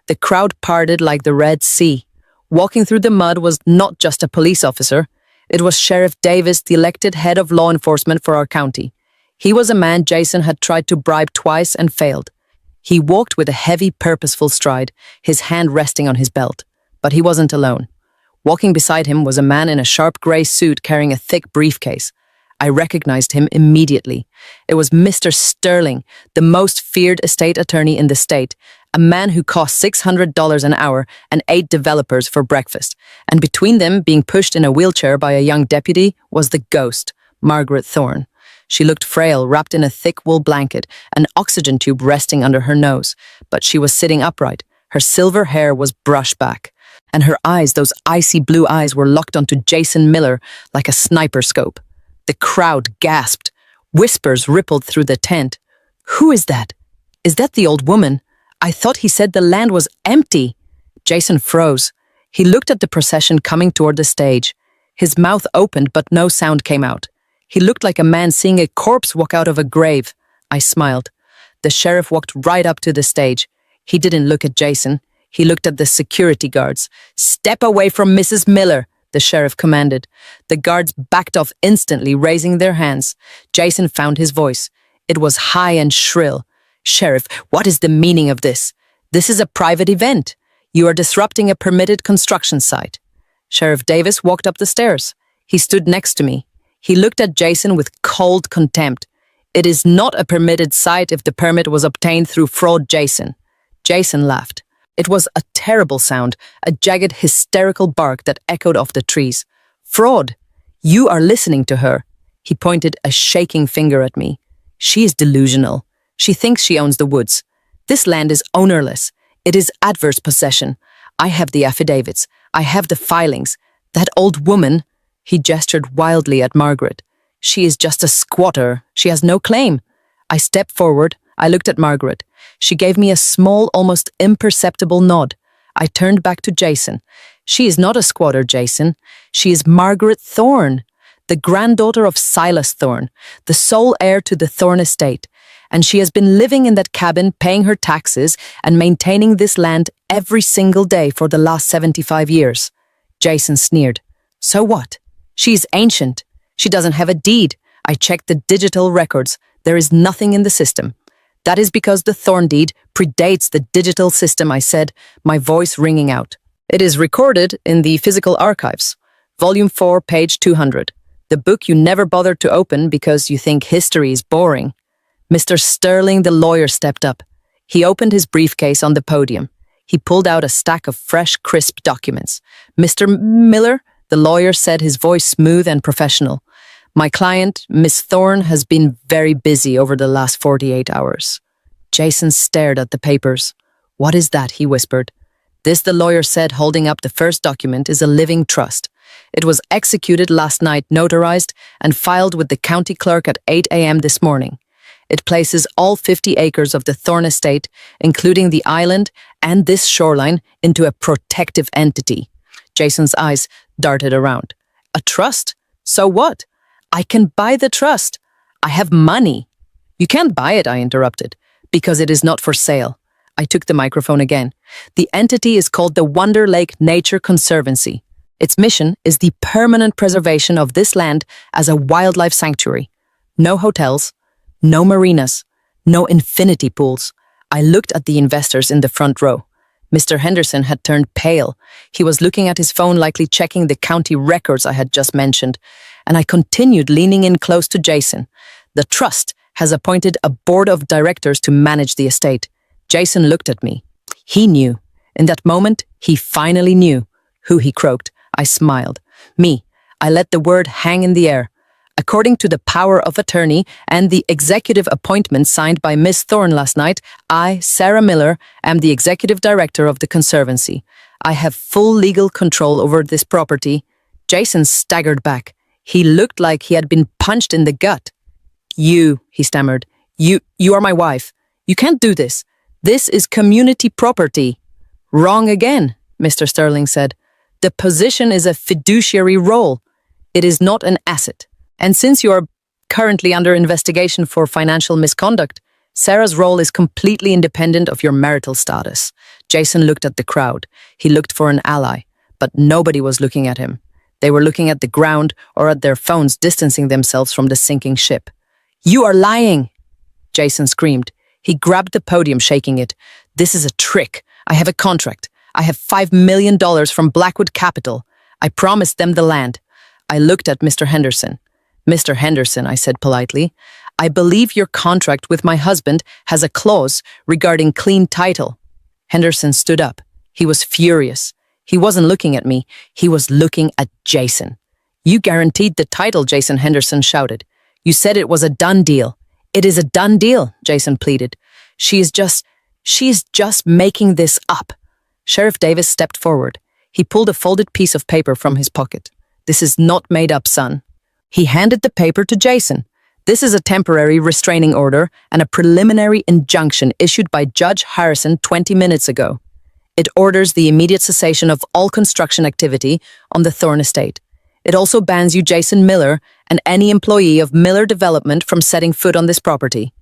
The crowd parted like the Red Sea. Walking through the mud was not just a police officer. It was Sheriff Davis, the elected head of law enforcement for our county. He was a man Jason had tried to bribe twice and failed. He walked with a heavy, purposeful stride, his hand resting on his belt. But he wasn't alone. Walking beside him was a man in a sharp grey suit carrying a thick briefcase. I recognized him immediately. It was Mr. Sterling, the most feared estate attorney in the state, a man who cost $600 an hour and 8 developers for breakfast. And between them, being pushed in a wheelchair by a young deputy, was the ghost, Margaret Thorne. She looked frail, wrapped in a thick wool blanket, an oxygen tube resting under her nose. But she was sitting upright. Her silver hair was brushed back. And her eyes, those icy blue eyes, were locked onto Jason Miller like a sniper scope. The crowd gasped. Whispers rippled through the tent. Who is that? Is that the old woman? I thought he said the land was empty. Jason froze. He looked at the procession coming toward the stage. His mouth opened, but no sound came out. He looked like a man seeing a corpse walk out of a grave. I smiled. The sheriff walked right up to the stage. He didn't look at Jason. He looked at the security guards. Step away from Mrs. Miller, the sheriff commanded. The guards backed off instantly, raising their hands. Jason found his voice. It was high and shrill. Sheriff, what is the meaning of this? This is a private event. You are disrupting a permitted construction site. Sheriff Davis walked up the stairs. He stood next to me. He looked at Jason with cold contempt. It is not a permitted site if the permit was obtained through fraud, Jason. Jason laughed. It was a terrible sound, a jagged, hysterical bark that echoed off the trees. Fraud! You are listening to her. He pointed a shaking finger at me. She is delusional. She thinks she owns the woods. This land is ownerless. It is adverse possession. I have the affidavits. I have the filings. That old woman, he gestured wildly at Margaret. She is just a squatter. She has no claim. I stepped forward. I looked at Margaret. She gave me a small, almost imperceptible nod. I turned back to Jason. She is not a squatter, Jason. She is Margaret Thorne, the granddaughter of Silas Thorne, the sole heir to the Thorne estate. And she has been living in that cabin, paying her taxes and maintaining this land every single day for the last 75 years. Jason sneered. So what? She is ancient. She doesn't have a deed. I checked the digital records. There is nothing in the system. That is because the Thorne deed predates the digital system, I said, my voice ringing out. It is recorded in the physical archives. Volume 4, page 200. The book you never bothered to open because you think history is boring. Mr. Sterling, the lawyer, stepped up. He opened his briefcase on the podium. He pulled out a stack of fresh, crisp documents. Mr. Miller, the lawyer said, his voice smooth and professional. My client, Miss Thorne, has been very busy over the last 48 hours. Jason stared at the papers. What is that? He whispered. This, the lawyer said, holding up the first document, is a living trust. It was executed last night, notarized, and filed with the county clerk at 8 a.m. this morning. It places all 50 acres of the Thorne estate, including the island and this shoreline, into a protective entity. Jason's eyes darted around. A trust? So what? I can buy the trust. I have money. You can't buy it, I interrupted, because it is not for sale. I took the microphone again. The entity is called the Wonder Lake Nature Conservancy. Its mission is the permanent preservation of this land as a wildlife sanctuary. No hotels, no marinas, no infinity pools. I looked at the investors in the front row. Mr. Henderson had turned pale. He was looking at his phone, likely checking the county records I had just mentioned. And I continued leaning in close to Jason. The trust has appointed a board of directors to manage the estate. Jason looked at me. He knew. In that moment, he finally knew. Who, he croaked. I smiled. Me. I let the word hang in the air. According to the power of attorney and the executive appointment signed by Miss Thorne last night, I, Sarah Miller, am the executive director of the Conservancy. I have full legal control over this property. Jason staggered back. He looked like he had been punched in the gut. You, he stammered. You are my wife. You can't do this. This is community property. Wrong again, Mr. Sterling said. The position is a fiduciary role. It is not an asset. And since you are currently under investigation for financial misconduct, Sarah's role is completely independent of your marital status. Jason looked at the crowd. He looked for an ally, but nobody was looking at him. They were looking at the ground or at their phones, distancing themselves from the sinking ship. You are lying, Jason screamed. He grabbed the podium, shaking it. This is a trick. I have a contract. I have $5 million from Blackwood Capital. I promised them the land. I looked at Mr. Henderson. Mr. Henderson, I said politely, I believe your contract with my husband has a clause regarding clean title. Henderson stood up. He was furious. He wasn't looking at me. He was looking at Jason. You guaranteed the title, Jason Henderson shouted. You said it was a done deal. It is a done deal, Jason pleaded. She is just making this up. Sheriff Davis stepped forward. He pulled a folded piece of paper from his pocket. This is not made up, son. He handed the paper to Jason. This is a temporary restraining order and a preliminary injunction issued by Judge Harrison 20 minutes ago. It orders the immediate cessation of all construction activity on the Thorne estate. It also bans you, Jason Miller, and any employee of Miller Development from setting foot on this property.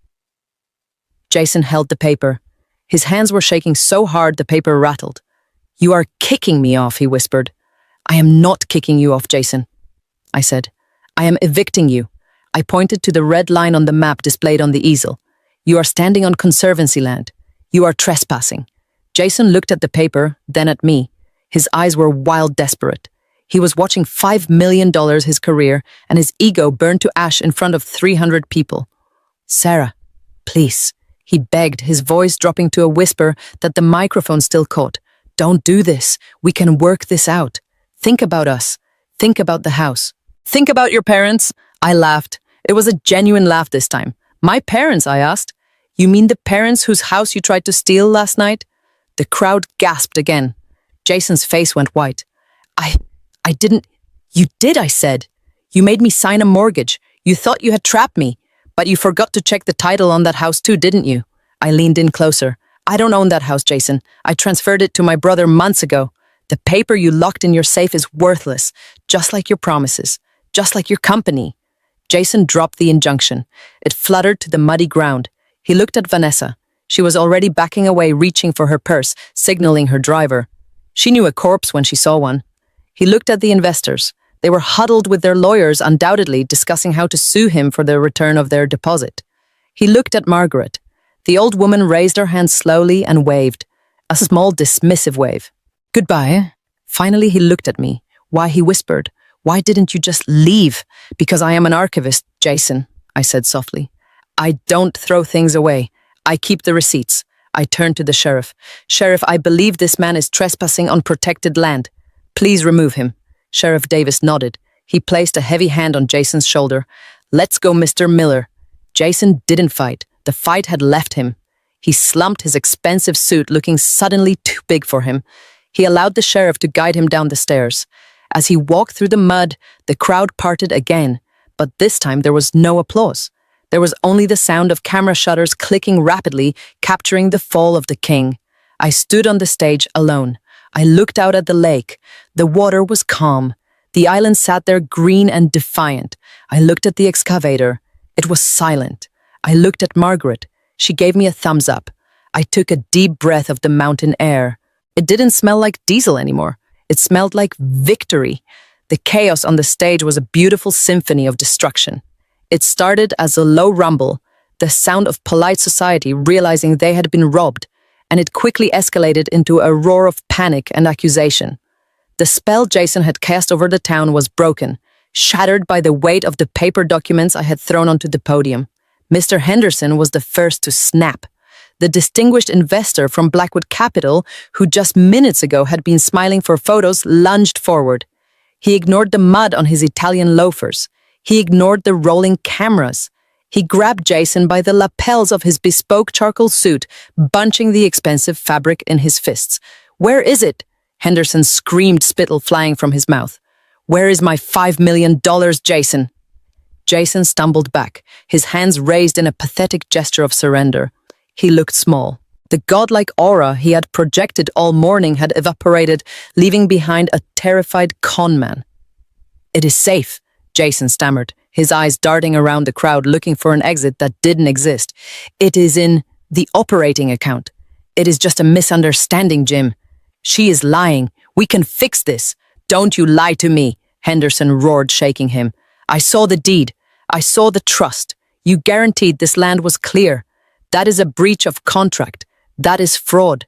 Jason held the paper. His hands were shaking so hard the paper rattled. You are kicking me off, he whispered. I am not kicking you off, Jason, I said. I am evicting you. I pointed to the red line on the map displayed on the easel. You are standing on Conservancy land. You are trespassing. Jason looked at the paper, then at me. His eyes were wild desperate. He was watching $5 million his career, and his ego burned to ash in front of 300 people. Sarah, please, he begged, his voice dropping to a whisper that the microphone still caught. Don't do this. We can work this out. Think about us. Think about the house. Think about your parents. I laughed. It was a genuine laugh this time. My parents, I asked. You mean the parents whose house you tried to steal last night? The crowd gasped again. Jason's face went white. I didn't. You did, I said. You made me sign a mortgage. You thought you had trapped me. But you forgot to check the title on that house too, didn't you? I leaned in closer. I don't own that house, Jason. I transferred it to my brother months ago. The paper you locked in your safe is worthless, just like your promises, just like your company. Jason dropped the injunction. It fluttered to the muddy ground. He looked at Vanessa. She was already backing away, reaching for her purse, signaling her driver. She knew a corpse when she saw one. He looked at the investors. They were huddled with their lawyers, undoubtedly discussing how to sue him for the return of their deposit. He looked at Margaret. The old woman raised her hand slowly and waved, a small dismissive wave. Goodbye. Finally, he looked at me. Why, he whispered, why didn't you just leave? Because I am an archivist, Jason, I said softly. I don't throw things away. I keep the receipts. I turned to the sheriff. Sheriff, I believe this man is trespassing on protected land. Please remove him. Sheriff Davis nodded. He placed a heavy hand on Jason's shoulder. Let's go, Mr. Miller. Jason didn't fight. The fight had left him. He slumped, his expensive suit looking suddenly too big for him. He allowed the sheriff to guide him down the stairs. As he walked through the mud, the crowd parted again, but this time there was no applause. There was only the sound of camera shutters clicking rapidly, capturing the fall of the king. I stood on the stage alone. I looked out at the lake. The water was calm. The island sat there green and defiant. I looked at the excavator. It was silent. I looked at Margaret. She gave me a thumbs up. I took a deep breath of the mountain air. It didn't smell like diesel anymore. It smelled like victory. The chaos on the stage was a beautiful symphony of destruction. It started as a low rumble, the sound of polite society realizing they had been robbed, and it quickly escalated into a roar of panic and accusation. The spell Jason had cast over the town was broken, shattered by the weight of the paper documents I had thrown onto the podium. Mr. Henderson was the first to snap. The distinguished investor from Blackwood Capital, who just minutes ago had been smiling for photos, lunged forward. He ignored the mud on his Italian loafers. He ignored the rolling cameras. He grabbed Jason by the lapels of his bespoke charcoal suit, bunching the expensive fabric in his fists. "Where is it?" Henderson screamed, spittle flying from his mouth. "Where is my $5 million, Jason?" Jason stumbled back, his hands raised in a pathetic gesture of surrender. He looked small. The godlike aura he had projected all morning had evaporated, leaving behind a terrified conman. "It is safe," Jason stammered, his eyes darting around the crowd looking for an exit that didn't exist. "It is in the operating account. It is just a misunderstanding, Jim. She is lying. We can fix this. Don't you lie to me," Henderson roared, shaking him. "I saw the deed. I saw the trust. You guaranteed this land was clear. That is a breach of contract. That is fraud.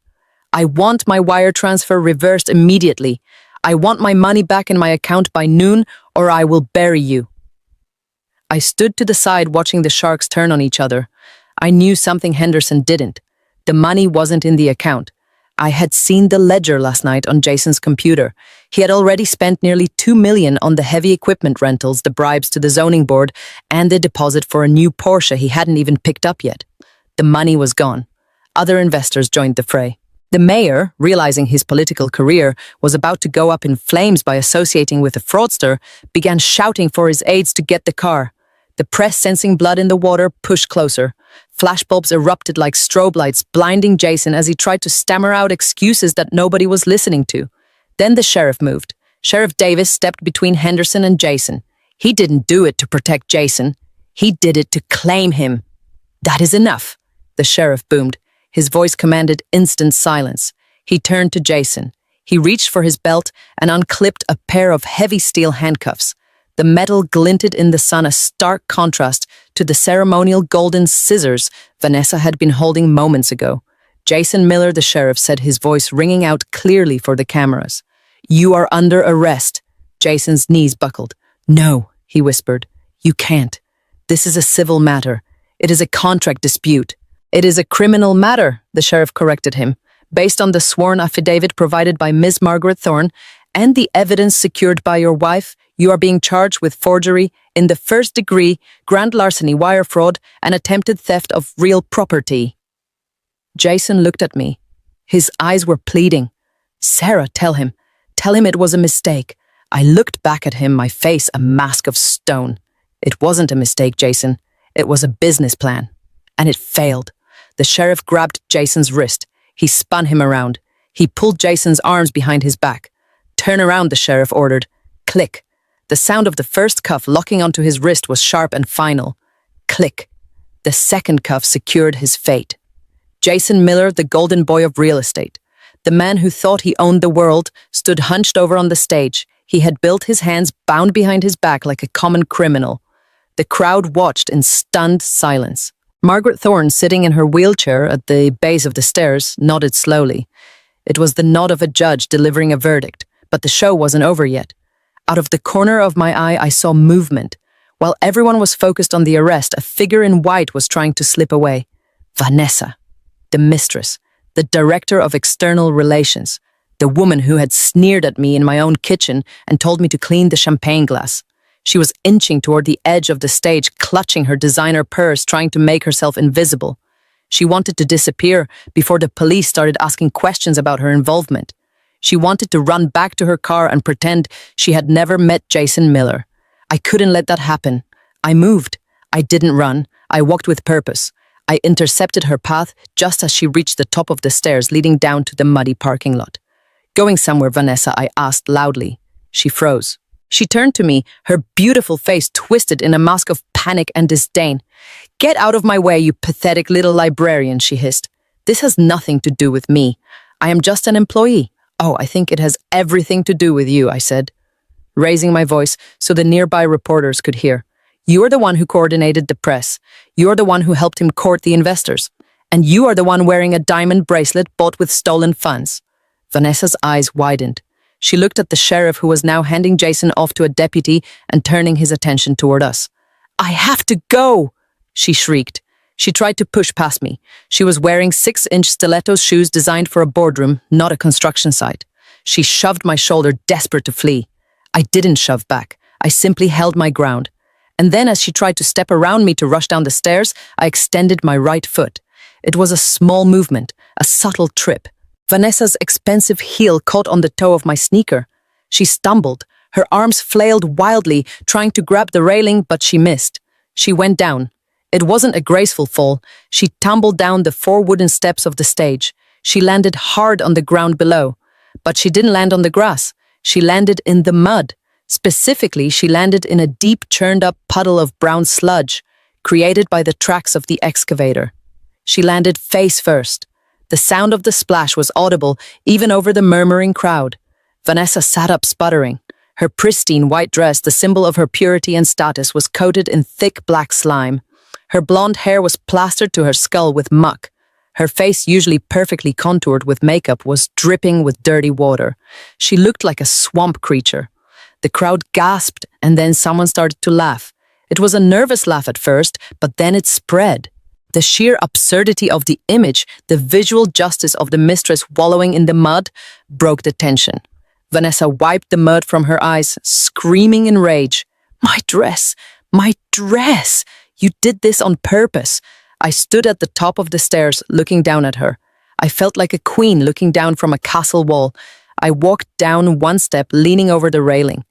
I want my wire transfer reversed immediately. I want my money back in my account by noon, or I will bury you." I stood to the side watching the sharks turn on each other. I knew something Henderson didn't. The money wasn't in the account. I had seen the ledger last night on Jason's computer. He had already spent nearly $2 million on the heavy equipment rentals, the bribes to the zoning board, and the deposit for a new Porsche he hadn't even picked up yet. The money was gone. Other investors joined the fray. The mayor, realizing his political career was about to go up in flames by associating with a fraudster, began shouting for his aides to get the car. The press, sensing blood in the water, pushed closer. Flashbulbs erupted like strobe lights, blinding Jason as he tried to stammer out excuses that nobody was listening to. Then the sheriff moved. Sheriff Davis stepped between Henderson and Jason. He didn't do it to protect Jason. He did it to claim him. "That is enough," the sheriff boomed. His voice commanded instant silence. He turned to Jason. He reached for his belt and unclipped a pair of heavy steel handcuffs. The metal glinted in the sun, a stark contrast to the ceremonial golden scissors Vanessa had been holding moments ago. "Jason Miller," the sheriff said, his voice ringing out clearly for the cameras. "You are under arrest." Jason's knees buckled. "No," he whispered. "You can't. This is a civil matter. It is a contract dispute." "It is a criminal matter," the sheriff corrected him. "Based on the sworn affidavit provided by Ms. Margaret Thorne and the evidence secured by your wife, you are being charged with forgery in the first degree, grand larceny, wire fraud, and attempted theft of real property." Jason looked at me. His eyes were pleading. "Sarah, tell him. Tell him it was a mistake." I looked back at him, my face a mask of stone. "It wasn't a mistake, Jason. It was a business plan. And it failed." The sheriff grabbed Jason's wrist. He spun him around. He pulled Jason's arms behind his back. "Turn around," the sheriff ordered. Click. The sound of the first cuff locking onto his wrist was sharp and final. Click. The second cuff secured his fate. Jason Miller, the golden boy of real estate, the man who thought he owned the world, stood hunched over on the stage. He had built his hands bound behind his back like a common criminal. The crowd watched in stunned silence. Margaret Thorne, sitting in her wheelchair at the base of the stairs, nodded slowly. It was the nod of a judge delivering a verdict, but the show wasn't over yet. Out of the corner of my eye, I saw movement. While everyone was focused on the arrest, a figure in white was trying to slip away. Vanessa, the mistress, the director of external relations, the woman who had sneered at me in my own kitchen and told me to clean the champagne glass. She was inching toward the edge of the stage, clutching her designer purse, trying to make herself invisible. She wanted to disappear before the police started asking questions about her involvement. She wanted to run back to her car and pretend she had never met Jason Miller. I couldn't let that happen. I moved. I didn't run. I walked with purpose. I intercepted her path just as she reached the top of the stairs leading down to the muddy parking lot. "Going somewhere, Vanessa?" I asked loudly. She froze. She turned to me, her beautiful face twisted in a mask of panic and disdain. "Get out of my way, you pathetic little librarian," she hissed. "This has nothing to do with me. I am just an employee." "Oh, I think it has everything to do with you," I said, raising my voice so the nearby reporters could hear. "You're the one who coordinated the press. You're the one who helped him court the investors. And you are the one wearing a diamond bracelet bought with stolen funds." Vanessa's eyes widened. She looked at the sheriff, who was now handing Jason off to a deputy and turning his attention toward us. "I have to go!" she shrieked. She tried to push past me. She was wearing 6-inch stiletto shoes designed for a boardroom, not a construction site. She shoved my shoulder, desperate to flee. I didn't shove back. I simply held my ground. And then, as she tried to step around me to rush down the stairs, I extended my right foot. It was a small movement, a subtle trip. Vanessa's expensive heel caught on the toe of my sneaker. She stumbled. Her arms flailed wildly, trying to grab the railing, but she missed. She went down. It wasn't a graceful fall. She tumbled down the 4 wooden steps of the stage. She landed hard on the ground below. But she didn't land on the grass. She landed in the mud. Specifically, she landed in a deep, churned-up puddle of brown sludge, created by the tracks of the excavator. She landed face first. The sound of the splash was audible even over the murmuring crowd. Vanessa sat up sputtering. Her pristine white dress, the symbol of her purity and status, was coated in thick black slime. Her blonde hair was plastered to her skull with muck. Her face, usually perfectly contoured with makeup, was dripping with dirty water. She looked like a swamp creature. The crowd gasped, and then someone started to laugh. It was a nervous laugh at first, but then it spread. The sheer absurdity of the image, the visual justice of the mistress wallowing in the mud, broke the tension. Vanessa wiped the mud from her eyes, screaming in rage. "My dress! My dress! You did this on purpose!" I stood at the top of the stairs, looking down at her. I felt like a queen looking down from a castle wall. I walked down 1 step, leaning over the railing.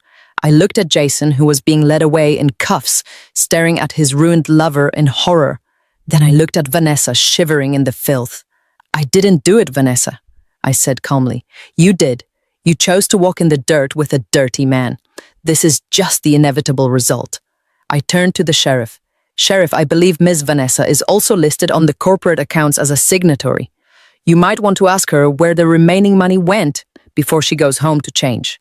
I looked at Jason, who was being led away in cuffs, staring at his ruined lover in horror. Then I looked at Vanessa, shivering in the filth. "I didn't do it, Vanessa," I said calmly. "You did. You chose to walk in the dirt with a dirty man. This is just the inevitable result." I turned to the sheriff. "Sheriff, I believe Ms. Vanessa is also listed on the corporate accounts as a signatory. You might want to ask her where the remaining money went before she goes home to change."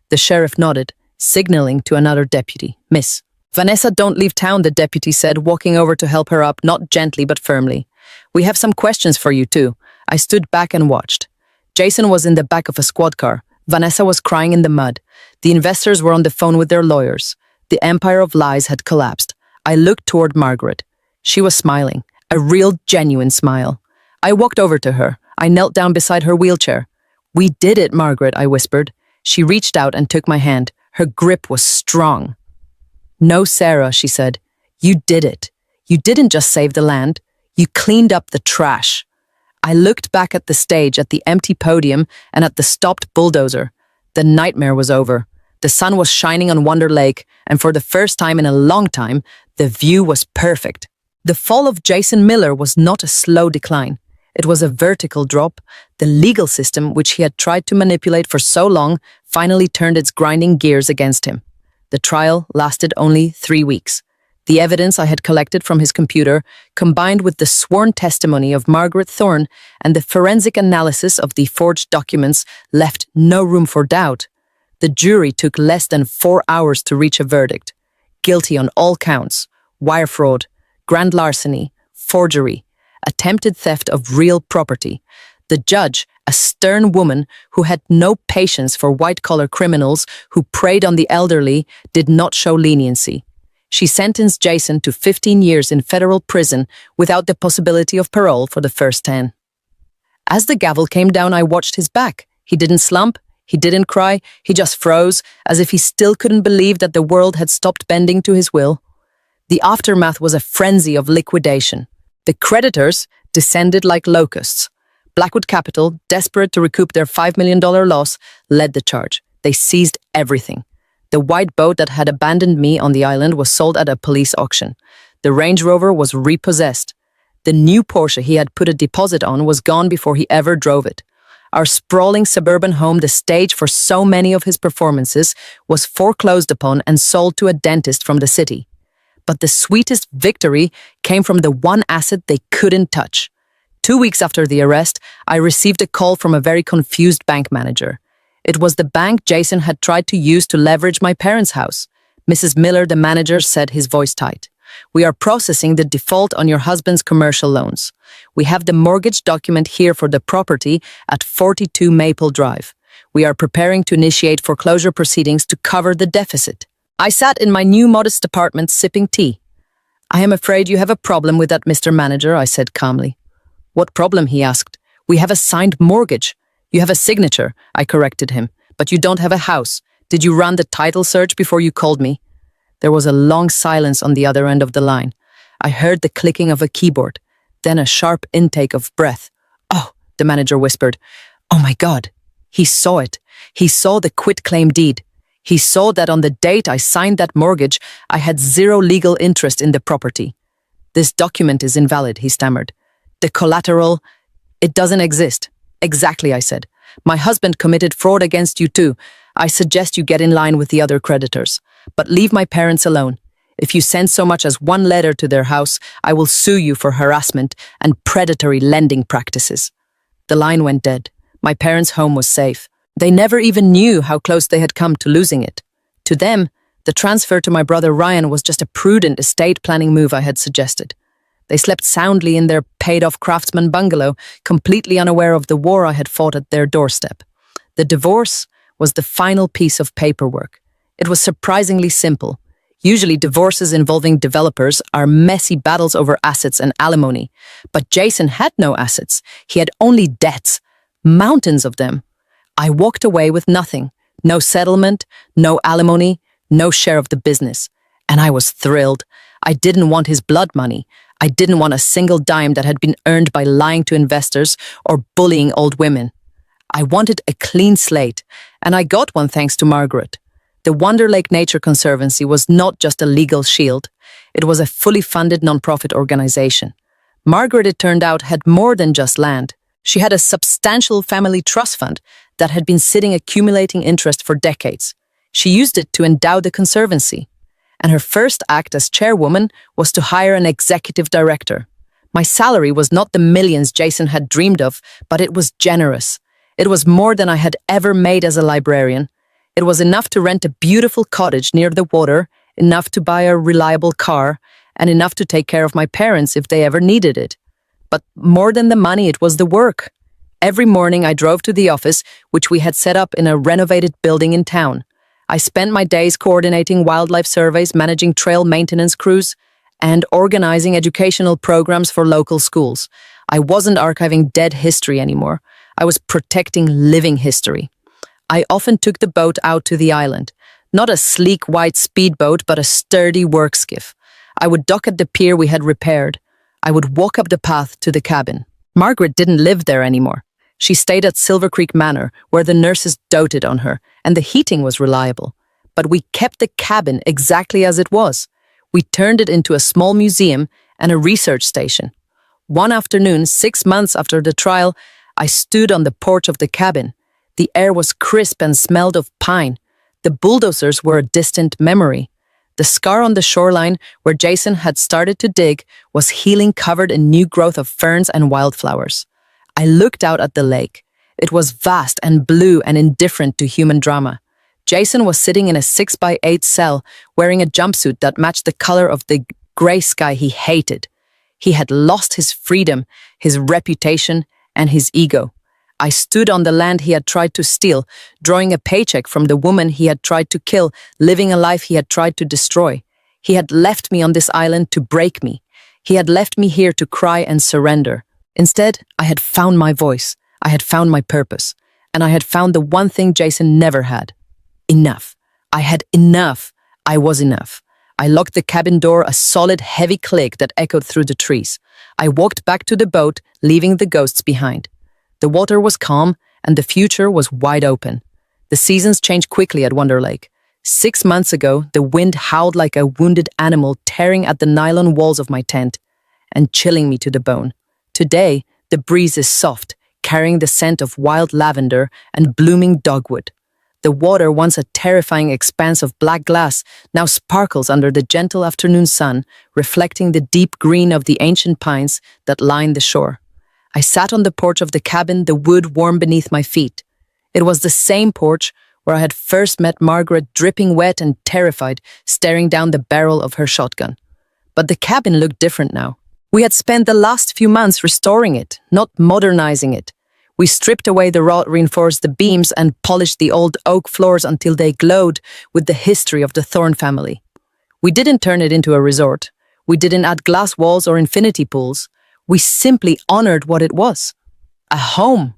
The sheriff nodded, signaling to another deputy. "Miss Vanessa, don't leave town," the deputy said, walking over to help her up, not gently but firmly. "We have some questions for you too." I stood back and watched. Jason was in the back of a squad car. Vanessa was crying in the mud. The investors were on the phone with their lawyers. The empire of lies had collapsed. I looked toward Margaret. She was smiling, a real, genuine smile. I walked over to her. I knelt down beside her wheelchair. "We did it, Margaret," I whispered. She reached out and took my hand. Her grip was strong. "No, Sarah," she said. "You did it. You didn't just save the land. You cleaned up the trash." I looked back at the stage, at the empty podium, and at the stopped bulldozer. The nightmare was over. The sun was shining on Wonder Lake, and for the first time in a long time, the view was perfect. The fall of Jason Miller was not a slow decline. It was a vertical drop. The legal system, which he had tried to manipulate for so long, finally turned its grinding gears against him. The trial lasted only 3 weeks. The evidence I had collected from his computer, combined with the sworn testimony of Margaret Thorne and the forensic analysis of the forged documents, left no room for doubt. The jury took less than 4 hours to reach a verdict. Guilty on all counts: wire fraud, grand larceny, forgery, attempted theft of real property. The judge, a stern woman who had no patience for white-collar criminals who preyed on the elderly, did not show leniency. She sentenced Jason to 15 years in federal prison without the possibility of parole for the first 10. As the gavel came down, I watched his back. He didn't slump. He didn't cry. He just froze, as if he still couldn't believe that the world had stopped bending to his will. The aftermath was a frenzy of liquidation. The creditors descended like locusts. Blackwood Capital, desperate to recoup their $5 million loss, led the charge. They seized everything. The white boat that had abandoned me on the island was sold at a police auction. The Range Rover was repossessed. The new Porsche he had put a deposit on was gone before he ever drove it. Our sprawling suburban home, the stage for so many of his performances, was foreclosed upon and sold to a dentist from the city. But the sweetest victory came from the one asset they couldn't touch. 2 weeks after the arrest, I received a call from a very confused bank manager. It was the bank Jason had tried to use to leverage my parents' house. Mrs. Miller, the manager, said, his voice tight. We are processing the default on your husband's commercial loans. We have the mortgage document here for the property at 42 Maple Drive. We are preparing to initiate foreclosure proceedings to cover the deficit. I sat in my new modest apartment sipping tea. I am afraid you have a problem with that, Mr. Manager, I said calmly. What problem, he asked. We have a signed mortgage. You have a signature, I corrected him, but you don't have a house. Did you run the title search before you called me? There was a long silence on the other end of the line. I heard the clicking of a keyboard, then a sharp intake of breath. Oh, the manager whispered. Oh my God. He saw it. He saw the quitclaim deed. He saw that on the date I signed that mortgage, I had zero legal interest in the property. This document is invalid, he stammered. The collateral, it doesn't exist. Exactly, I said. My husband committed fraud against you too. I suggest you get in line with the other creditors. But leave my parents alone. If you send so much as one letter to their house, I will sue you for harassment and predatory lending practices. The line went dead. My parents' home was safe. They never even knew how close they had come to losing it. To them, the transfer to my brother Ryan was just a prudent estate planning move I had suggested. They slept soundly in their paid-off craftsman bungalow, completely unaware of the war I had fought at their doorstep. The divorce was the final piece of paperwork. It was surprisingly simple. Usually divorces involving developers are messy battles over assets and alimony. But Jason had no assets. He had only debts, mountains of them. I walked away with nothing. No settlement, no alimony, no share of the business. And I was thrilled. I didn't want his blood money. I didn't want a single dime that had been earned by lying to investors or bullying old women. I wanted a clean slate, and I got one thanks to Margaret. The Wonder Lake Nature Conservancy was not just a legal shield. It was a fully funded nonprofit organization. Margaret, it turned out, had more than just land. She had a substantial family trust fund that had been sitting accumulating interest for decades. She used it to endow the conservancy. And her first act as chairwoman was to hire an executive director. My salary was not the millions Jason had dreamed of, but it was generous. It was more than I had ever made as a librarian. It was enough to rent a beautiful cottage near the water, enough to buy a reliable car, and enough to take care of my parents if they ever needed it. But more than the money, it was the work. Every morning I drove to the office, which we had set up in a renovated building in town. I spent my days coordinating wildlife surveys, managing trail maintenance crews, and organizing educational programs for local schools. I wasn't archiving dead history anymore. I was protecting living history. I often took the boat out to the island. Not a sleek white speedboat, but a sturdy work skiff. I would dock at the pier we had repaired. I would walk up the path to the cabin. Margaret didn't live there anymore. She stayed at Silver Creek Manor, where the nurses doted on her, and the heating was reliable. But we kept the cabin exactly as it was. We turned it into a small museum and a research station. One afternoon, 6 months after the trial, I stood on the porch of the cabin. The air was crisp and smelled of pine. The bulldozers were a distant memory. The scar on the shoreline, where Jason had started to dig, was healing, covered in new growth of ferns and wildflowers. I looked out at the lake. It was vast and blue and indifferent to human drama. Jason was sitting in a 6x8 cell, wearing a jumpsuit that matched the color of the gray sky he hated. He had lost his freedom, his reputation, and his ego. I stood on the land he had tried to steal, drawing a paycheck from the woman he had tried to kill, living a life he had tried to destroy. He had left me on this island to break me. He had left me here to cry and surrender. Instead, I had found my voice. I had found my purpose. And I had found the one thing Jason never had. Enough. I had enough. I was enough. I locked the cabin door, a solid, heavy click that echoed through the trees. I walked back to the boat, leaving the ghosts behind. The water was calm, and the future was wide open. The seasons changed quickly at Wonder Lake. 6 months ago, the wind howled like a wounded animal, tearing at the nylon walls of my tent and chilling me to the bone. Today, the breeze is soft, carrying the scent of wild lavender and blooming dogwood. The water, once a terrifying expanse of black glass, now sparkles under the gentle afternoon sun, reflecting the deep green of the ancient pines that line the shore. I sat on the porch of the cabin, the wood warm beneath my feet. It was the same porch where I had first met Margaret, dripping wet and terrified, staring down the barrel of her shotgun. but the cabin looked different now. We had spent the last few months restoring it, not modernizing it. We stripped away the wrought, reinforced the beams, and polished the old oak floors until they glowed with the history of the Thorne family. We didn't turn it into a resort. We didn't add glass walls or infinity pools. We simply honored what it was. A home.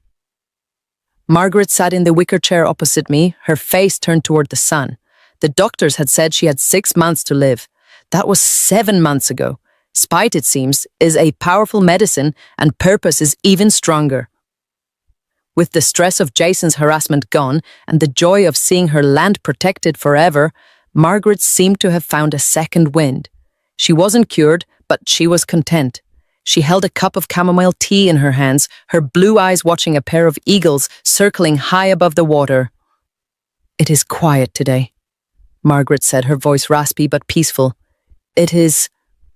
Margaret sat in the wicker chair opposite me, her face turned toward the sun. The doctors had said she had 6 months to live. That was 7 months ago. Spite, it seems, is a powerful medicine, and purpose is even stronger. With the stress of Jason's harassment gone and the joy of seeing her land protected forever, Margaret seemed to have found a second wind. She wasn't cured, but she was content. She held a cup of chamomile tea in her hands, her blue eyes watching a pair of eagles circling high above the water. "It is quiet today," Margaret said, her voice raspy but peaceful. "It is,"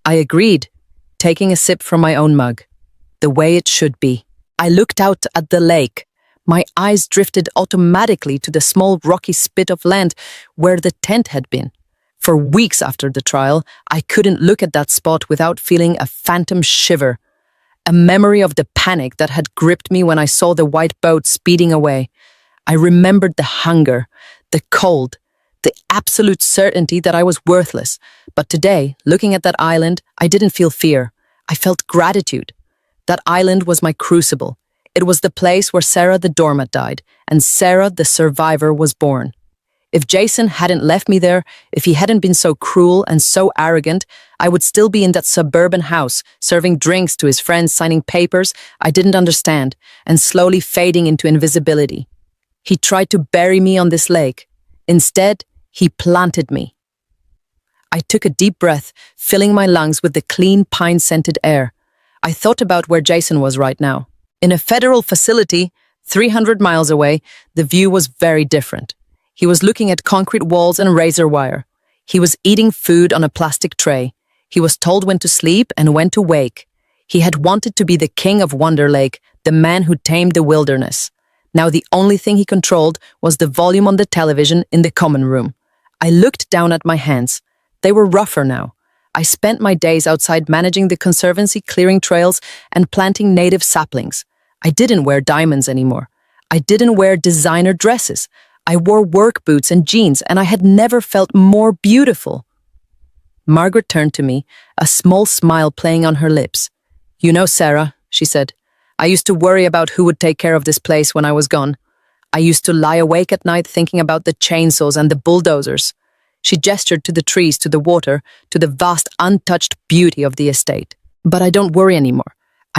I agreed, taking a sip from my own mug. "The way it should be." I looked out at the lake. My eyes drifted automatically to the small rocky spit of land where the tent had been. For weeks after the trial, I couldn't look at that spot without feeling a phantom shiver, a memory of the panic that had gripped me when I saw the white boat speeding away. I remembered the hunger, the cold, the absolute certainty that I was worthless. But today, looking at that island, I didn't feel fear. I felt gratitude. That island was my crucible. It was the place where Sarah the doormat died, and Sarah the survivor was born. If Jason hadn't left me there, if he hadn't been so cruel and so arrogant, I would still be in that suburban house, serving drinks to his friends, signing papers I didn't understand, and slowly fading into invisibility. He tried to bury me on this lake. Instead, he planted me. I took a deep breath, filling my lungs with the clean, pine-scented air. I thought about where Jason was right now. In a federal facility, 300 miles away, the view was very different. He was looking at concrete walls and razor wire. He was eating food on a plastic tray. He was told when to sleep and when to wake. He had wanted to be the king of Wonder Lake, the man who tamed the wilderness. Now the only thing he controlled was the volume on the television in the common room. I looked down at my hands. They were rougher now. I spent my days outside managing the conservancy, clearing trails, and planting native saplings. I didn't wear diamonds anymore. I didn't wear designer dresses. I wore work boots and jeans, and I had never felt more beautiful. Margaret turned to me, a small smile playing on her lips. "You know, Sarah," she said, "I used to worry about who would take care of this place when I was gone. I used to lie awake at night thinking about the chainsaws and the bulldozers." She gestured to the trees, to the water, to the vast, untouched beauty of the estate. "But I don't worry anymore.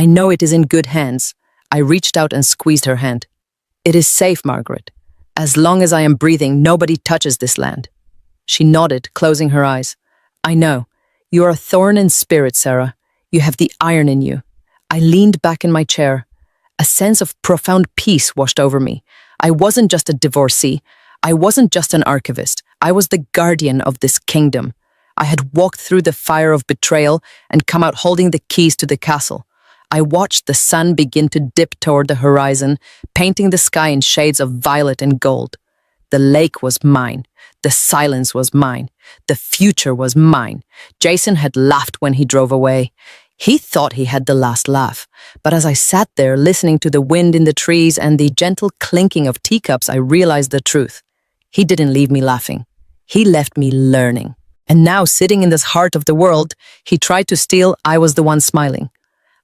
I know it is in good hands." I reached out and squeezed her hand. "It is safe, Margaret. As long as I am breathing, nobody touches this land." She nodded, closing her eyes. "I know. You are a thorn in spirit, Sarah. You have the iron in you." I leaned back in my chair. A sense of profound peace washed over me. I wasn't just a divorcee. I wasn't just an archivist. I was the guardian of this kingdom. I had walked through the fire of betrayal and come out holding the keys to the castle. I watched the sun begin to dip toward the horizon, painting the sky in shades of violet and gold. The lake was mine. The silence was mine. The future was mine. Jason had laughed when he drove away. He thought he had the last laugh. But as I sat there listening to the wind in the trees and the gentle clinking of teacups, I realized the truth. He didn't leave me laughing. He left me learning. And now, sitting in this heart of the world, he tried to steal, I was the one smiling.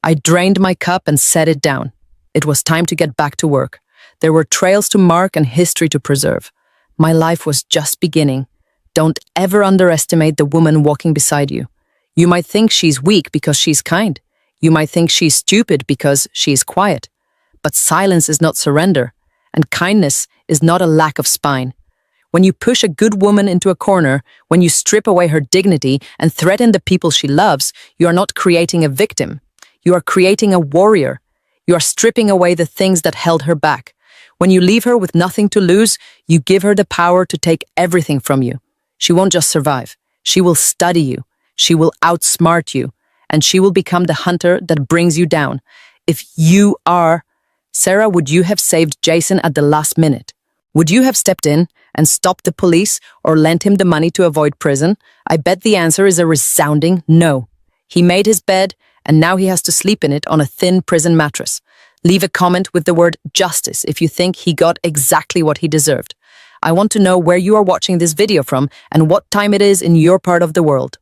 I drained my cup and set it down. It was time to get back to work. There were trails to mark and history to preserve. My life was just beginning. Don't ever underestimate the woman walking beside you. You might think she's weak because she's kind. You might think she's stupid because she's quiet. But silence is not surrender, and kindness is not a lack of spine. When you push a good woman into a corner, when you strip away her dignity and threaten the people she loves, you are not creating a victim. You are creating a warrior. You are stripping away the things that held her back. When you leave her with nothing to lose, you give her the power to take everything from you. She won't just survive. She will study you. She will outsmart you. And she will become the hunter that brings you down. If you are... Sarah, would you have saved Jason at the last minute? Would you have stepped in and stopped the police or lent him the money to avoid prison? I bet the answer is a resounding no. He made his bed, and now he has to sleep in it on a thin prison mattress. Leave a comment with the word justice if you think he got exactly what he deserved. I want to know where you are watching this video from and what time it is in your part of the world.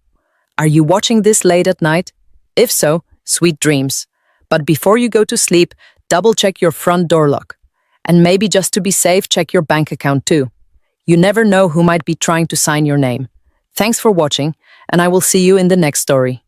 Are you watching this late at night? If so, sweet dreams. But before you go to sleep, double check your front door lock. And maybe just to be safe, check your bank account too. You never know who might be trying to sign your name. Thanks for watching, and I will see you in the next story.